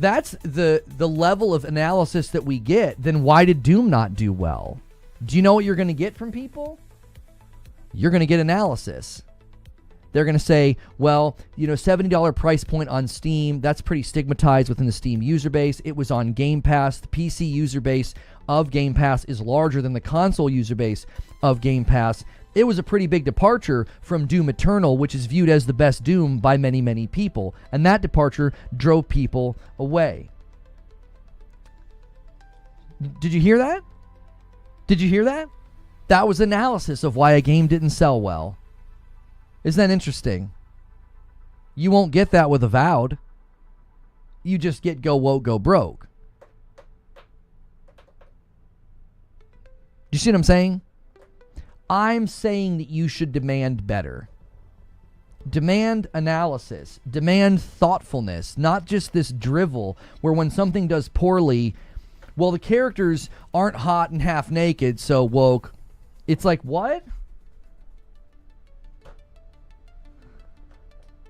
that's the level of analysis that we get, then why did Doom not do well? Do you know what you're going to get from people? You're going to get analysis. They're going to say, well, $70 price point on Steam, that's pretty stigmatized within the Steam user base. It was on Game Pass. The PC user base of Game Pass is larger than the console user base of Game Pass. It was a pretty big departure from Doom Eternal, which is viewed as the best Doom by many, many people. And that departure drove people away. Did you hear that? Did you hear that? That was analysis of why a game didn't sell well. Isn't that interesting? You won't get that with Avowed. You just get go woke, go broke. Do you see what I'm saying? I'm saying that you should demand better. Demand analysis. Demand thoughtfulness. Not just this drivel where when something does poorly, well, the characters aren't hot and half naked, so woke. It's like, what?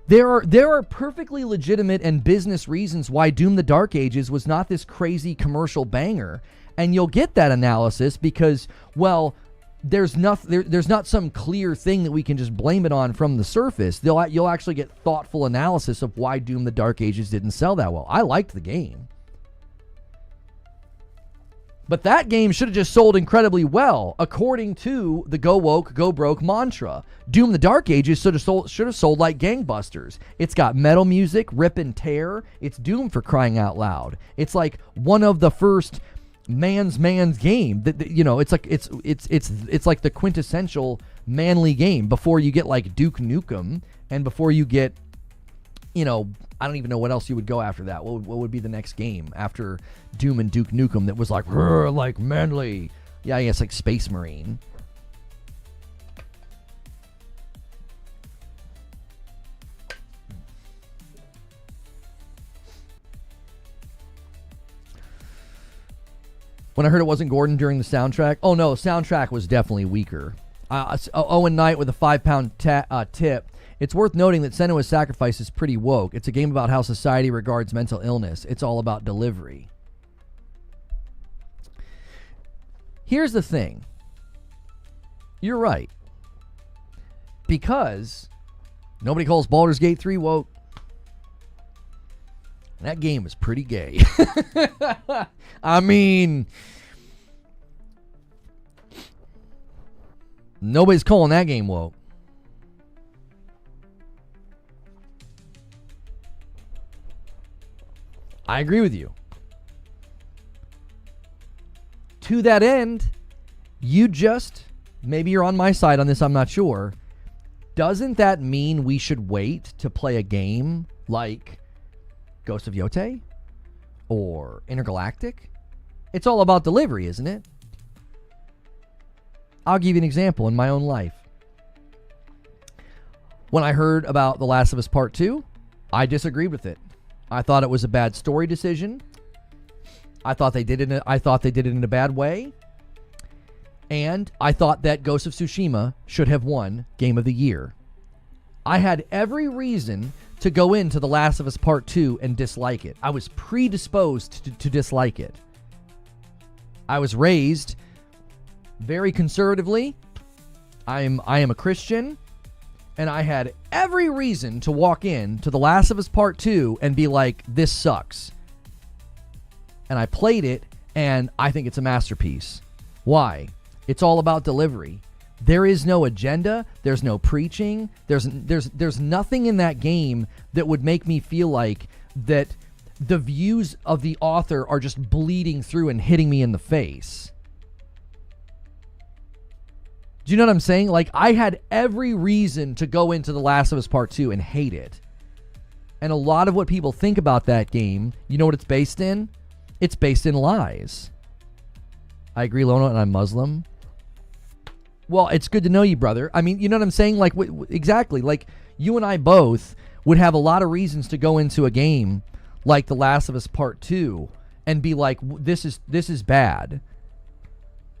There are perfectly legitimate and business reasons why Doom the Dark Ages was not this crazy commercial banger. And you'll get that analysis because, well, there's not some clear thing that we can just blame it on from the surface. You'll actually get thoughtful analysis of why Doom the Dark Ages didn't sell that well. I liked the game. But that game should have just sold incredibly well, according to the go woke, go broke mantra. Doom the Dark Ages should have sold like gangbusters. It's got metal music, rip and tear. It's Doom, for crying out loud. It's like one of the first man's game. It's like the quintessential manly game before you get like Duke Nukem and before you get, I don't even know what else you would go after that. What would be the next game after Doom and Duke Nukem that was like manly? Yeah, I guess like Space Marine. When I heard it wasn't Gordon during the soundtrack, oh no, soundtrack was definitely weaker. Owen Knight with a £5 tip. It's worth noting that Senua's Sacrifice is pretty woke. It's a game about how society regards mental illness. It's all about delivery. Here's the thing. You're right. Because nobody calls Baldur's Gate 3 woke. That game is pretty gay. I mean, nobody's calling that game woke. I agree with you. To that end, maybe you're on my side on this, I'm not sure. Doesn't that mean we should wait to play a game like Ghost of Yotei? or intergalactic. It's all about delivery, isn't it? I'll give you an example in my own life. When I heard about The Last of Us Part 2, I disagreed with it. I thought it was a bad story decision. I thought they did it in a bad way. And I thought that Ghost of Tsushima should have won Game of the Year. I had every reason to go into The Last of Us Part 2 and dislike it. I was predisposed to dislike it. I was raised very conservatively. I am a Christian, and I had every reason to walk in to The Last of Us Part 2 and be like, this sucks. And I played it, and I think it's a masterpiece. Why? It's all about delivery. There is no agenda. There's no preaching. There's nothing in that game that would make me feel like that the views of the author are just bleeding through and hitting me in the face. Do you know what I'm saying? Like, I had every reason to go into The Last of Us Part 2 and hate it. And a lot of what people think about that game, you know what it's based in? It's based in lies. I agree, Lono, and I'm Muslim. Well, it's good to know you, brother. I mean, you know what I'm saying? Like, exactly. Like, you and I both would have a lot of reasons to go into a game like The Last of Us Part 2 and be like, this is bad.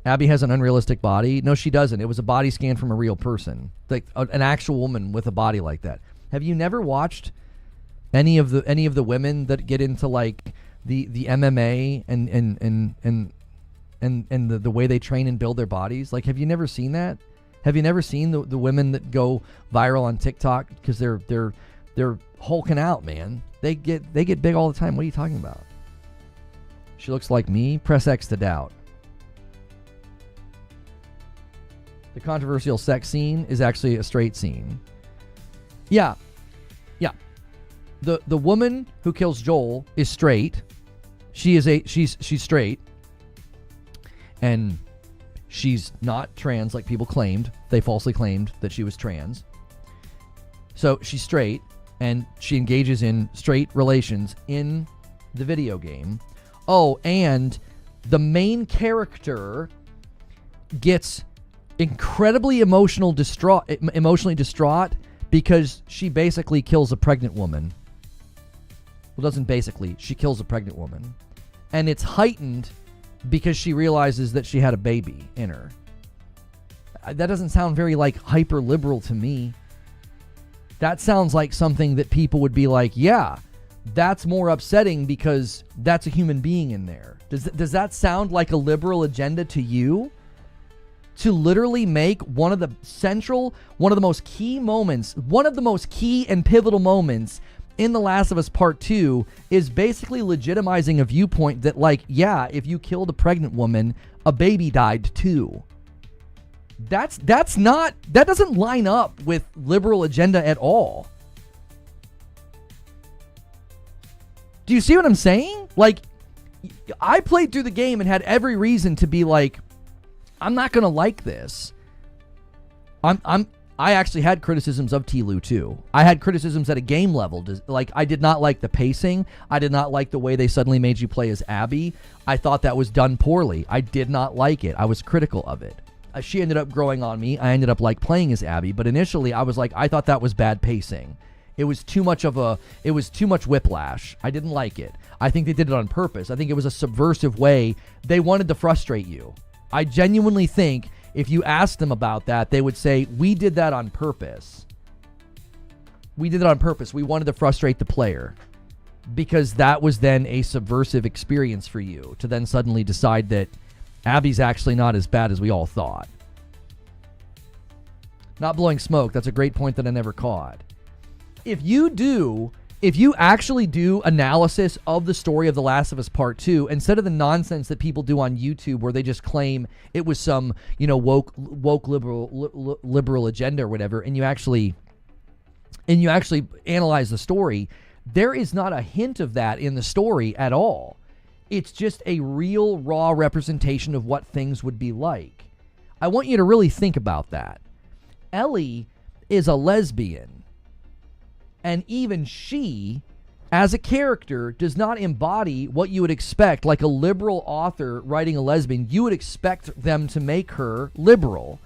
Abby has an unrealistic body. No, she doesn't. It was a body scan from a real person, like an actual woman with a body like that. Have you never watched any of the women that get into like the MMA and the way they train and build their bodies? Like, have you never seen that? Have you never seen the women that go viral on TikTok because they're hulking out, man? They get big all the time. What are you talking about? She looks like me. Press X to doubt. The controversial sex scene is actually a straight scene. Yeah. The woman who kills Joel is straight. She's straight. And she's not trans like people claimed. They falsely claimed that she was trans. So she's straight, and she engages in straight relations in the video game. Oh, and the main character gets incredibly emotionally distraught because she basically kills a pregnant woman. Well, doesn't basically. She kills a pregnant woman. And it's heightened because she realizes that she had a baby in her. That doesn't sound very, like, hyper-liberal to me. That sounds like something that people would be like, yeah, that's more upsetting because that's a human being in there. Does that sound like a liberal agenda to you? To literally make one of the most key moments, one of the most key and pivotal moments in The Last of Us Part 2 is basically legitimizing a viewpoint that, like, yeah, if you killed a pregnant woman, a baby died too. That doesn't line up with liberal agenda at all. Do you see what I'm saying? Like, I played through the game and had every reason to be like, I'm not going to like this. I actually had criticisms of Tlu too. I had criticisms at a game level. Like, I did not like the pacing. I did not like the way they suddenly made you play as Abby. I thought that was done poorly. I did not like it. I was critical of it. She ended up growing on me. I ended up like playing as Abby, but initially I was like, I thought that was bad pacing. It was too much whiplash. I didn't like it. I think they did it on purpose. I think it was a subversive way. They wanted to frustrate you. I genuinely think if you asked them about that, they would say, we did that on purpose. We did it on purpose. We wanted to frustrate the player because that was then a subversive experience for you to then suddenly decide that Abby's actually not as bad as we all thought. Not blowing smoke. That's a great point that I never caught. If you actually do analysis of the story of The Last of Us Part 2, instead of the nonsense that people do on YouTube where they just claim it was some, woke liberal agenda or whatever, and you actually analyze the story, there is not a hint of that in the story at all. It's just a real raw representation of what things would be like. I want you to really think about that. Ellie is a lesbian. And even she as a character does not embody what you would expect, like a liberal author writing a lesbian. You would expect them to make her liberal.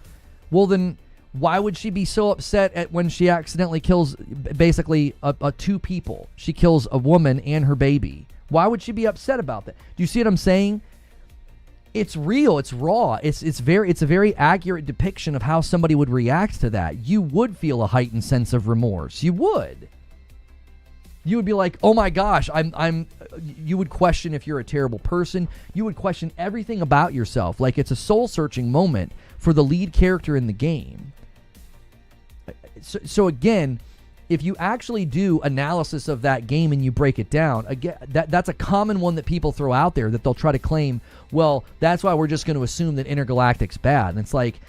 Well, then why would she be so upset at when she accidentally kills basically two people? She kills a woman and her baby. Why would she be upset about that? Do you see what I'm saying? It's real. It's raw. It's a very accurate depiction of how somebody would react to that. You would feel a heightened sense of remorse. You would. You would be like, oh my gosh, you would question if you're a terrible person. You would question everything about yourself. Like, it's a soul-searching moment for the lead character in the game. So again, if you actually do analysis of that game and you break it down, again, that's a common one that people throw out there, that they'll try to claim, well, that's why we're just going to assume that Intergalactic's bad. And it's like,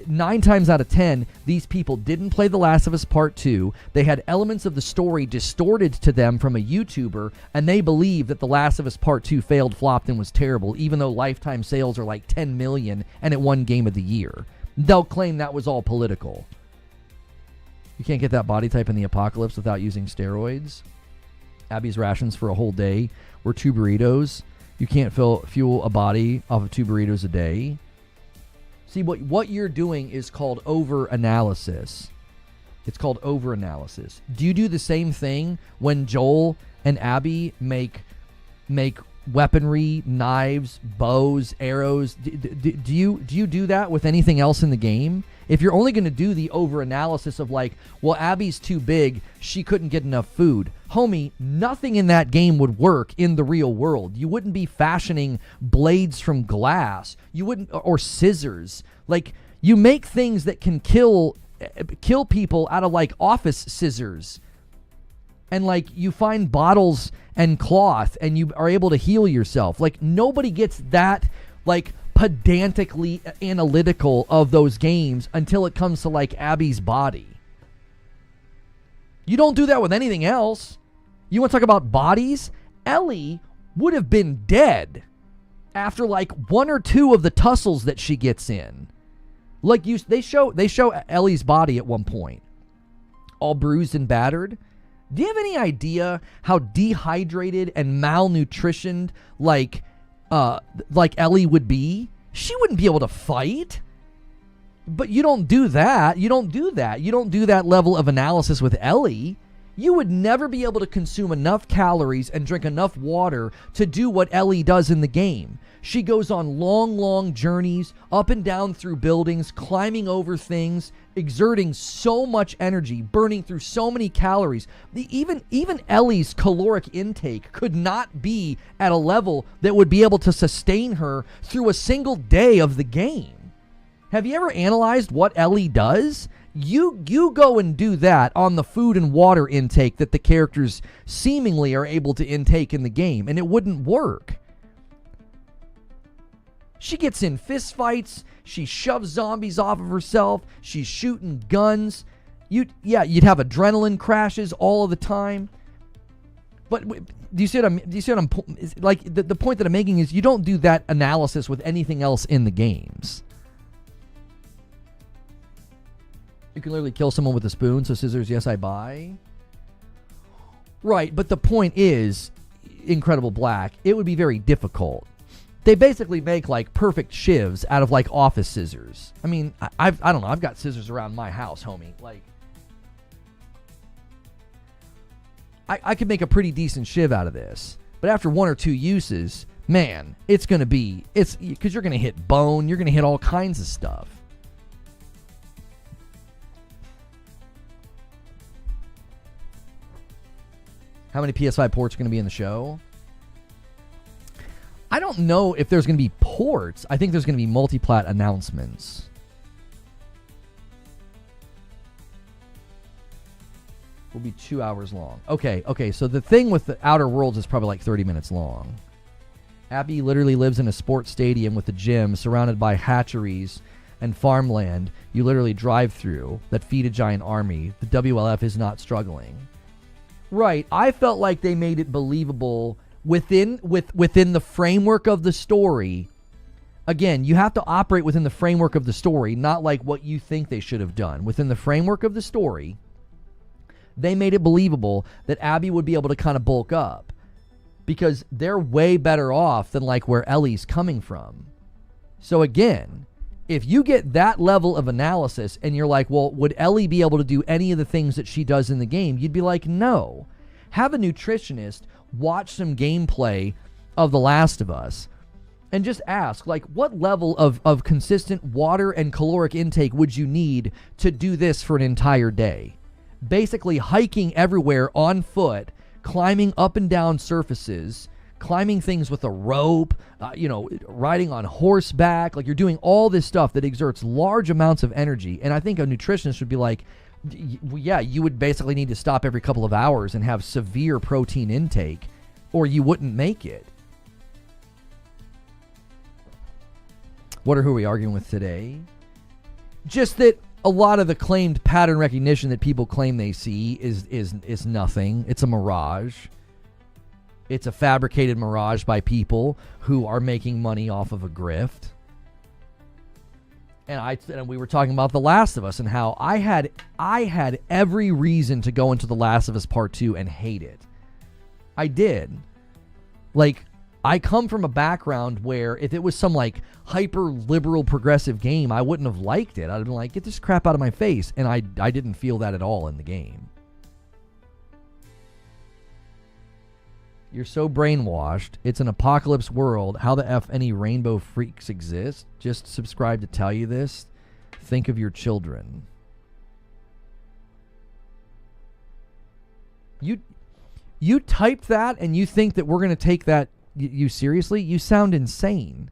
9 times out of 10, these people didn't play The Last of Us Part 2. They had elements of the story distorted to them from a YouTuber, and they believe that The Last of Us Part 2 failed, flopped, and was terrible, even though lifetime sales are like 10 million and it won Game of the Year. They'll claim that was all political. You can't get that body type in the apocalypse without using steroids. Abby's rations for a whole day were 2 burritos. You can't fuel a body off of 2 burritos a day. See, what you're doing is called over-analysis. It's called over-analysis. Do you do the same thing when Joel and Abby make weaponry, knives, bows, arrows? Do you do that with anything else in the game? If you're only going to do the over-analysis of like, well, Abby's too big, she couldn't get enough food. Homie, nothing in that game would work in the real world. You wouldn't be fashioning blades from glass. You wouldn't, or scissors. Like, you make things that can kill people out of like office scissors. And like, you find bottles and cloth and you are able to heal yourself. Like, nobody gets that like pedantically analytical of those games until it comes to like Abby's body. You don't do that with anything else. You want to talk about bodies? Ellie would have been dead after like 1 or 2 of the tussles that she gets in. Like, they show Ellie's body at one point, all bruised and battered. Do you have any idea how dehydrated and malnutritioned like Ellie would be? She wouldn't be able to fight. But you don't do that. You don't do that level of analysis with Ellie. You would never be able to consume enough calories and drink enough water to do what Ellie does in the game. She goes on long, long journeys up and down through buildings, climbing over things, exerting so much energy, burning through so many calories. Even Ellie's caloric intake could not be at a level that would be able to sustain her through a single day of the game. Have you ever analyzed what Ellie does? You go and do that on the food and water intake that the characters seemingly are able to intake in the game, and it wouldn't work. She gets in fist fights. She shoves zombies off of herself. She's shooting guns. You'd have adrenaline crashes all of the time. But do you see what I'm like? The point that I'm making is you don't do that analysis with anything else in the games. You can literally kill someone with a spoon, so scissors, yes, I buy. Right, but the point is, Incredible Black, it would be very difficult. They basically make like perfect shivs out of like office scissors. I mean, I don't know. I've got scissors around my house, homie. Like, I could make a pretty decent shiv out of this. But after 1 or 2 uses, man, it's because you're going to hit bone. You're going to hit all kinds of stuff. How many PS5 ports are going to be in the show? I don't know if there's going to be ports. I think there's going to be multi-plat announcements. Will be 2 hours long. Okay, so the thing with the Outer Worlds is probably like 30 minutes long. Abby literally lives in a sports stadium with a gym surrounded by hatcheries and farmland you literally drive through that feed a giant army. The WLF is not struggling. Right, I felt like they made it believable within the framework of the story. Again, you have to operate within the framework of the story, not like what you think they should have done. Within the framework of the story, they made it believable that Abby would be able to kind of bulk up, because they're way better off than like where Ellie's coming from. So again, if you get that level of analysis and you're like, well, would Ellie be able to do any of the things that she does in the game? You'd be like, no. Have a nutritionist watch some gameplay of The Last of Us and just ask, like, what level of consistent water and caloric intake would you need to do this for an entire day? Basically hiking everywhere on foot, climbing up and down surfaces, climbing things with a rope, riding on horseback. Like, you're doing all this stuff that exerts large amounts of energy. And I think a nutritionist would be like, yeah, you would basically need to stop every couple of hours and have severe protein intake, or you wouldn't make it. Who are we arguing with today? Just that a lot of the claimed pattern recognition that people claim they see is nothing. It's a mirage. It's a fabricated mirage by people who are making money off of a grift. And we were talking about The Last of Us and how I had every reason to go into The Last of Us Part 2 and hate it. I did. Like, I come from a background where if it was some like hyper liberal progressive game, I wouldn't have liked it. I'd have been like, get this crap out of my face. And I didn't feel that at all in the game. You're so brainwashed. It's an apocalypse world. How the F any rainbow freaks exist? Just subscribe to tell you this. Think of your children. You typed that and you think that we're going to take that you seriously? You sound insane.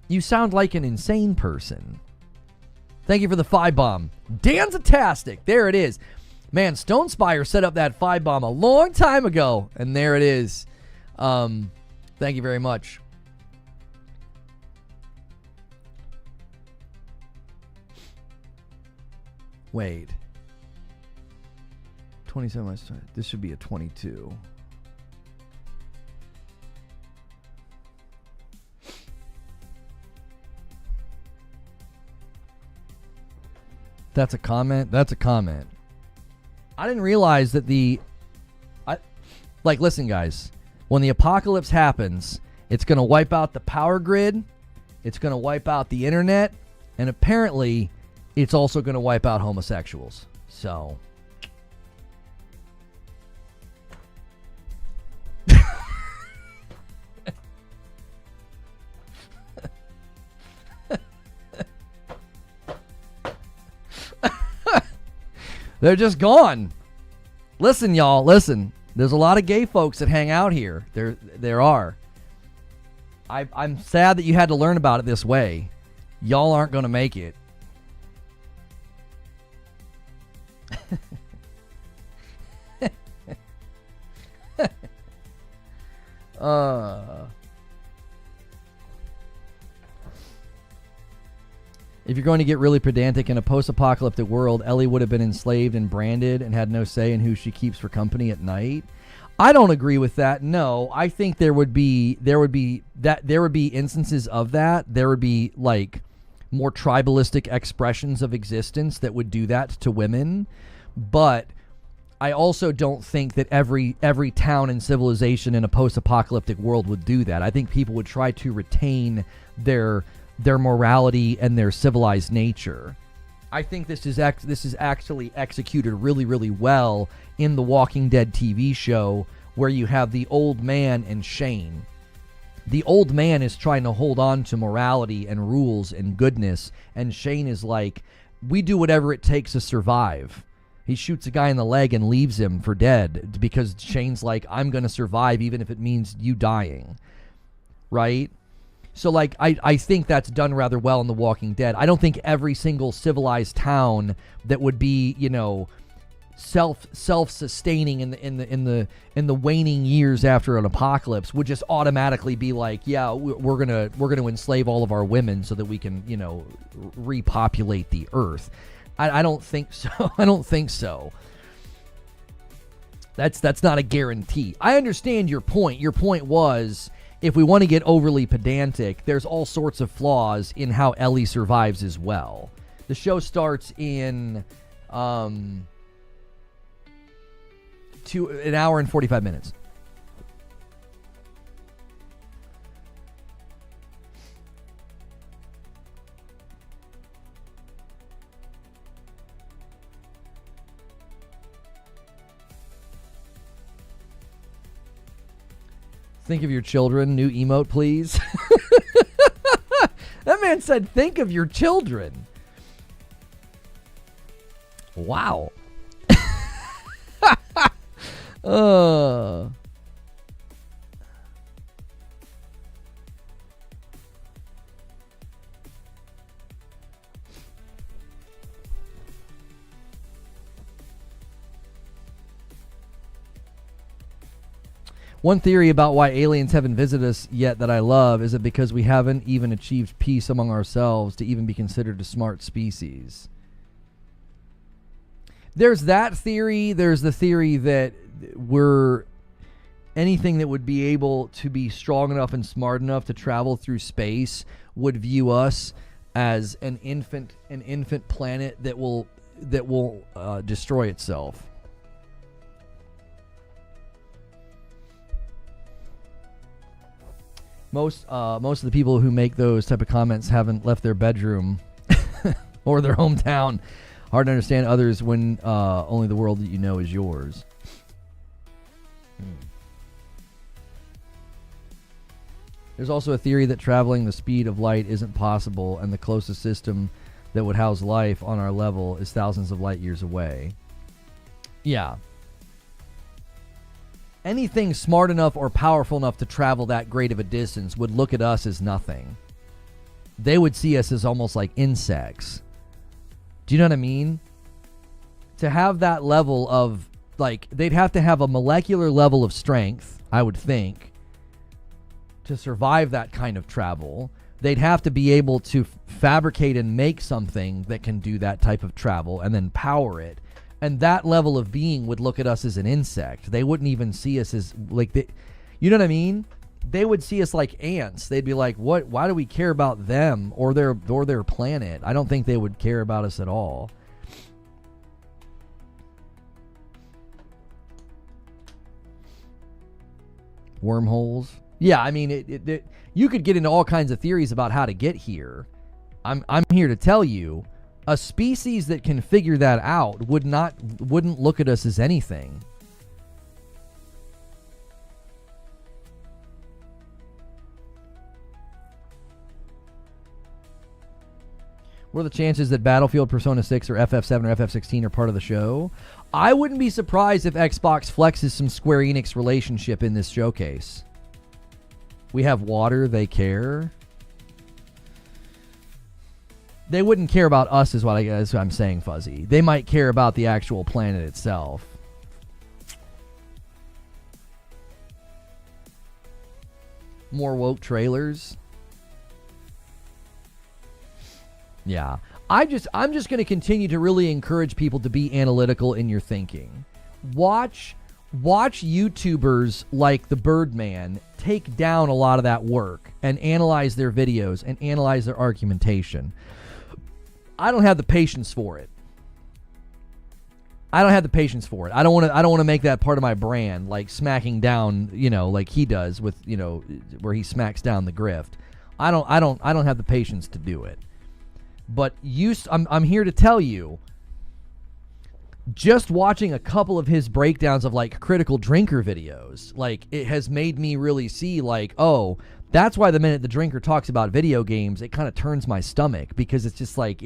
You sound like an insane person. Thank you for the 5-bomb. Danzatastic. There it is. Man, Stone Spire set up that 5-bomb a long time ago. And there it is. Thank you very much. Wait. 27. This should be a 22. That's a comment? That's a comment. I didn't realize that listen, guys. When the apocalypse happens, it's going to wipe out the power grid. It's going to wipe out the internet. And apparently, it's also going to wipe out homosexuals. So... They're just gone. Listen, y'all, listen. There's a lot of gay folks that hang out here. There are. I'm sad that you had to learn about it this way. Y'all aren't going to make it. If you're going to get really pedantic in a post-apocalyptic world, Ellie would have been enslaved and branded and had no say in who she keeps for company at night. I don't agree with that. No, I think there would be instances of that. There would be like more tribalistic expressions of existence that would do that to women. But I also don't think that every town and civilization in a post-apocalyptic world would do that. I think people would try to retain their morality and their civilized nature. I think this is actually executed really, really well in the Walking Dead TV show, where you have the old man and Shane. The old man is trying to hold on to morality and rules and goodness, and Shane is like, we do whatever it takes to survive. He shoots a guy in the leg and leaves him for dead because Shane's like, I'm going to survive even if it means you dying. Right? So, like, I think that's done rather well in The Walking Dead. I don't think every single civilized town that would be, self-sustaining in the waning years after an apocalypse would just automatically be like, yeah, we're gonna enslave all of our women so that we can, repopulate the earth. I don't think so. I don't think so. That's not a guarantee. I understand your point. Your point was, if we want to get overly pedantic, there's all sorts of flaws in how Ellie survives as well. The show starts in an hour and 45 minutes. Think of your children. New emote, please. That man said, think of your children. Wow. One theory about why aliens haven't visited us yet that I love is that because we haven't even achieved peace among ourselves to even be considered a smart species. There's that theory. There's the theory that anything that would be able to be strong enough and smart enough to travel through space would view us as an infant planet that will destroy itself. Most of the people who make those type of comments haven't left their bedroom or their hometown. Hard to understand others when only the world that you know is yours. There's also a theory that traveling the speed of light isn't possible, and the closest system that would house life on our level is thousands of light years away. Yeah. Anything smart enough or powerful enough to travel that great of a distance would look at us as nothing. They would see us as almost like insects. Do you know what I mean? To have that level of, like, they'd have to have a molecular level of strength, I would think, to survive that kind of travel. They'd have to be able to fabricate and make something that can do that type of travel and then power it. And that level of being would look at us as an insect. They wouldn't even see us as, like, you know what I mean? They would see us like ants. They'd be like, "What? Why do we care about them or their planet?" I don't think they would care about us at all. Wormholes. Yeah, I mean, you could get into all kinds of theories about how to get here. I'm here to tell you, a species that can figure that out wouldn't look at us as anything. What are the chances that Battlefield, Persona 6, or FF7 or FF16 are part of the show? I wouldn't be surprised if Xbox flexes some Square Enix relationship in this showcase. We have water, they care. They wouldn't care about us is what I'm saying, Fuzzy. They might care about the actual planet itself. More woke trailers. Yeah. I'm just going to continue to really encourage people to be analytical in your thinking. Watch YouTubers like the Birdman take down a lot of that work and analyze their videos and analyze their argumentation. I don't have the patience for it. I don't want to make that part of my brand, like smacking down, like he does with, where he smacks down the grift. I don't have the patience to do it. But I'm here to tell you, just watching a couple of his breakdowns of like critical drinker videos, like it has made me really see like, oh, that's why the minute the drinker talks about video games, it kind of turns my stomach, because it's just like,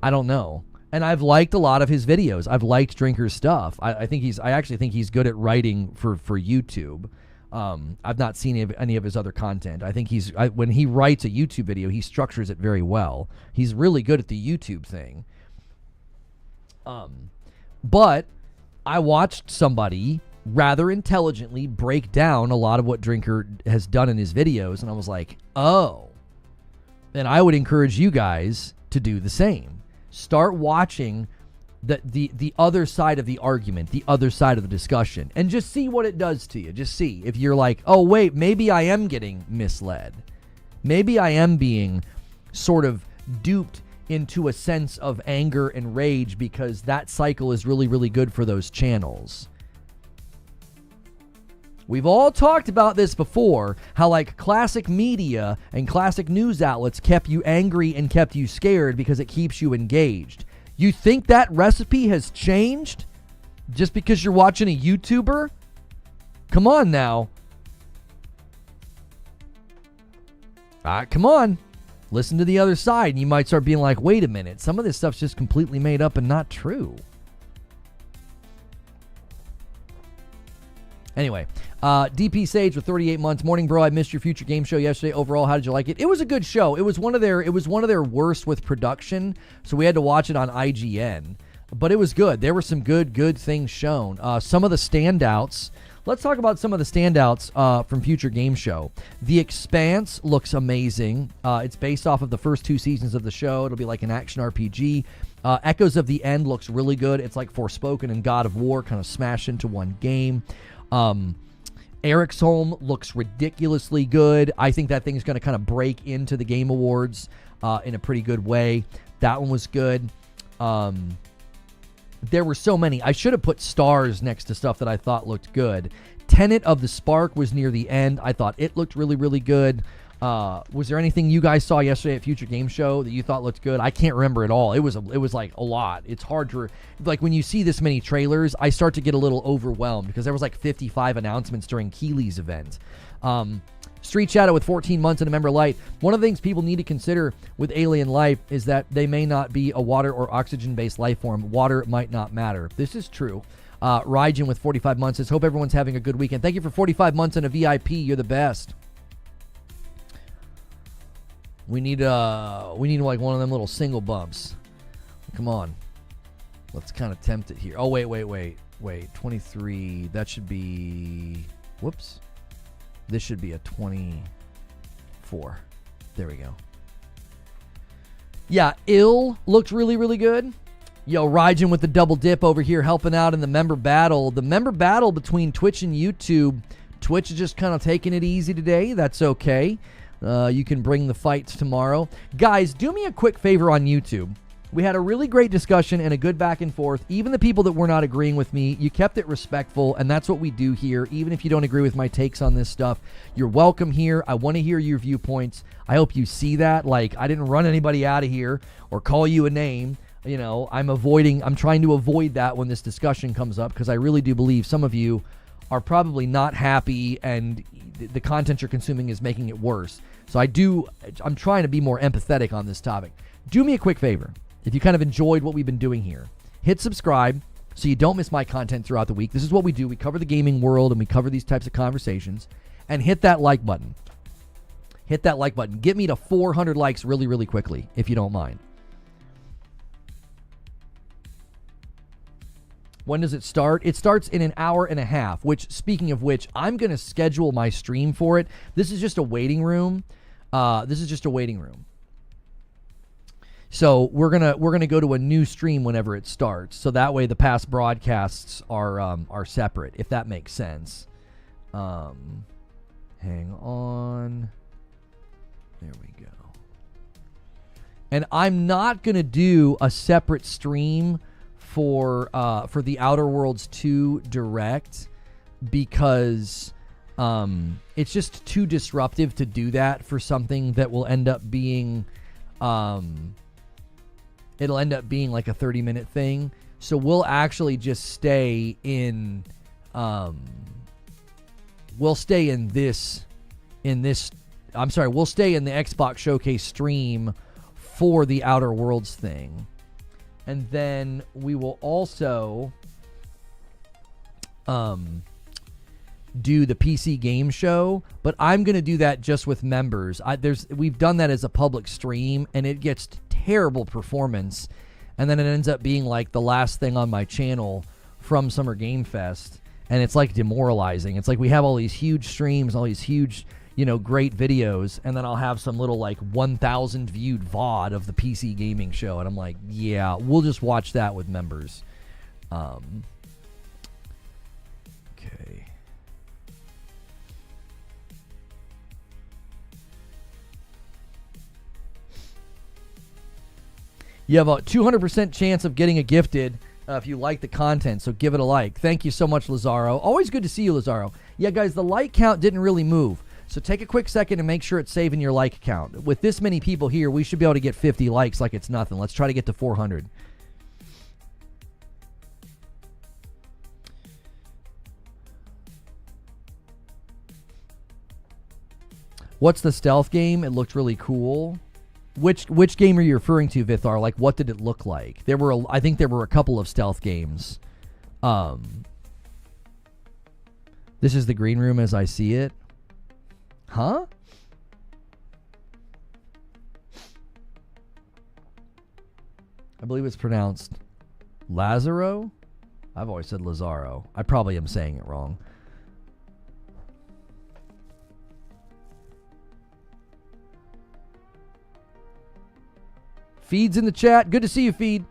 I don't know. And I've liked a lot of his videos. I've liked Drinker's stuff. I actually think he's good at writing for YouTube. I've not seen any of his other content. I think when he writes a YouTube video, he structures it very well. He's really good at the YouTube thing. But I watched somebody rather intelligently break down a lot of what Drinker has done in his videos, and I was like, oh. And I would encourage you guys to do the same. Start watching the other side of the argument, the other side of the discussion, and just see what it does to you. Just see if you're like, oh wait, maybe I am getting misled. Maybe I am being sort of duped into a sense of anger and rage because that cycle is really, really good for those channels. We've all talked about this before, how like classic media and classic news outlets kept you angry and kept you scared because it keeps you engaged. You think that recipe has changed just because you're watching a YouTuber? Come on now. Come on. Listen to the other side and you might start being like, wait a minute, some of this stuff's just completely made up and not true. Anyway, DP Sage with 38 months. Morning, bro. I missed your Future Game Show yesterday. Overall, how did you like it? It was a good show. It was one of their worst with production, so we had to watch it on IGN. But it was good. There were some good things shown. Some of the standouts. Let's talk about some of the standouts from Future Game Show. The Expanse looks amazing. It's based off of the first 2 seasons of the show. It'll be like an action RPG. Echoes of the End looks really good. It's like Forspoken and God of War kind of smashed into one game. Eric's Home looks ridiculously good. I think that thing's going to kind of break into the Game Awards in a pretty good way. That one was good. There were so many. I should have put stars next to stuff that I thought looked good. Tenet of the Spark was near the end. I thought it looked really, really good. Was there anything you guys saw yesterday at Future Game Show that you thought looked good? I can't remember at all. It was like a lot. It's hard to, like, when you see this many trailers, I start to get a little overwhelmed because there was like 55 announcements during Keeley's event. Street Shadow with 14 months and a member light. One of the things people need to consider with alien life is that they may not be a water or oxygen-based life form. Water might not matter. This is true. Raijin with 45 months says, hope everyone's having a good weekend. Thank you for 45 months and a VIP. You're the best. We need like one of them little single bumps. Come on. Let's kind of tempt it here. Oh, wait. 23. That should be... Whoops. This should be a 24. There we go. Yeah, Ill looked really, really good. Yo, Raijin with the double dip over here helping out in the member battle. The member battle between Twitch and YouTube. Twitch is just kind of taking it easy today. That's okay. You can bring the fights tomorrow. Guys, do me a quick favor on YouTube. We had a really great discussion and a good back and forth. Even the people that were not agreeing with me, you kept it respectful, and that's what we do here. Even if you don't agree with my takes on this stuff, you're welcome here. I want to hear your viewpoints. I hope you see that. Like, I didn't run anybody out of here or call you a name. You know, I'm trying to avoid that when this discussion comes up because I really do believe some of you are probably not happy and the content you're consuming is making it worse. So I'm trying to be more empathetic on this topic. Do me a quick favor. If you kind of enjoyed what we've been doing here, hit subscribe so you don't miss my content throughout the week. This is what we do. We cover the gaming world and we cover these types of conversations. And hit that like button. Hit that like button. Get me to 400 likes really, really quickly, if you don't mind. When does it start? It starts in an hour and a half, which, speaking of which, I'm going to schedule my stream for it. This is just a waiting room. So we're gonna go to a new stream whenever it starts. So that way the past broadcasts are separate, if that makes sense. Hang on. There we go. And I'm not gonna do a separate stream for the Outer Worlds 2 Direct because it's just too disruptive to do that for something that will end up being it'll end up being like a 30-minute thing. So we'll actually just stay in we'll stay in the Xbox Showcase stream for the Outer Worlds thing. And then we will also do the PC game show, but I'm going to do that just with members. We've done that as a public stream and it gets terrible performance, and then it ends up being like the last thing on my channel from Summer Game Fest, and it's like demoralizing. It's like we have all these huge streams, all these huge, great videos, and then I'll have some little like 1,000 viewed VOD of the PC gaming show, and I'm like, yeah, we'll just watch that with members. Okay. You have a 200% chance of getting a gifted if you like the content, so give it a like. Thank you so much, Lazaro. Always good to see you, Lazaro. Yeah, guys, the like count didn't really move, so take a quick second and make sure it's saving your like count. With this many people here, we should be able to get 50 likes like it's nothing. Let's try to get to 400. What's the stealth game? It looked really cool. Which game are you referring to, Vithar? Like, what did it look like? I think there were a couple of stealth games. This is the green room as I see it. Huh? I believe it's pronounced Lazaro. I've always said Lazaro. I probably am saying it wrong. Feed's in the chat. Good to see you, Feed.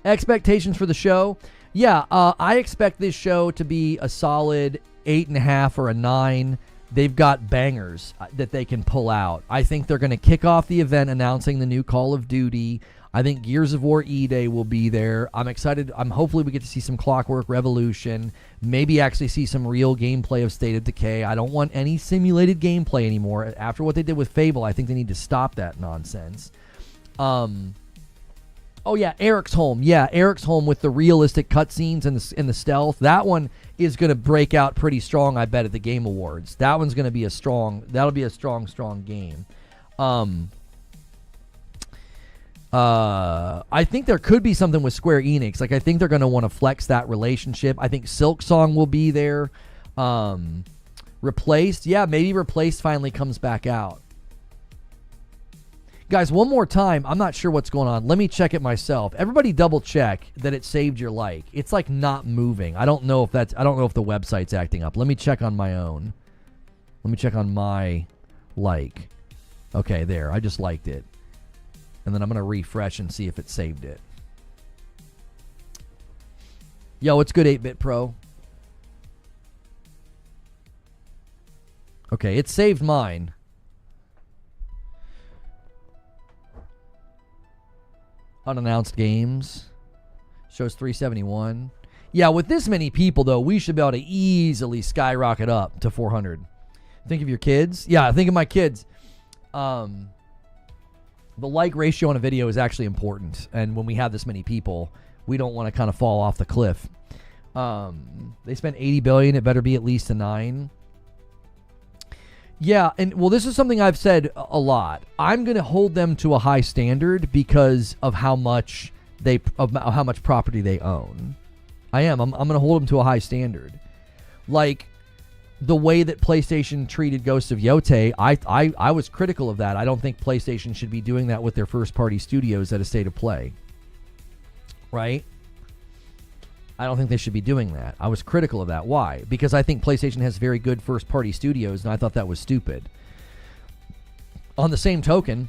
Expectations for the show. Yeah, I expect this show to be a solid 8.5 or a 9. They've got bangers that they can pull out. I think they're going to kick off the event announcing the new Call of Duty. I think Gears of War E-Day will be there. I'm excited. Hopefully we get to see some Clockwork Revolution. Maybe actually see some real gameplay of State of Decay. I don't want any simulated gameplay anymore. After what they did with Fable, I think they need to stop that nonsense. Oh yeah, Eric's Home. Yeah, Eric's Home with the realistic cutscenes and the stealth. That one is going to break out pretty strong, I bet, at the Game Awards. That one's going to be that'll be a strong game. I think there could be something with Square Enix. Like, I think they're going to want to flex that relationship. I think Silksong will be there. Replaced. Yeah, maybe Replaced finally comes back out. Guys, one more time. I'm not sure what's going on. Let me check it myself. Everybody double check that it saved your like. It's like not moving. I don't know if the website's acting up. Let me check on my own. Let me check on my like. Okay, there. I just liked it. And then I'm going to refresh and see if it saved it. Yo, it's good, 8-Bit Pro. Okay, it saved mine. Unannounced games. Shows 371. Yeah, with this many people, though, we should be able to easily skyrocket up to 400. Think of your kids. Yeah, think of my kids. The like ratio on a video is actually important. And when we have this many people, we don't want to kind of fall off the cliff. They spent $80 billion. It better be at least a 9. Yeah, and well, this is something I've said a lot. I'm going to hold them to a high standard because of how much property they own. I am. I'm going to hold them to a high standard. Like the way that PlayStation treated Ghost of Yotei, I was critical of that. I don't think PlayStation should be doing that with their first-party studios at a state of play. Right? I don't think they should be doing that. I was critical of that. Why? Because I think PlayStation has very good first-party studios, and I thought that was stupid. On the same token,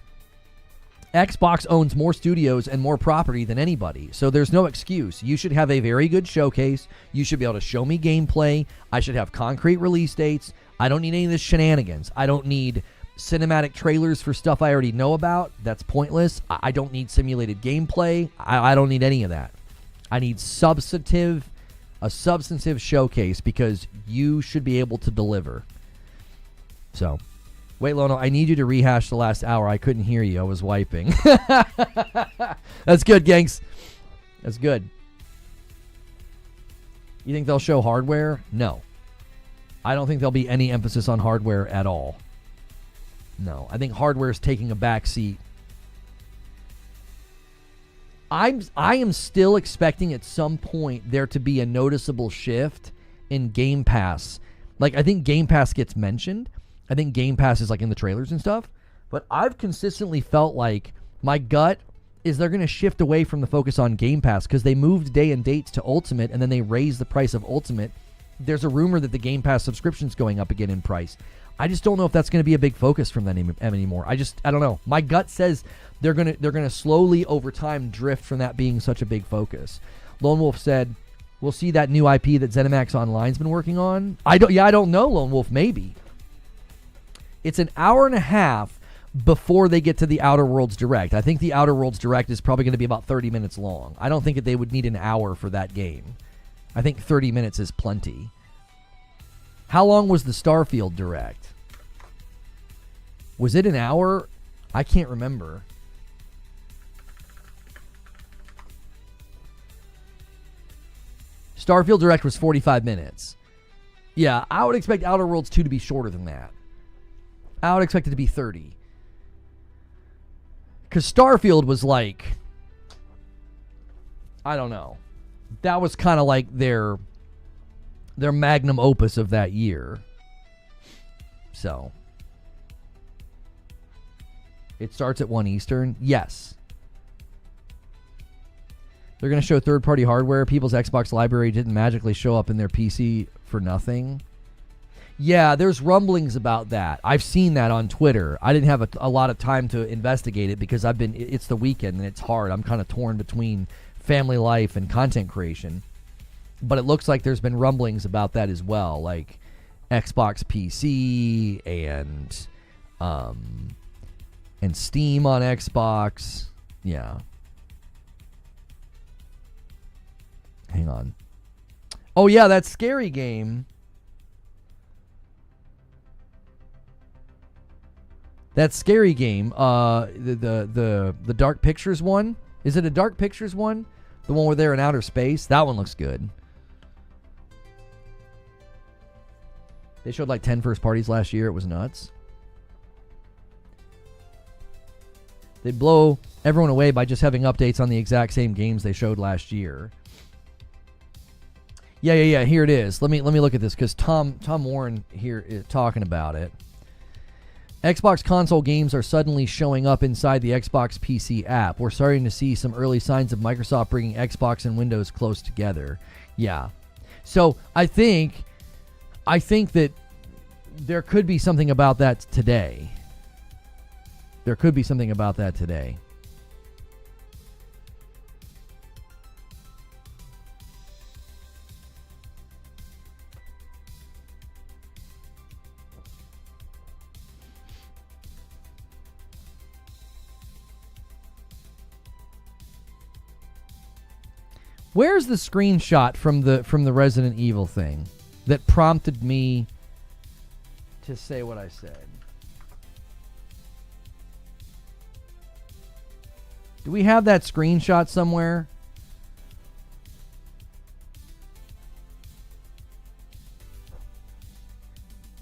Xbox owns more studios and more property than anybody, so there's no excuse. You should have a very good showcase. You should be able to show me gameplay. I should have concrete release dates. I don't need any of this shenanigans. I don't need cinematic trailers for stuff I already know about. That's pointless. I don't need simulated gameplay. I don't need any of that. I need a substantive showcase because you should be able to deliver. So, wait, Lono, I need you to rehash the last hour. I couldn't hear you. I was wiping. That's good, gangs. That's good. You think they'll show hardware? No. I don't think there'll be any emphasis on hardware at all. No. I think hardware is taking a back seat. I am still expecting at some point there to be a noticeable shift in Game Pass. Like, I think Game Pass gets mentioned. I think Game Pass is like in the trailers and stuff. But I've consistently felt like my gut is they're going to shift away from the focus on Game Pass because they moved day and dates to Ultimate and then they raised the price of Ultimate There's a rumor that the Game Pass subscription's going up again in price. I just don't know if that's going to be a big focus from them anymore. I don't know. My gut says they're gonna slowly over time drift from that being such a big focus. Lone Wolf said, "We'll see that new IP that ZeniMax Online's been working on." I don't know, Lone Wolf. Maybe it's an hour and a half before they get to the Outer Worlds Direct. I think the Outer Worlds Direct is probably going to be about 30 minutes long. I don't think that they would need an hour for that game. I think 30 minutes is plenty. How long was the Starfield Direct? Was it an hour? I can't remember. Starfield Direct was 45 minutes. Yeah, I would expect Outer Worlds 2 to be shorter than that. I would expect it to be 30. Because Starfield was like, I don't know. That was kind of like their magnum opus of that year. So, it starts at 1 Eastern? Yes. They're going to show third-party hardware. People's Xbox library didn't magically show up in their PC for nothing. Yeah, there's rumblings about that. I've seen that on Twitter. I didn't have a lot of time to investigate it because it's the weekend and it's hard. I'm kind of torn between family life and content creation. But it looks like there's been rumblings about that as well, like Xbox PC and Steam on Xbox. Yeah. Hang on. Oh yeah, that scary game. That scary game, the Dark Pictures one. Is it a Dark Pictures one? The one where they're in outer space? That one looks good. They showed like 10 first parties last year. It was nuts. They blow everyone away by just having updates on the exact same games they showed last year. Yeah. Here it is. Let me look at this because Tom Warren here is talking about it. Xbox console games are suddenly showing up inside the Xbox PC app. We're starting to see some early signs of Microsoft bringing Xbox and Windows close together. Yeah. So I think that there could be something about that today. Where's the screenshot from the Resident Evil thing that prompted me to say what I said? Do we have that screenshot somewhere?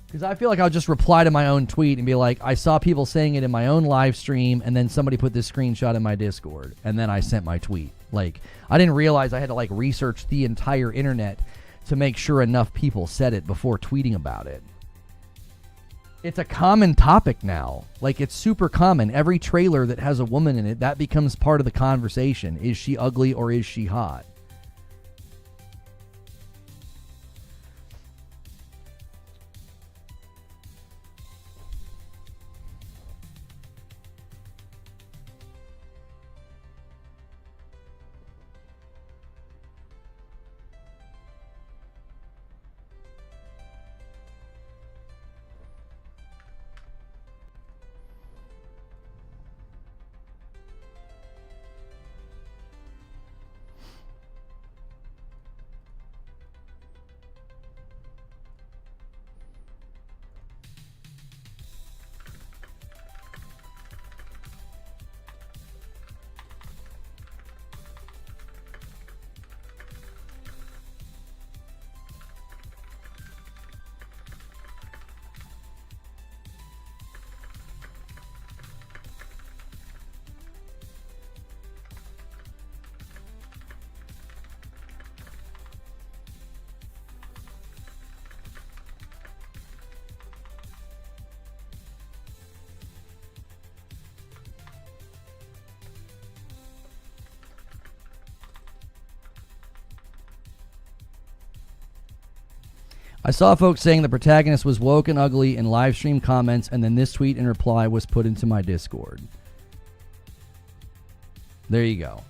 Because I feel like I'll just reply to my own tweet and be like, I saw people saying it in my own live stream, and then somebody put this screenshot in my Discord, and then I sent my tweet. Like, I didn't realize I had to, like, research the entire internet to make sure enough people said it before tweeting about it. It's a common topic now. Like, it's super common. Every trailer that has a woman in it, that becomes part of the conversation. Is she ugly or is she hot? I saw folks saying the protagonist was woke and ugly in live stream comments, and then this tweet in reply was put into my Discord. There you go.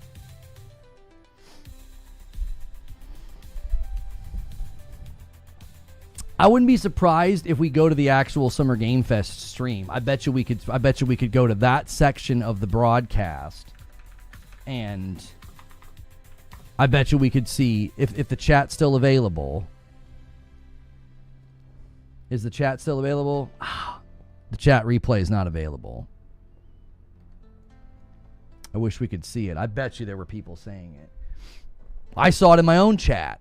I wouldn't be surprised if we go to the actual Summer Game Fest stream. I bet you we could go to that section of the broadcast, and I bet you we could see if the chat's still available. Is the chat still available? The chat replay is not available. I wish we could see it. I bet you there were people saying it. I saw it in my own chat.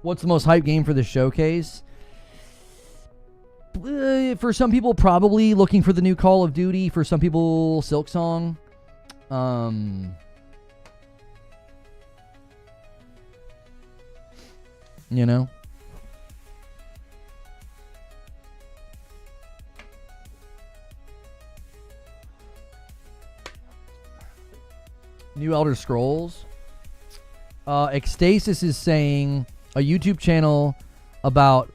What's the most hype game for this showcase? For some people, probably looking for the new Call of Duty. For some people, Silksong. You know? New Elder Scrolls. Ecstasis is saying a YouTube channel about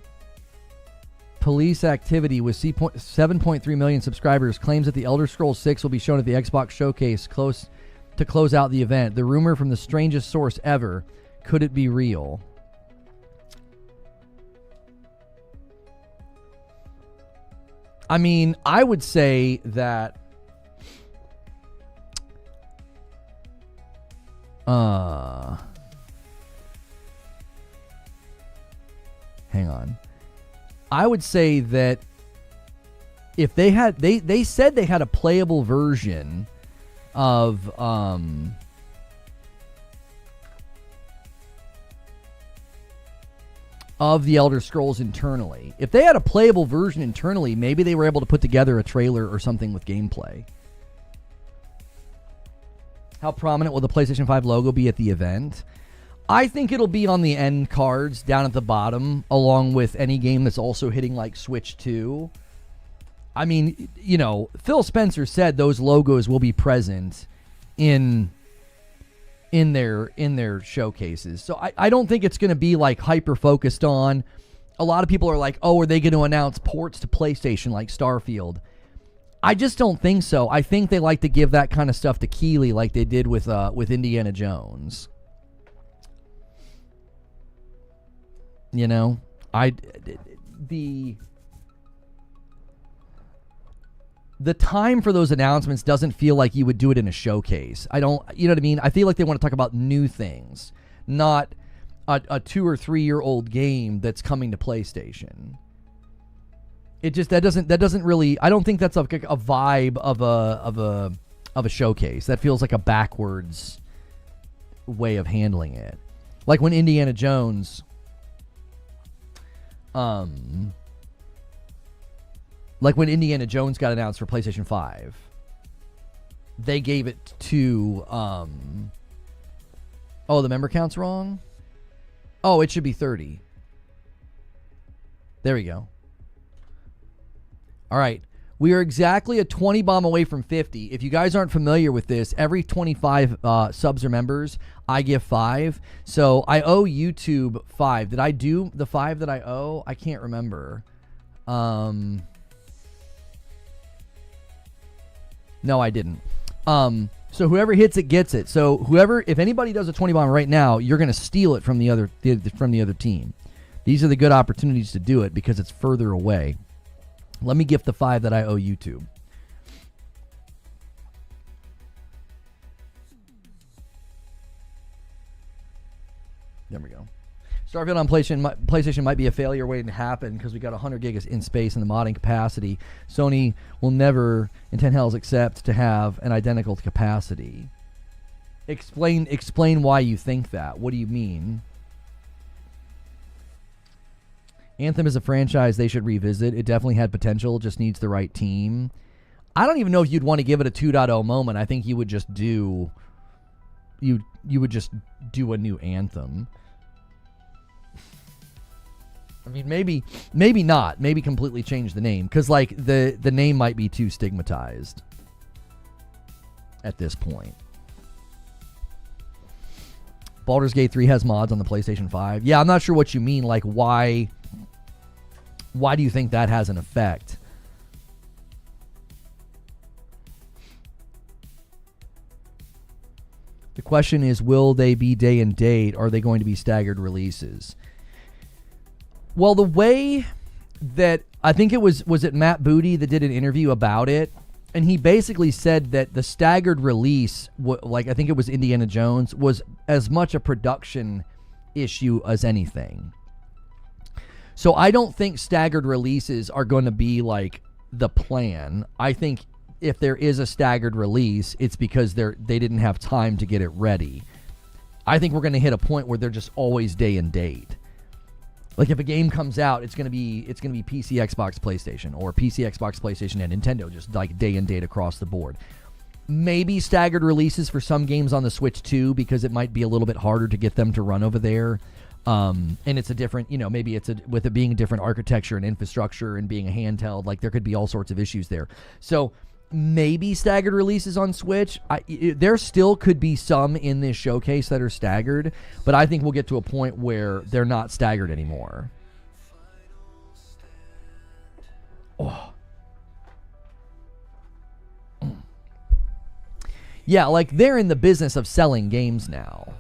police activity with 7.3 million subscribers claims that the Elder Scrolls 6 will be shown at the Xbox Showcase to close out the event. The rumor from the strangest source ever. Could it be real? I mean, I would say that hang on. I would say that if they had they said they had a playable version of the Elder Scrolls internally. If they had a playable version internally, maybe they were able to put together a trailer or something with gameplay. How prominent will the PlayStation 5 logo be at the event? I think it'll be on the end cards down at the bottom, along with any game that's also hitting like Switch 2. I mean, you know, Phil Spencer said those logos will be present in their showcases. So I don't think it's going to be like hyper focused on. A lot of people are like, oh, are they going to announce ports to PlayStation like Starfield? I just don't think so. I think they like to give that kind of stuff to Keighley like they did with Indiana Jones. You know, the time for those announcements doesn't feel like you would do it in a showcase. You know what I mean? I feel like they want to talk about new things, not a 2 or 3 year old game that's coming to PlayStation. It just that doesn't really. I don't think that's a vibe of a showcase. That feels like a backwards way of handling it. Like when Indiana Jones, got announced for PlayStation 5, they gave it to the member count's wrong. Oh, it should be 30. There we go. All right. We are exactly a 20 bomb away from 50. If you guys aren't familiar with this, every 25 subs or members, I give 5. So I owe YouTube 5. Did I do the 5 that I owe? I can't remember. No, I didn't. So whoever hits it gets it. So if anybody does a 20 bomb right now, you're going to steal it from the other team. These are the good opportunities to do it because it's further away. Let me gift the 5 that I owe YouTube. There we go. Starfield on PlayStation might be a failure waiting to happen because we got 100 gigs in space and the modding capacity. Sony will never, in 10 hells, accept to have an identical capacity. Explain why you think that. What do you mean? Anthem is a franchise they should revisit. It definitely had potential, just needs the right team. I don't even know if you'd want to give it a 2.0 moment. I think you would just do you would just do a new Anthem. I mean, maybe not. Maybe completely change the name because like the name might be too stigmatized at this point. Baldur's Gate 3 has mods on the PlayStation 5. Yeah, I'm not sure what you mean. Like, why do you think that has an effect? The question is, will they be day and date? Are they going to be staggered releases? Well, the way that I think it was it Matt Booty that did an interview about it, and he basically said that the staggered release, like I think it was Indiana Jones, was as much a production issue as anything. So I don't think staggered releases are going to be like the plan. I think if there is a staggered release, it's because they didn't have time to get it ready. I think we're going to hit a point where they're just always day and date. Like if a game comes out, it's going to be PC, Xbox, PlayStation, or PC, Xbox, PlayStation, and Nintendo, just like day and date across the board. Maybe staggered releases for some games on the Switch too, because it might be a little bit harder to get them to run over there. And it's a different, maybe with it being a different architecture and infrastructure and being a handheld, like there could be all sorts of issues there. So maybe staggered releases on Switch. There still could be some in this showcase that are staggered, but I think we'll get to a point where they're not staggered anymore. Oh. Yeah, like they're in the business of selling games now.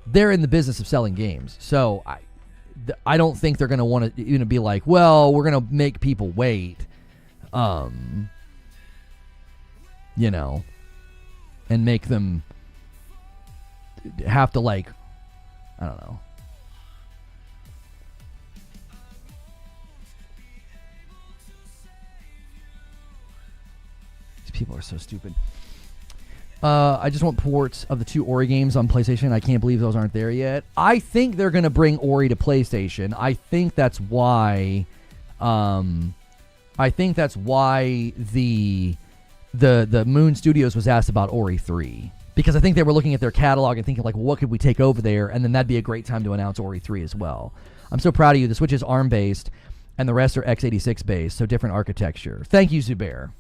They're in the business of selling games. So I don't think they're going to want to be like, well, we're going to make people wait. And make them have to, like, I don't know. These people are so stupid. I just want ports of the 2 Ori games on PlayStation. I can't believe those aren't there yet. I think they're going to bring Ori to PlayStation. I think that's why the Moon Studios was asked about Ori 3, because I think they were looking at their catalog and thinking, like, well, what could we take over there? And then that'd be a great time to announce Ori 3 as well. I'm so proud of you. The Switch is ARM-based, and the rest are x86-based, so different architecture. Thank you, Zubair.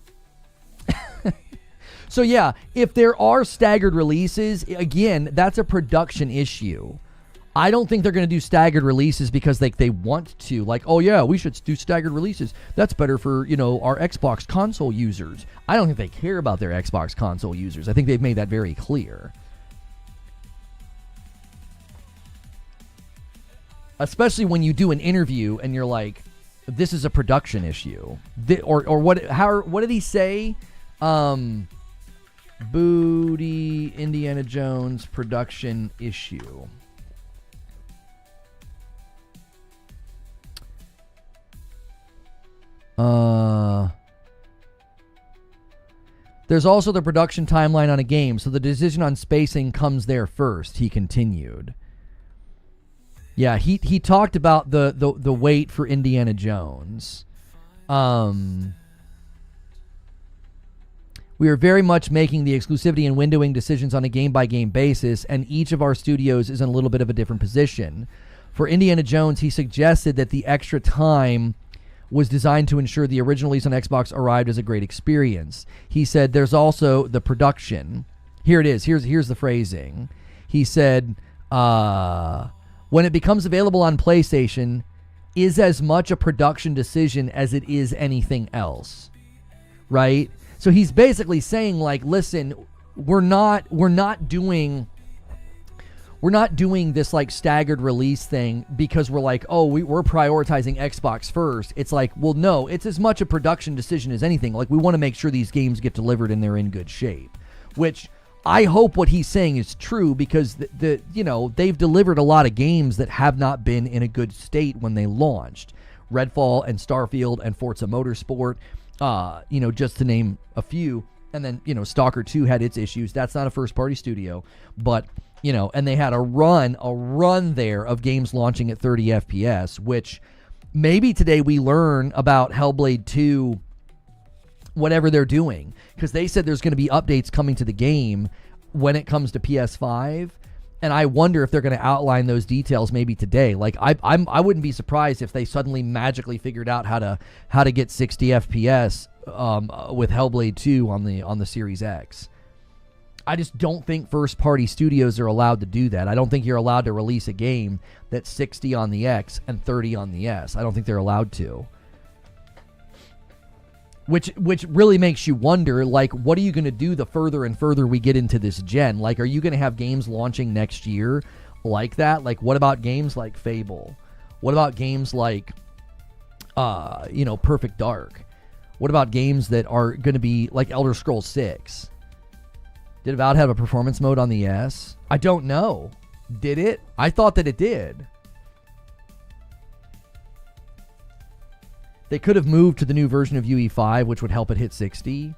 So, yeah, if there are staggered releases, again, that's a production issue. I don't think they're going to do staggered releases because they want to. Like, oh, yeah, we should do staggered releases. That's better for, our Xbox console users. I don't think they care about their Xbox console users. I think they've made that very clear. Especially when you do an interview and you're like, this is a production issue. Or what did he say? Booty Indiana Jones production issue. There's also the production timeline on a game, so the decision on spacing comes there first, he continued. Yeah, he talked about the wait for Indiana Jones. We are very much making the exclusivity and windowing decisions on a game-by-game basis, and each of our studios is in a little bit of a different position. For Indiana Jones, he suggested that the extra time was designed to ensure the original release on Xbox arrived as a great experience. He said there's also the production. Here it is. Here's the phrasing. He said, when it becomes available on PlayStation, is as much a production decision as it is anything else. Right? So he's basically saying, like, listen, we're not doing this like staggered release thing because we're like, oh, we're prioritizing Xbox first. It's like, well, no, it's as much a production decision as anything. Like, we want to make sure these games get delivered and they're in good shape, which I hope what he's saying is true, because they've delivered a lot of games that have not been in a good state when they launched. Redfall and Starfield and Forza Motorsport, just to name a few. And then, Stalker 2 had its issues. That's not a first-party studio, but and they had a run there of games launching at 30 FPS, which maybe today we learn about Hellblade 2, whatever they're doing, because they said there's going to be updates coming to the game when it comes to PS5, and I wonder if they're going to outline those details maybe today. Like, I wouldn't be surprised if they suddenly magically figured out how to get 60 FPS with Hellblade 2 on the Series X. I just don't think first-party studios are allowed to do that. I don't think you're allowed to release a game that's 60 on the X and 30 on the S. I don't think they're allowed to. Which really makes you wonder, like, what are you going to do the further and further we get into this gen? Like, are you going to have games launching next year like that? Like, what about games like Fable? What about games like, Perfect Dark? What about games that are going to be like Elder Scrolls 6? Did Avowed have a performance mode on the S? I don't know. Did it? I thought that it did. They could have moved to the new version of UE5, which would help it hit 60.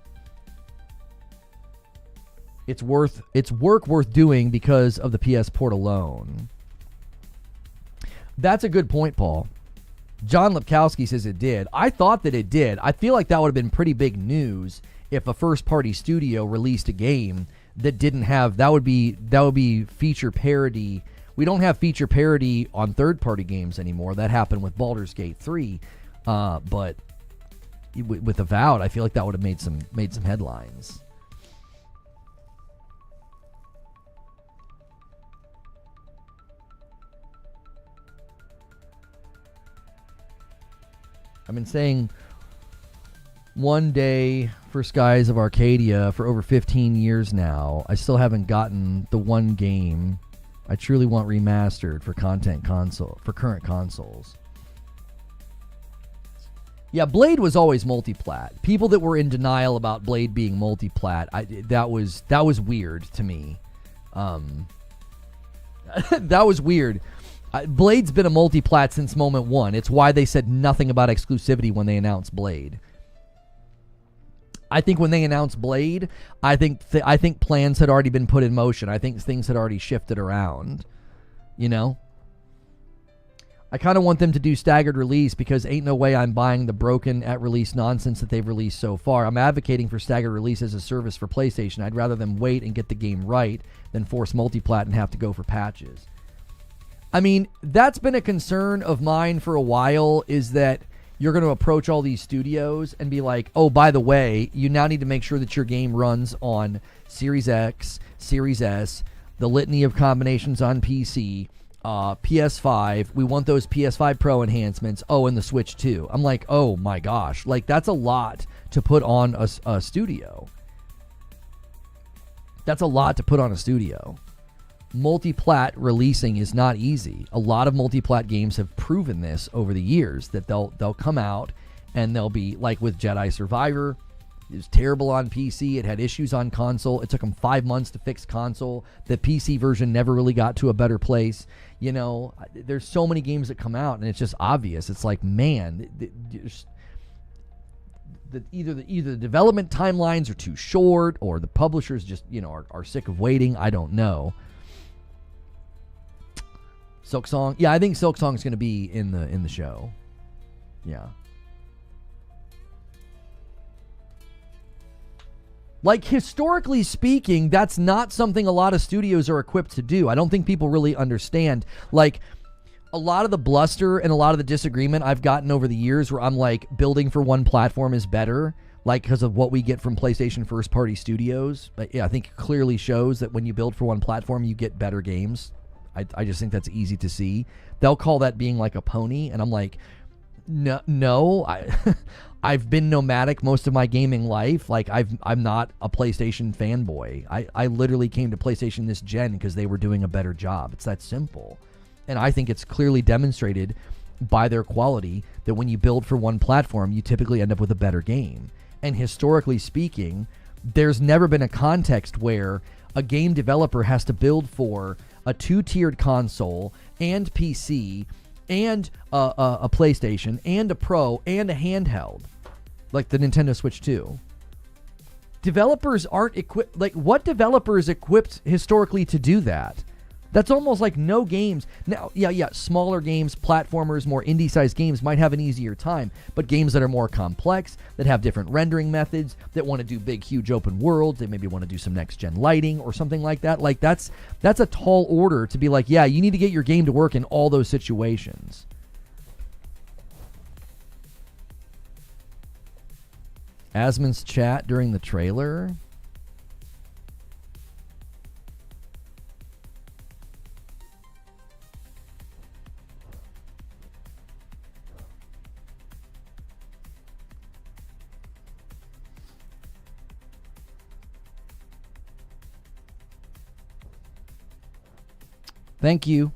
It's work worth doing because of the PS port alone. That's a good point, Paul. John Lipkowski says it did. I thought that it did. I feel like that would have been pretty big news if a first-party studio released a game that didn't have. That would be feature parity. We don't have feature parity on third-party games anymore. That happened with Baldur's Gate 3. But with Avowed, I feel like that would have made some headlines. I've been saying one day for Skies of Arcadia for over 15 years now. I still haven't gotten the one game I truly want remastered for current consoles. Yeah, Blade was always multi-plat. People that were in denial about Blade being multi-plat, that was weird to me. That was weird. Blade's been a multi-plat since moment one. It's why they said nothing about exclusivity when they announced Blade. I think when they announced Blade, I think plans had already been put in motion. I think things had already shifted around. You know? I kind of want them to do staggered release because ain't no way I'm buying the broken at release nonsense that they've released so far. I'm advocating for staggered release as a service for PlayStation. I'd rather them wait and get the game right than force multi-plat and have to go for patches. I mean, that's been a concern of mine for a while, is that you're going to approach all these studios and be like, oh, by the way, you now need to make sure that your game runs on Series X, Series S, the litany of combinations on PC, PS5. We want those PS5 Pro enhancements. Oh, and the Switch too. I'm like, oh my gosh. Like, that's a lot to put on a studio. That's a lot to put on a studio. Multi-plat releasing is not easy. A lot of multi-plat games have proven this over the years, that they'll come out and they'll be like with Jedi Survivor. It was terrible on PC. It had issues on console. It took them 5 months to fix console. The PC version never really got to a better place. You know, there's so many games that come out and it's just obvious. It's like, man, either the development timelines are too short, or the publishers just, are sick of waiting. I don't know. Silksong, yeah, I think Silksong's going to be in the show. Yeah. Like, historically speaking, that's not something a lot of studios are equipped to do. I don't think people really understand. Like, a lot of the bluster and a lot of the disagreement I've gotten over the years, where I'm like, building for one platform is better, like, because of what we get from PlayStation first-party studios. But yeah, I think it clearly shows that when you build for one platform, you get better games. I just think that's easy to see. They'll call that being like a pony, and I'm like, no. I've been nomadic most of my gaming life. Like, I'm not a PlayStation fanboy. I literally came to PlayStation this gen because they were doing a better job. It's that simple. And I think it's clearly demonstrated by their quality that when you build for one platform, you typically end up with a better game. And historically speaking, there's never been a context where a game developer has to build for a two-tiered console and PC and a PlayStation and a Pro and a handheld, like the Nintendo Switch 2. Developers aren't equipped. Like, what developer is equipped historically to do that? That's almost like no games. Now, yeah, smaller games, platformers, more indie-sized games might have an easier time, but games that are more complex, that have different rendering methods, that want to do big, huge open worlds, they maybe want to do some next-gen lighting or something like that. Like, that's a tall order to be like, yeah, you need to get your game to work in all those situations. Asmon's chat during the trailer. Thank you.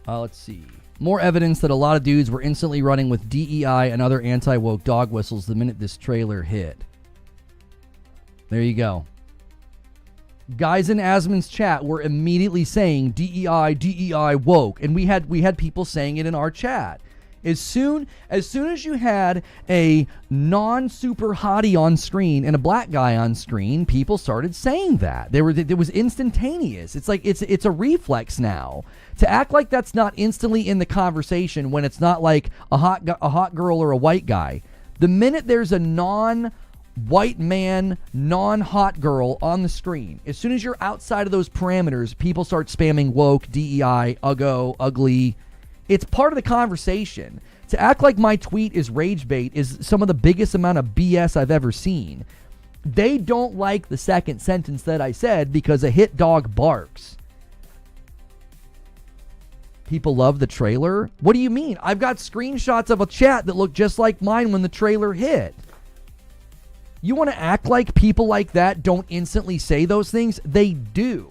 Let's see. More evidence that a lot of dudes were instantly running with DEI and other anti-woke dog whistles the minute this trailer hit. There you go. Guys in Asmon's chat were immediately saying DEI, DEI, woke, and we had people saying it in our chat. As soon as you had a non-super hottie on screen and a black guy on screen, people started saying that. It was instantaneous. It's like it's a reflex now. To act like that's not instantly in the conversation when it's not like a hot girl or a white guy. The minute there's a non-white man, non-hot girl on the screen, as soon as you're outside of those parameters, people start spamming woke, DEI, uggo, ugly. It's part of the conversation. To act like my tweet is rage bait is some of the biggest amount of BS I've ever seen. They don't like the second sentence that I said because a hit dog barks. People love the trailer? What do you mean? I've got screenshots of a chat that look just like mine when the trailer hit. You want to act like people like that don't instantly say those things? They do.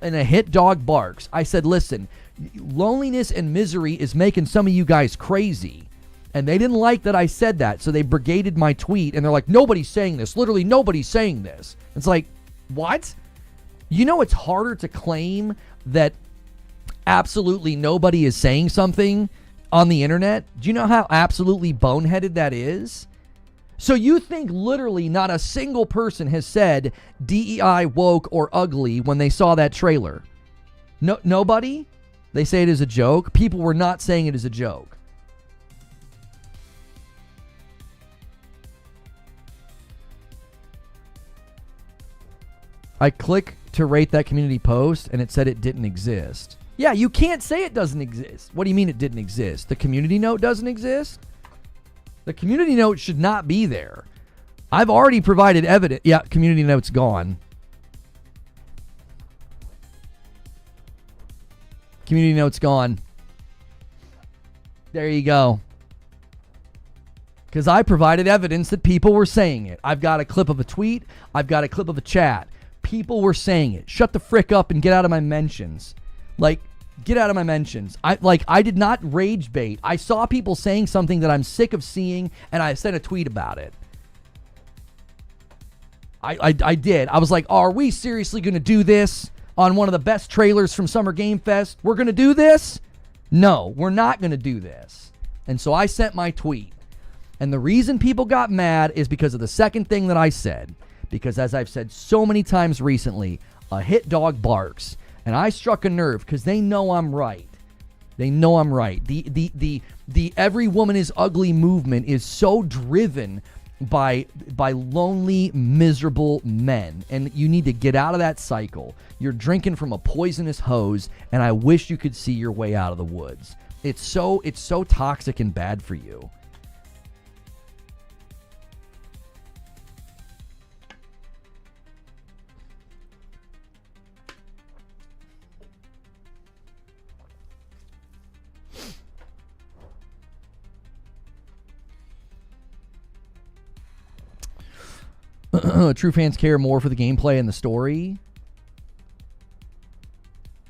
And a hit dog barks. I said, listen, loneliness and misery is making some of you guys crazy. And they didn't like that I said that, so they brigaded my tweet, and they're like, nobody's saying this. Literally, nobody's saying this. It's like, what? You know it's harder to claim that absolutely nobody is saying something on the internet? Do you know how absolutely boneheaded that is? So you think literally not a single person has said DEI, woke, or ugly when they saw that trailer? No, nobody? They say it as a joke? People were not saying it as a joke. I click to rate that community post and it said it didn't exist. Yeah, you can't say it doesn't exist. What do you mean it didn't exist? The community note doesn't exist? The community note should not be there. I've already provided evidence. Yeah, community note's gone. Community note's gone. There you go. Because I provided evidence that people were saying it. I've got a clip of a tweet. I've got a clip of a chat. People were saying it. Shut the frick up and get out of my mentions. Like, get out of my mentions. I did not rage bait. I saw people saying something that I'm sick of seeing, and I sent a tweet about it. I did. I was like, are we seriously going to do this on one of the best trailers from Summer Game Fest? We're going to do this? No, we're not going to do this. And so I sent my tweet. And the reason people got mad is because of the second thing that I said. Because as I've said so many times recently, a hit dog barks. And I struck a nerve because they know I'm right. They know I'm right. The every woman is ugly movement is so driven by lonely, miserable men. And you need to get out of that cycle. You're drinking from a poisonous hose, and I wish you could see your way out of the woods. It's so toxic and bad for you. True fans care more for the gameplay and the story.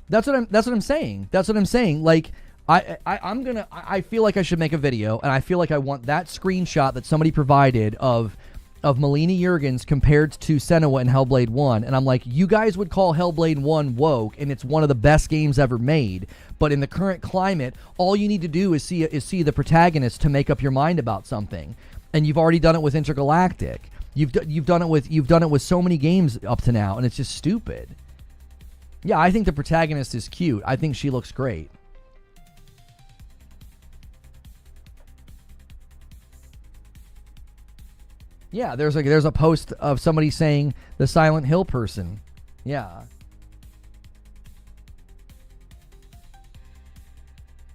That's what I'm saying. That's what I'm saying. Like, I feel like I should make a video, and I feel like I want that screenshot that somebody provided of Melina Juergens compared to Senua in Hellblade 1. And I'm like, you guys would call Hellblade 1 woke, and it's one of the best games ever made. But in the current climate, all you need to do is see the protagonist to make up your mind about something. And you've already done it with Intergalactic. You've done it with so many games up to now, and it's just stupid. Yeah, I think the protagonist is cute. I think she looks great. Yeah, there's a post of somebody saying the Silent Hill person. Yeah.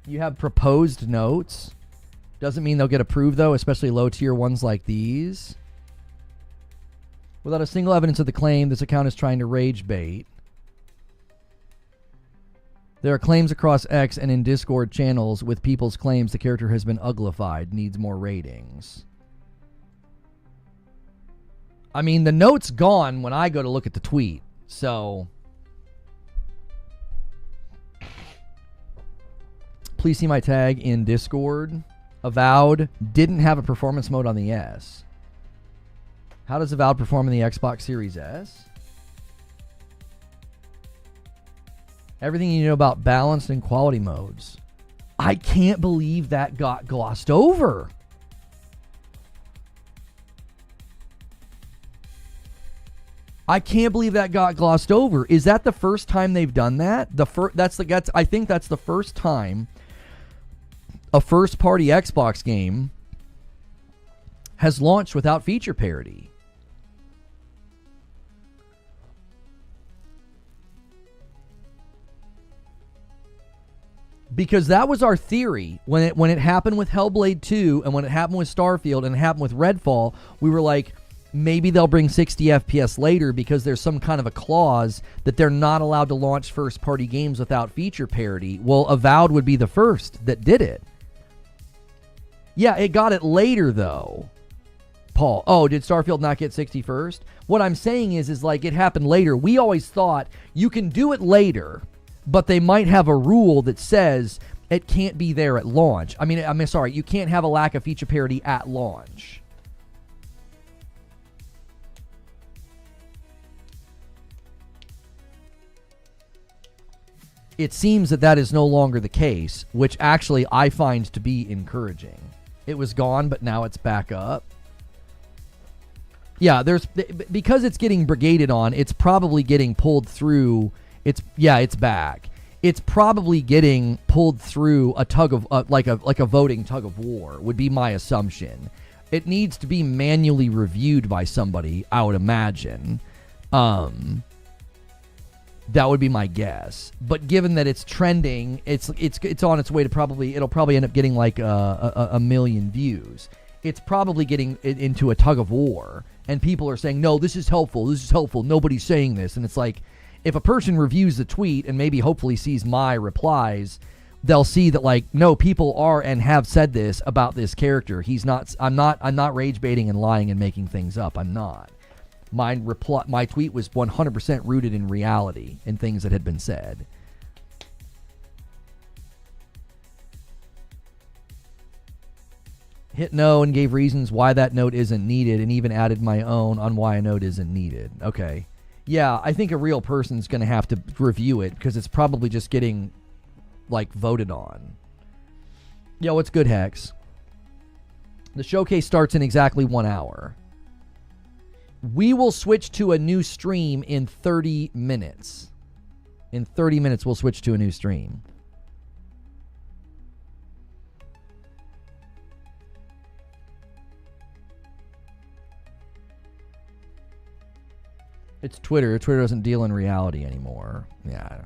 You have proposed notes. Doesn't mean they'll get approved, though, especially low-tier ones like these. Without a single evidence of the claim, this account is trying to rage bait. There are claims across X and in Discord channels with people's claims the character has been uglified, needs more ratings. I mean, the note's gone when I go to look at the tweet, so... Please see my tag in Discord. Avowed didn't have a performance mode on the S. How does Avowed perform in the Xbox Series S? Everything you know about balanced and quality modes. I can't believe that got glossed over. I can't believe that got glossed over. Is that the first time they've done that? I think that's the first time a first-party Xbox game has launched without feature parity. Because that was our theory when it happened with Hellblade 2 and when it happened with Starfield and it happened with Redfall. We were like, maybe they'll bring 60 FPS later because there's some kind of a clause that they're not allowed to launch first-party games without feature parity. Well, Avowed would be the first that did it. Yeah, it got it later, though. Paul, oh, did Starfield not get 60 first? What I'm saying is like it happened later. We always thought you can do it later, but they might have a rule that says it can't be there at launch. I mean, sorry, you can't have a lack of feature parity at launch. It seems that is no longer the case, which actually I find to be encouraging. It was gone, but now it's back up. Yeah, because it's getting brigaded on, it's probably getting pulled through. It's back. It's probably getting pulled through a tug of like a voting tug of war would be my assumption. It needs to be manually reviewed by somebody, I would imagine. That would be my guess. But given that it's trending, it's on its way to it'll probably end up getting like a million views. It's probably getting into a tug of war, and people are saying, no, this is helpful, nobody's saying this. And it's like, if a person reviews the tweet and maybe hopefully sees my replies, they'll see that like, no, people are and have said this about this character. I'm not rage baiting and lying and making things up. I'm not. My tweet was 100% rooted in reality and things that had been said. Hit no and gave reasons why that note isn't needed, and even added my own on why a note isn't needed. Okay. Yeah, I think a real person's going to have to review it because it's probably just getting, like, voted on. Yo, what's good, Hex? The showcase starts in exactly 1 hour. We will switch to a new stream in 30 minutes. In 30 minutes, we'll switch to a new stream. It's Twitter. Twitter doesn't deal in reality anymore. Yeah.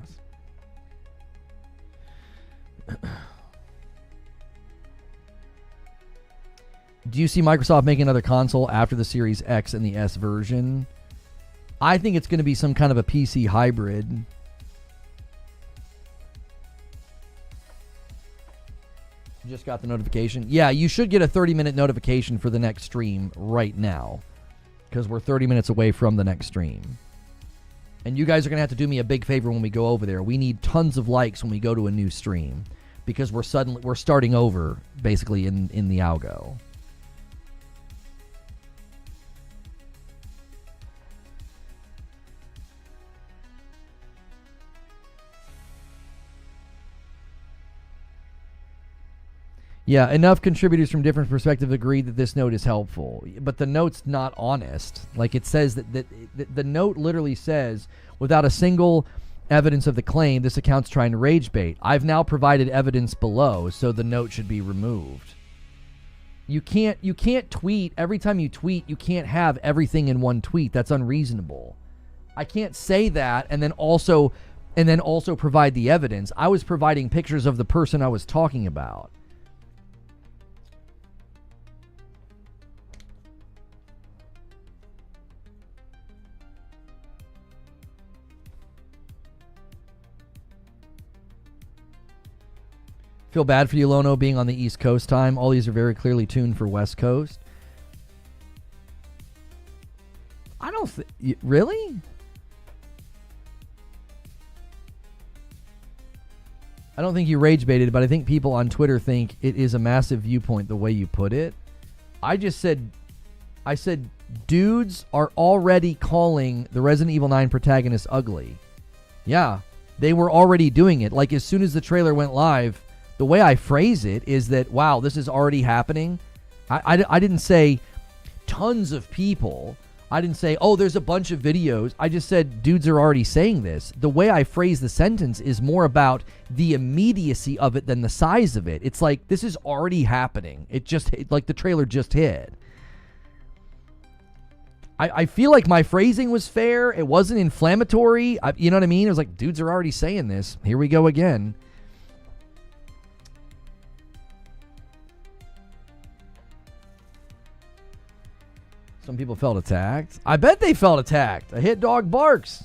Do you see Microsoft making another console after the Series X and the S version? I think it's going to be some kind of a PC hybrid. Just got the notification. Yeah, you should get a 30-minute notification for the next stream right now, because we're 30 minutes away from the next stream. And you guys are going to have to do me a big favor when we go over there. We need tons of likes when we go to a new stream, because we're starting over basically in the algo. Yeah, enough contributors from different perspectives agreed that this note is helpful. But the note's not honest. Like, it says that the note literally says, without a single evidence of the claim, this account's trying to rage bait. I've now provided evidence below, so the note should be removed. You can't tweet. Every time you tweet, you can't have everything in one tweet. That's unreasonable. I can't say that and then also provide the evidence. I was providing pictures of the person I was talking about. Feel bad for you, Lono, being on the East Coast time. All these are very clearly tuned for West Coast. I don't think... Really? I don't think you rage baited, but I think people on Twitter think it is a massive viewpoint the way you put it. I said dudes are already calling the Resident Evil 9 protagonist ugly. Yeah, they were already doing it. Like, as soon as the trailer went live... The way I phrase it is that, wow, this is already happening. I didn't say tons of people. I didn't say, oh, there's a bunch of videos. I just said dudes are already saying this. The way I phrase the sentence is more about the immediacy of it than the size of it. It's like, this is already happening. Like the trailer just hit. I feel like my phrasing was fair. It wasn't inflammatory. You know what I mean? It was like, dudes are already saying this. Here we go again. Some people felt attacked. I bet they felt attacked. A hit dog barks.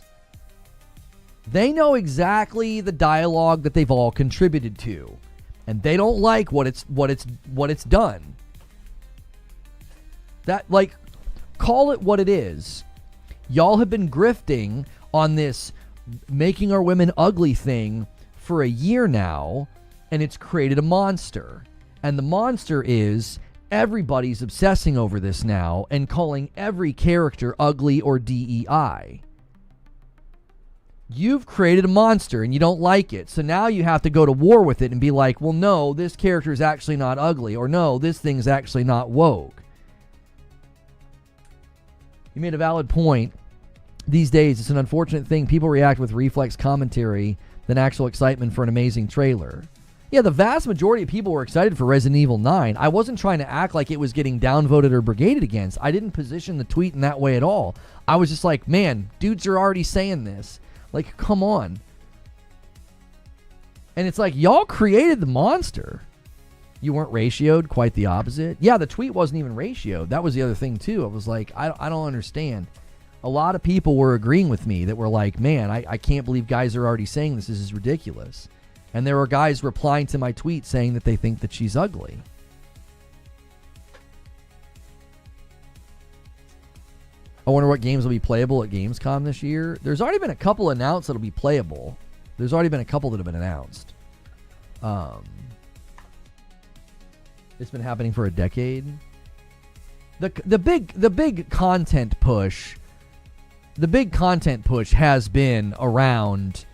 They know exactly the dialogue that they've all contributed to, and they don't like what it's done. That, like, call it what it is. Y'all have been grifting on this making our women ugly thing for a year now, and it's created a monster. And the monster is... Everybody's obsessing over this now and calling every character ugly or DEI. You've created a monster and you don't like it. So now you have to go to war with it and be like, well, no, this character is actually not ugly. Or no, this thing's actually not woke. You made a valid point. These days, it's an unfortunate thing. People react with reflex commentary than actual excitement for an amazing trailer. Yeah, the vast majority of people were excited for Resident Evil 9. I wasn't trying to act like it was getting downvoted or brigaded against. I didn't position the tweet in that way at all. I was just like, man, dudes are already saying this. Like, come on. And it's like, y'all created the monster. You weren't ratioed, quite the opposite. Yeah, the tweet wasn't even ratioed. That was the other thing, too. I was like, I don't understand. A lot of people were agreeing with me that were like, man, I can't believe guys are already saying this. This is ridiculous. And there were guys replying to my tweet saying that they think that she's ugly. I wonder what games will be playable at Gamescom this year. There's already been a couple announced that'll be playable. There's already been a couple that have been announced. It's been happening for a decade. The big content push. The big content push has been around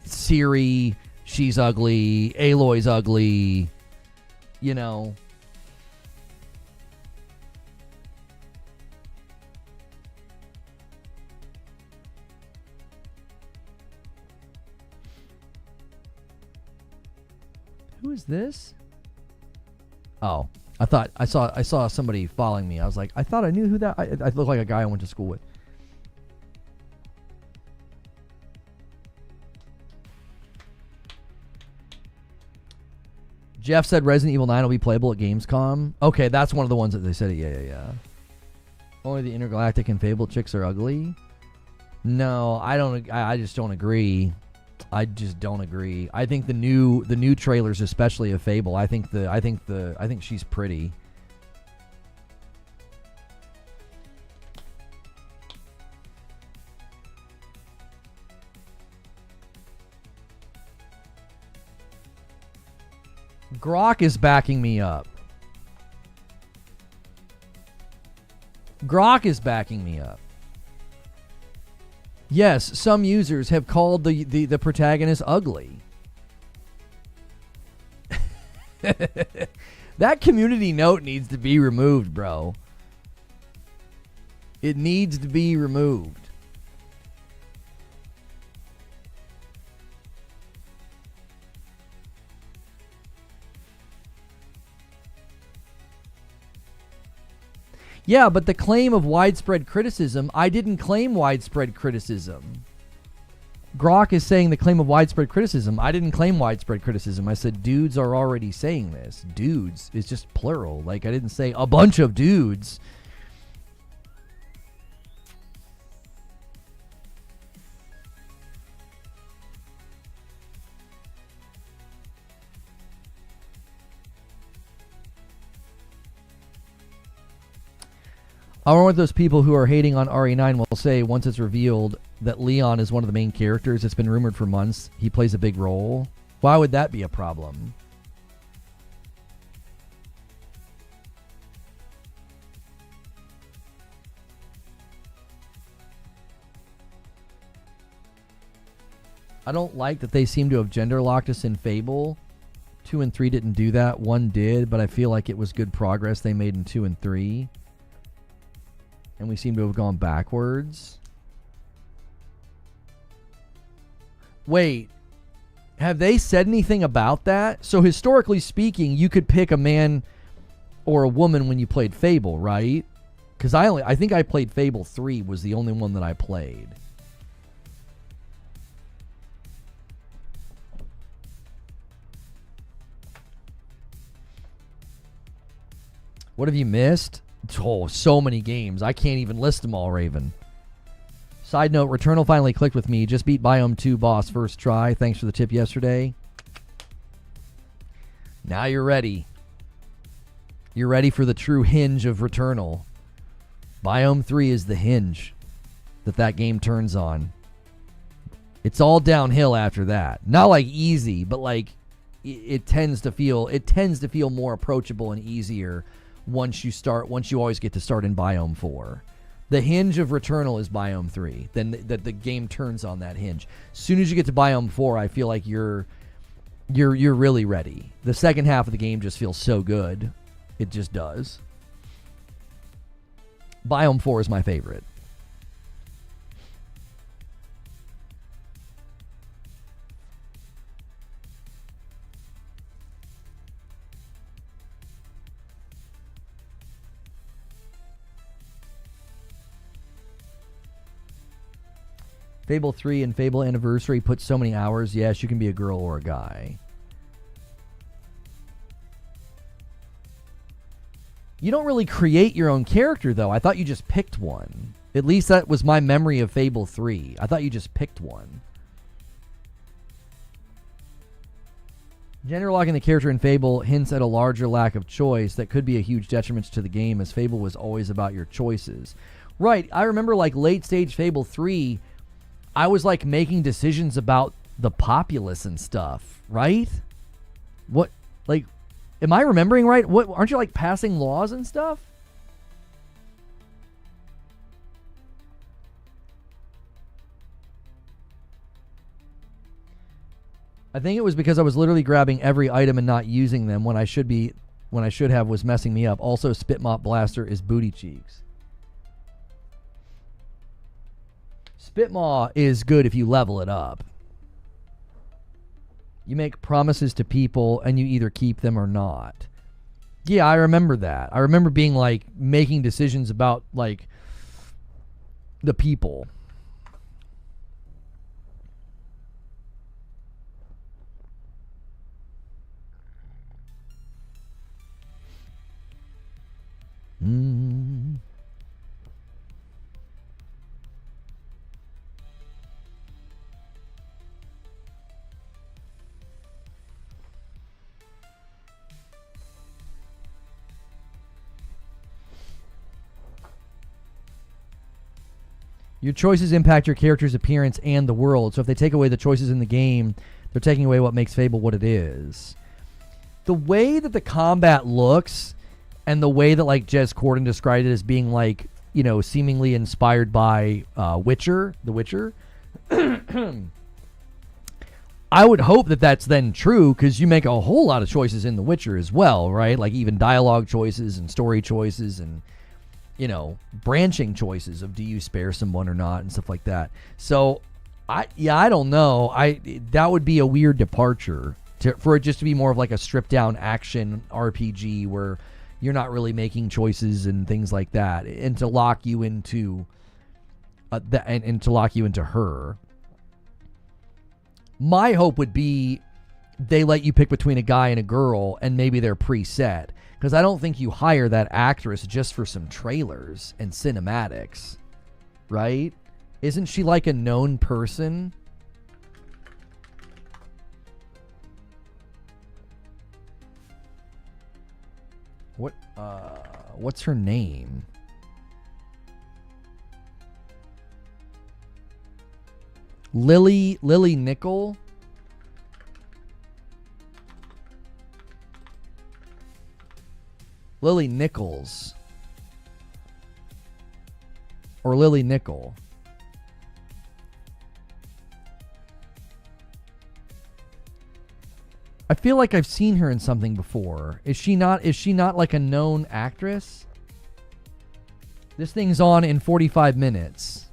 Siri, she's ugly, Aloy's ugly, you know. Who is this? Oh, I saw somebody following me. I was like, I thought I knew who that. I look like a guy I went to school with. Jeff said Resident Evil 9 will be playable at Gamescom. Okay, that's one of the ones that they said it. Yeah. Only the intergalactic and Fable chicks are ugly. No, I don't. I just don't agree. I just don't agree. I think the new trailers, especially of Fable, I think she's pretty. Grok is backing me up. Grok is backing me up. Yes, some users have called the protagonist ugly. That community note needs to be removed, bro. It needs to be removed. Yeah, but the claim of widespread criticism, I didn't claim widespread criticism. Grok is saying the claim of widespread criticism. I didn't claim widespread criticism. I said dudes are already saying this. Dudes is just plural. Like, I didn't say a bunch of dudes. I wonder what those people who are hating on RE9 will say once it's revealed that Leon is one of the main characters. It's been rumored for months. He plays a big role. Why would that be a problem? I don't like that they seem to have gender locked us in Fable. 2 and 3 didn't do that. 1 did, but I feel like it was good progress they made in 2 and 3. And we seem to have gone backwards. Wait, have they said anything about that? So historically speaking, you could pick a man or a woman when you played Fable, right? Because I think I played Fable 3 was the only one that I played. What have you missed? Oh, so many games. I can't even list them all, Raven. Side note, Returnal finally clicked with me. Just beat Biome 2 boss first try. Thanks for the tip yesterday. Now you're ready. You're ready for the true hinge of Returnal. Biome 3 is the hinge that game turns on. It's all downhill after that. Not like easy, but like it tends to feel more approachable and easier once you always get to start in Biome 4. The hinge of Returnal is Biome 3. Then the game turns on that hinge. As soon as you get to Biome 4, I feel like you're really ready. The second half of the game just feels so good. It just does. Biome 4 is my favorite. Fable 3 and Fable Anniversary put so many hours. Yes, you can be a girl or a guy. You don't really create your own character, though. I thought you just picked one. At least that was my memory of Fable 3. I thought you just picked one. Gender locking the character in Fable hints at a larger lack of choice that could be a huge detriment to the game, as Fable was always about your choices. Right, I remember like late stage Fable 3... I was like making decisions about the populace and stuff, right? What, like, am I remembering right? What, aren't you like passing laws and stuff? I think it was because I was literally grabbing every item and not using them when I should have was messing me up. Also, Spitmop Blaster is booty cheeks. Spitmaw is good if you level it up. You make promises to people and you either keep them or not. Yeah, I remember that. I remember being like making decisions about like the people. Your choices impact your character's appearance and the world. So if they take away the choices in the game, they're taking away what makes Fable what it is. The way that the combat looks and the way that like Jez Corden described it as being like, you know, seemingly inspired by The Witcher. I I would hope that that's then true, because you make a whole lot of choices in The Witcher as well, right? Like even dialogue choices and story choices and, you know, branching choices of do you spare someone or not and stuff like that. So, I don't know. That would be a weird departure for it just to be more of like a stripped down action RPG where you're not really making choices and things like that, and to lock you into and to lock you into her. My hope would be they let you pick between a guy and a girl, and maybe they're preset, because I don't think you hire that actress just for some trailers and cinematics, right? Isn't she like a known person? What's her name? Lily Nickel? Lily Nichols. Or Lily Nickel. I feel like I've seen her in something before. Is she not like a known actress? This thing's on in 45 minutes.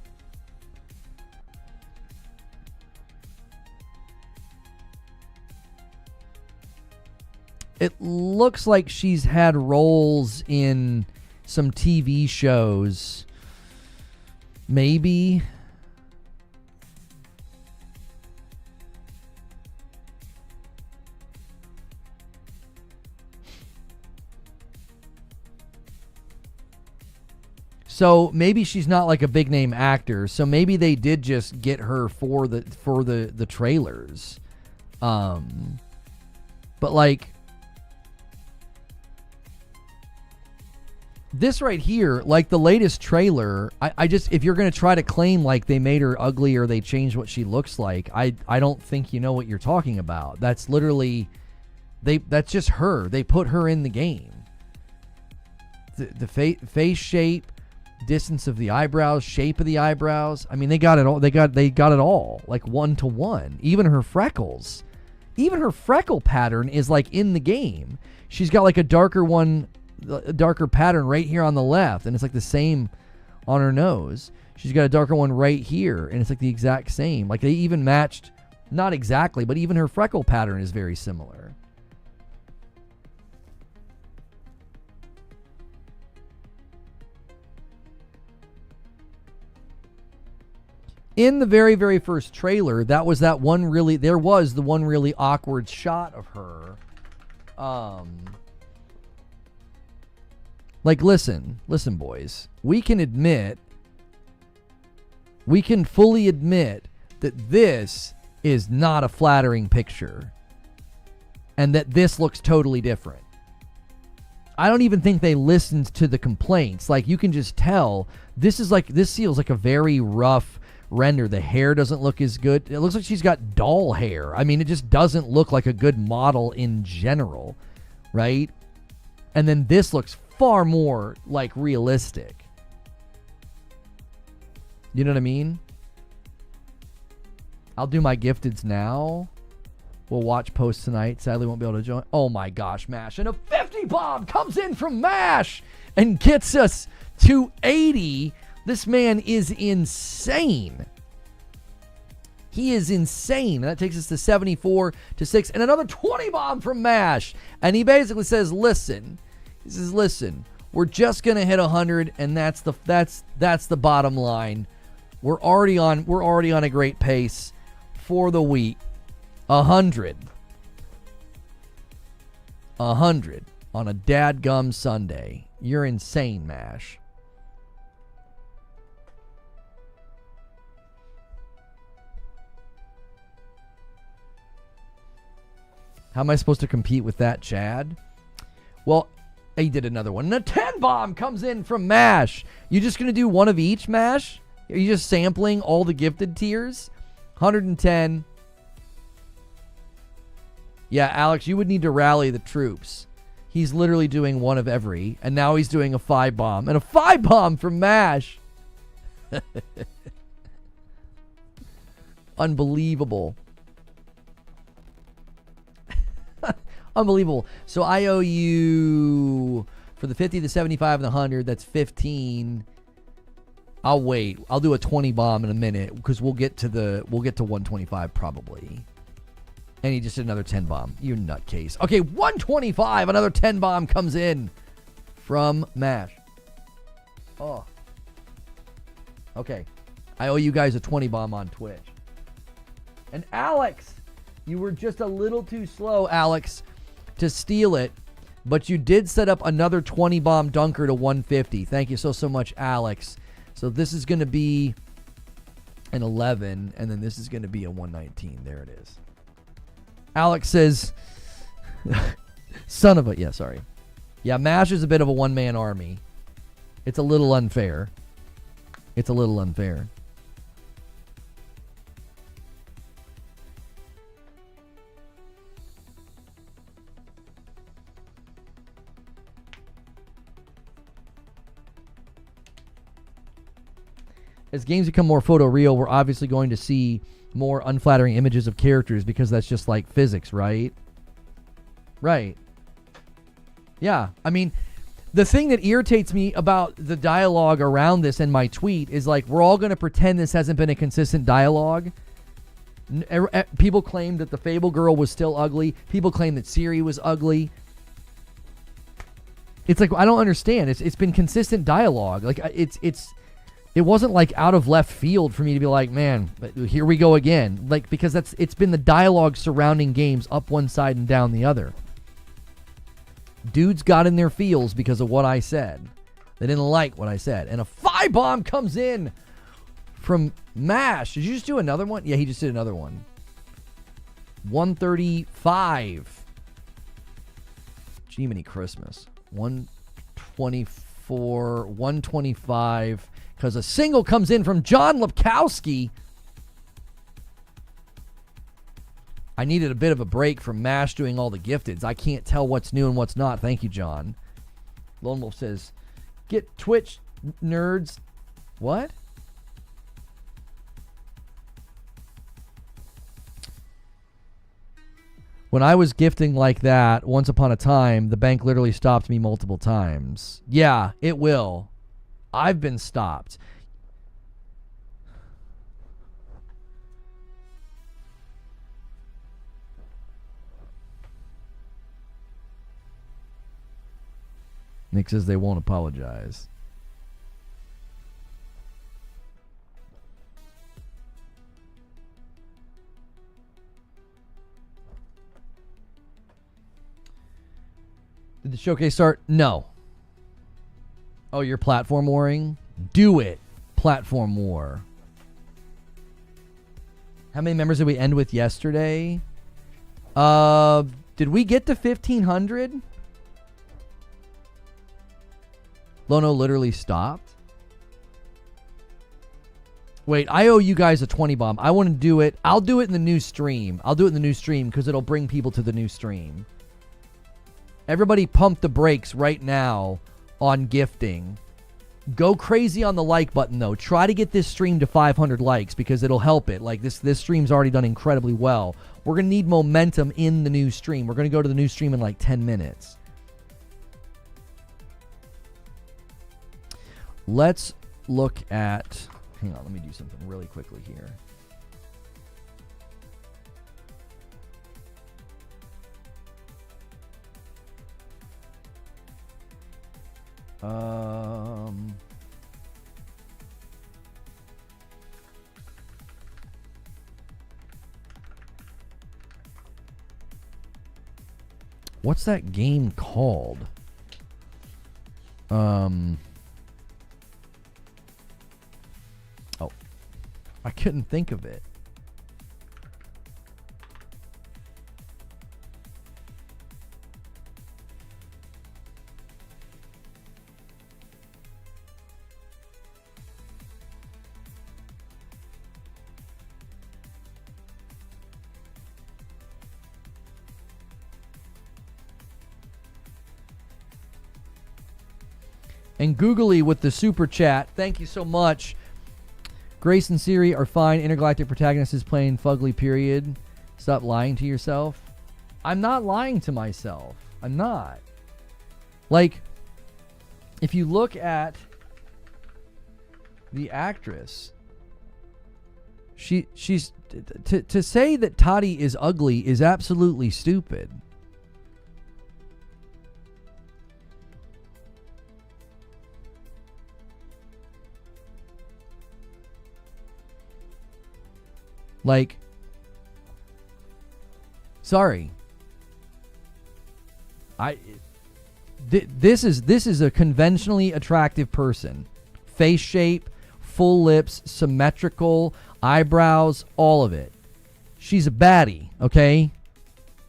It looks like she's had roles in some TV shows. Maybe. So maybe she's not like a big name actor. So maybe they did just get her for the trailers. But like this right here, like the latest trailer, I just, if you're going to try to claim like they made her ugly or they changed what she looks like, I don't think you know what you're talking about. That's literally, that's just her. They put her in the game. The face shape, distance of the eyebrows, shape of the eyebrows. I mean, they got it all. They got it all, like 1-to-1. Even her freckles, even her freckle pattern is like in the game. She's got like a darker pattern right here on the left, and it's like the same on her nose. She's got a darker one right here, and it's like the exact same. Like they even matched, not exactly, but even her freckle pattern is very similar. In the very, very first trailer, there was the one really awkward shot of her. Like, listen, boys. We can fully admit that this is not a flattering picture. And that this looks totally different. I don't even think they listened to the complaints. Like, you can just tell, this feels like a very rough render. The hair doesn't look as good. It looks like she's got doll hair. I mean, it just doesn't look like a good model in general, right? And then this looks far more like realistic. You know what I mean? I'll do my gifteds now. We'll watch post tonight. Sadly, won't be able to join. Oh my gosh, MASH. And a 50 bomb comes in from MASH and gets us to 80. This man is insane. He is insane. And that takes us to 74-6. And another 20 bomb from MASH. And he basically says, listen, we're just going to hit 100, and that's the bottom line. We're already on a great pace for the week. 100 on a dadgum Sunday. You're insane, MASH. How am I supposed to compete with that, Chad? Well, he did another one. And a 10 bomb comes in from MASH. You just going to do one of each, MASH? Are you just sampling all the gifted tiers? 110. Yeah, Alex, you would need to rally the troops. He's literally doing one of every. And now he's doing a 5 bomb. And a 5 bomb from MASH. Unbelievable. Unbelievable. So I owe you for the 50, the 75, and the 100. That's 15. I'll wait. I'll do a 20 bomb in a minute because we'll get to 125 probably. And he just did another 10 bomb. You nutcase. Okay, 125. Another 10 bomb comes in from MASH. Oh. Okay. I owe you guys a 20 bomb on Twitch. And Alex, you were just a little too slow, Alex, to steal it. But you did set up another 20 bomb dunker to 150. Thank you so much, Alex. So this is going to be an 11, and then this is going to be a 119. There it is. Alex says, son of a... Yeah, sorry. Yeah, MASH is a bit of a one-man army. It's a little unfair. It's a little unfair. As games become more photoreal, we're obviously going to see more unflattering images of characters because that's just like physics, right? Right. Yeah. I mean, the thing that irritates me about the dialogue around this in my tweet is like, we're all going to pretend this hasn't been a consistent dialogue. People claim that the Fable girl was still ugly. People claim that Ciri was ugly. It's like, I don't understand. It's been consistent dialogue. Like it wasn't like out of left field for me to be like, man, here we go again. Like, because it's been the dialogue surrounding games up one side and down the other. Dudes got in their feels because of what I said. They didn't like what I said. And a 5 bomb comes in from MASH. Did you just do another one? Yeah, he just did another one. 135. Jiminy Christmas. 124, 125. Because a single comes in from John Lepkowski. I needed a bit of a break from MASH doing all the gifteds. I can't tell what's new and what's not. Thank you, John. Lone Wolf says, get Twitch, nerds. What? When I was gifting like that, once upon a time, the bank literally stopped me multiple times. Yeah, it will. I've been stopped. Nick says they won't apologize. Did the showcase start? No. Oh, you're platform warring? Do it. Platform war. How many members did we end with yesterday? Did we get to 1,500? Lono literally stopped. Wait, I owe you guys a 20 bomb. I want to do it. I'll do it in the new stream. I'll do it in the new stream because it'll bring people to the new stream. Everybody pump the brakes right now on gifting. Go crazy on the like button, though. Try to get this stream to 500 likes because it'll help it. Like, this stream's already done incredibly well. We're going to need momentum in the new stream. We're going to go to the new stream in like 10 minutes. Let's look at... Hang on, let me do something really quickly here. What's that game called? Oh, I couldn't think of it. And Googly with the super chat. Thank you so much. Grace and Ciri are fine. Intergalactic protagonist is playing fugly, period. Stop lying to yourself. I'm not lying to myself. I'm not. Like, if you look at the actress, she's to say that Tati is ugly is absolutely stupid. Like, sorry. This is a conventionally attractive person. Face shape, full lips, symmetrical, eyebrows, all of it. She's a baddie, okay?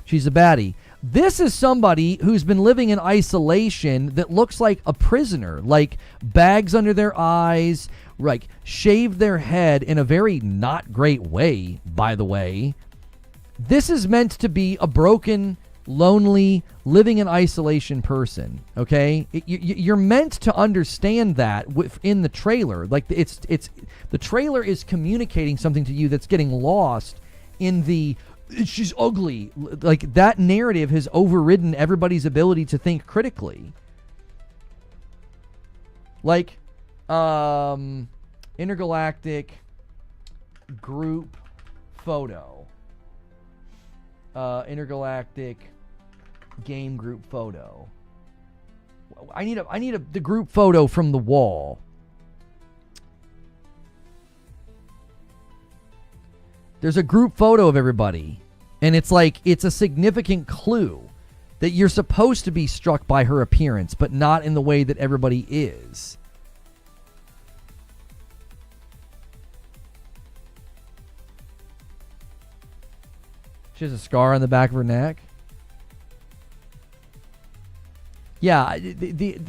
She's a baddie. This is somebody who's been living in isolation that looks like a prisoner, like bags under their eyes, like shaved their head in a very not great way, by the way. This is meant to be a broken, lonely, living in isolation person, okay? You're meant to understand that in the trailer. Like, it's the trailer is communicating something to you that's getting lost in the she's ugly. Like, that narrative has overridden everybody's ability to think critically. Like, intergalactic group photo. Intergalactic game group photo. I need the group photo from the wall. There's a group photo of everybody, and it's like, it's a significant clue that you're supposed to be struck by her appearance, but not in the way that everybody is. She has a scar on the back of her neck. Yeah,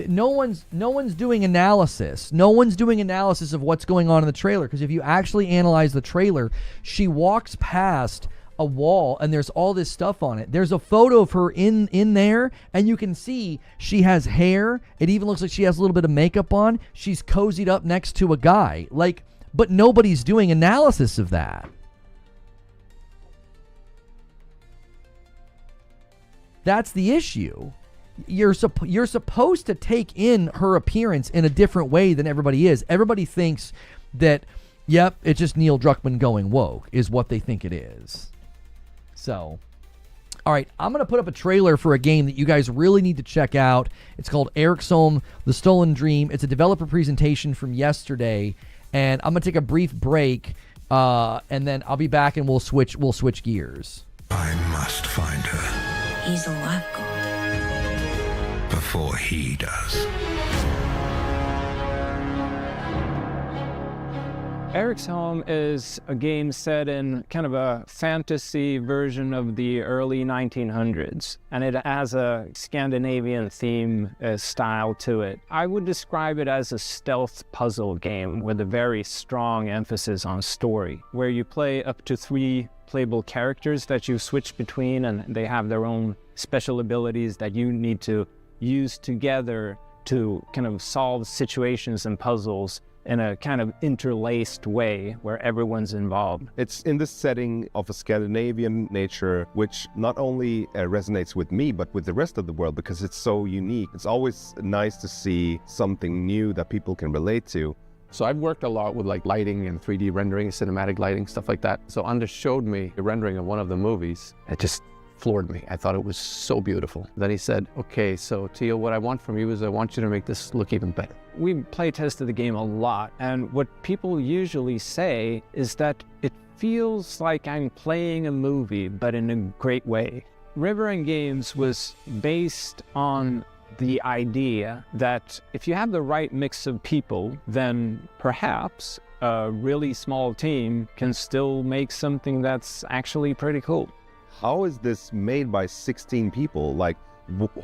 no one's doing analysis. No one's doing analysis of what's going on in the trailer, because if you actually analyze the trailer, she walks past a wall and there's all this stuff on it. There's a photo of her in there, and you can see she has hair. It even looks like she has a little bit of makeup on. She's cozied up next to a guy. Like, but nobody's doing analysis of that. That's the issue. You're supposed to take in her appearance in a different way than everybody is. Everybody thinks that, yep, it's just Neil Druckmann going woke, is what they think it is. So, all right, I'm going to put up a trailer for a game that you guys really need to check out. It's called Eric's Home, The Stolen Dream. It's a developer presentation from yesterday, and I'm going to take a brief break, and then I'll be back and we'll switch gears. I must find her. He's alive. Before he does. Eric's Home is a game set in kind of a fantasy version of the early 1900s, and it has a Scandinavian theme style to it. I would describe it as a stealth puzzle game with a very strong emphasis on story, where you play up to 3 playable characters that you switch between, and they have their own special abilities that you need to use together to kind of solve situations and puzzles in a kind of interlaced way where everyone's involved. It's in this setting of a Scandinavian nature, which not only resonates with me, but with the rest of the world, because it's so unique. It's always nice to see something new that people can relate to. So I've worked a lot with like lighting and 3D rendering, cinematic lighting, stuff like that. So Anders showed me a rendering of one of the movies. It just floored me. I thought it was so beautiful. Then he said, okay, so Theo, what I want from you is I want you to make this look even better. We play tested the game a lot, and what people usually say is that it feels like I'm playing a movie, but in a great way. River and Games was based on the idea that if you have the right mix of people, then perhaps a really small team can still make something that's actually pretty cool. How is this made by 16 people? Like,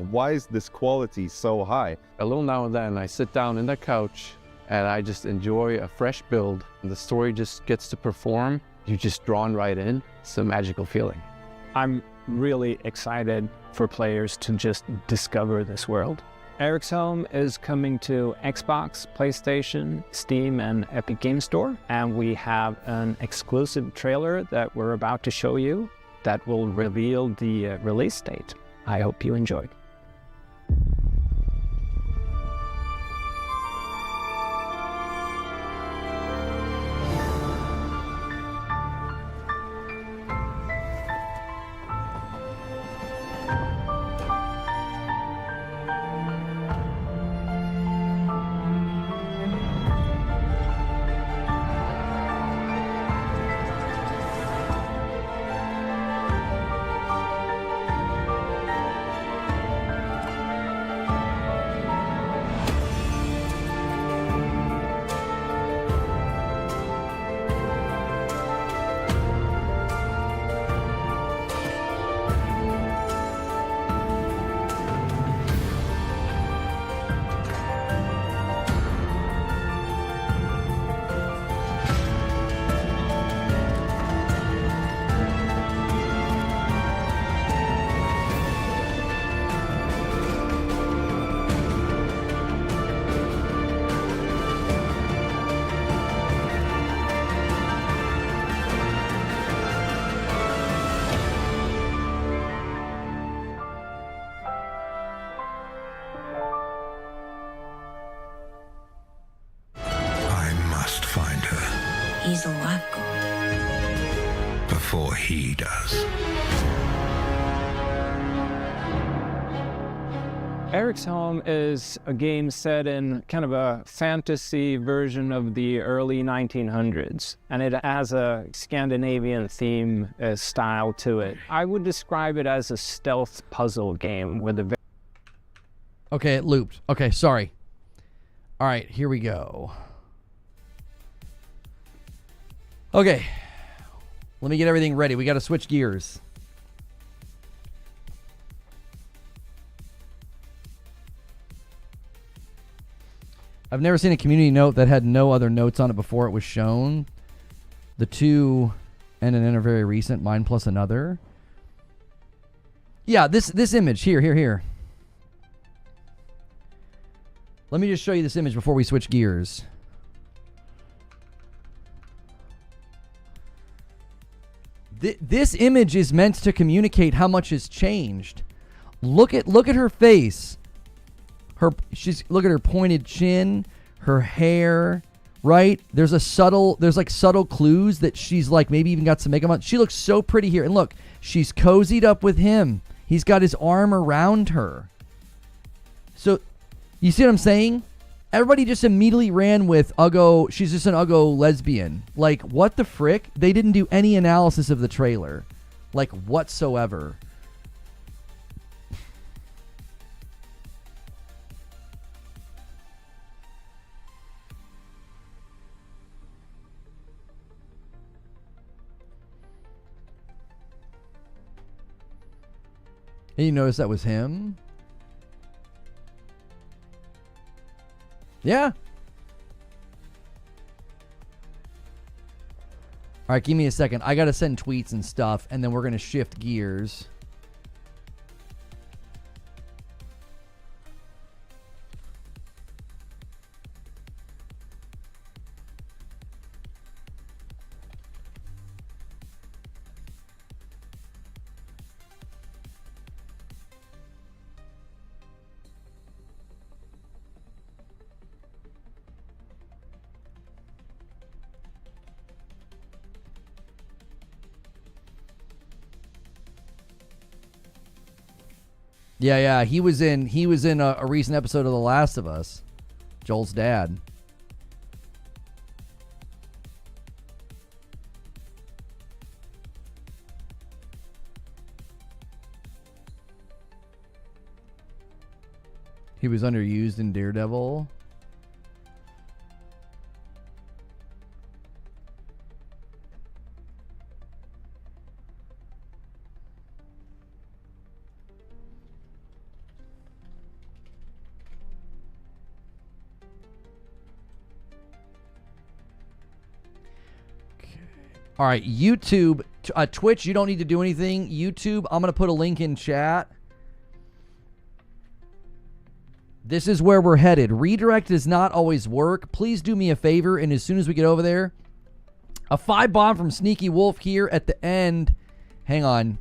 why is this quality so high? A little now and then I sit down in the couch and I just enjoy a fresh build. The story just gets to perform. You're just drawn right in. It's a magical feeling. I'm really excited for players to just discover this world. Eric's Home is coming to Xbox, PlayStation, Steam, and Epic Games Store. And we have an exclusive trailer that we're about to show you. that will reveal the release date. I hope you enjoy. I must find her He's a wacko. before he does. Eric's Home is a game set in kind of a fantasy version of the early 1900s, and it has a Scandinavian theme style to it. I would describe it as a stealth puzzle game with a Okay, it looped. Okay, sorry. All right, here we go. Okay. Let me get everything ready. We got to switch gears. I've never seen a community note that had no other notes on it before it was shown. The two and an are very recent, mine plus another. Yeah, this image here. Let me just show you this image before we switch gears. This image is meant to communicate how much has changed. Look at her face. Look at her pointed chin, her hair, right? There's like subtle clues that she's like maybe even got some makeup on. She looks so pretty here. And look, she's cozied up with him. He's got his arm around her. So, you see what I'm saying? Everybody just immediately ran with Uggo. She's just an Uggo lesbian. Like, what the frick? They didn't do any analysis of the trailer, like whatsoever. And you notice that was him? Yeah. All right, give me a second. I got to send tweets and stuff, and then we're going to shift gears. Yeah, he was in a recent episode of The Last of Us. Joel's dad. He was underused in Daredevil. All right, YouTube, Twitch, you don't need to do anything. YouTube, I'm going to put a link in chat. This is where we're headed. Redirect does not always work. Please do me a favor, and as soon as we get over there, a 5 bomb from Sneaky Wolf here at the end Hang on.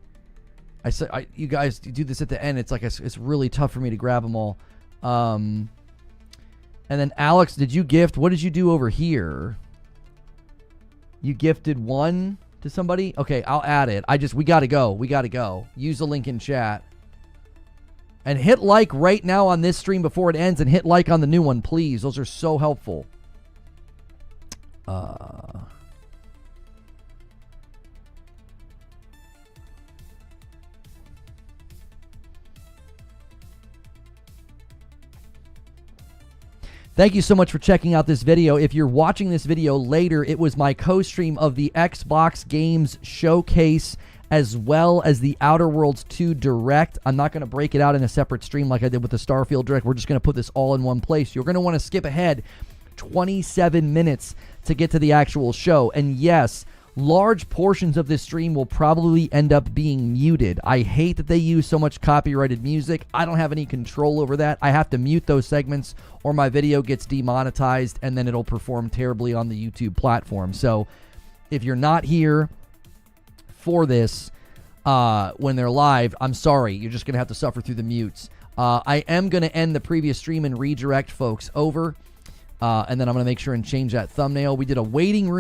I said you guys do this at the end. It's like it's really tough for me to grab them all. And then Alex, did you gift? What did you do over here? You gifted one to somebody? Okay, I'll add it. We got to go. We got to go. Use the link in chat. And hit like right now on this stream before it ends, and hit like on the new one, please. Those are so helpful. Thank you so much for checking out this video. If you're watching this video later, it was my co-stream of the Xbox Games Showcase as well as the Outer Worlds 2 Direct. I'm not going to break it out in a separate stream like I did with the Starfield Direct. We're just going to put this all in one place. You're going to want to skip ahead 27 minutes to get to the actual show. And yes, large portions of this stream will probably end up being muted. I hate that they use so much copyrighted music. I don't have any control over that. I have to mute those segments or my video gets demonetized and then it'll perform terribly on the YouTube platform. So if you're not here for this when they're live, I'm sorry. You're just going to have to suffer through the mutes. I am going to end the previous stream and redirect folks over. And then I'm going to make sure and change that thumbnail. We did a waiting room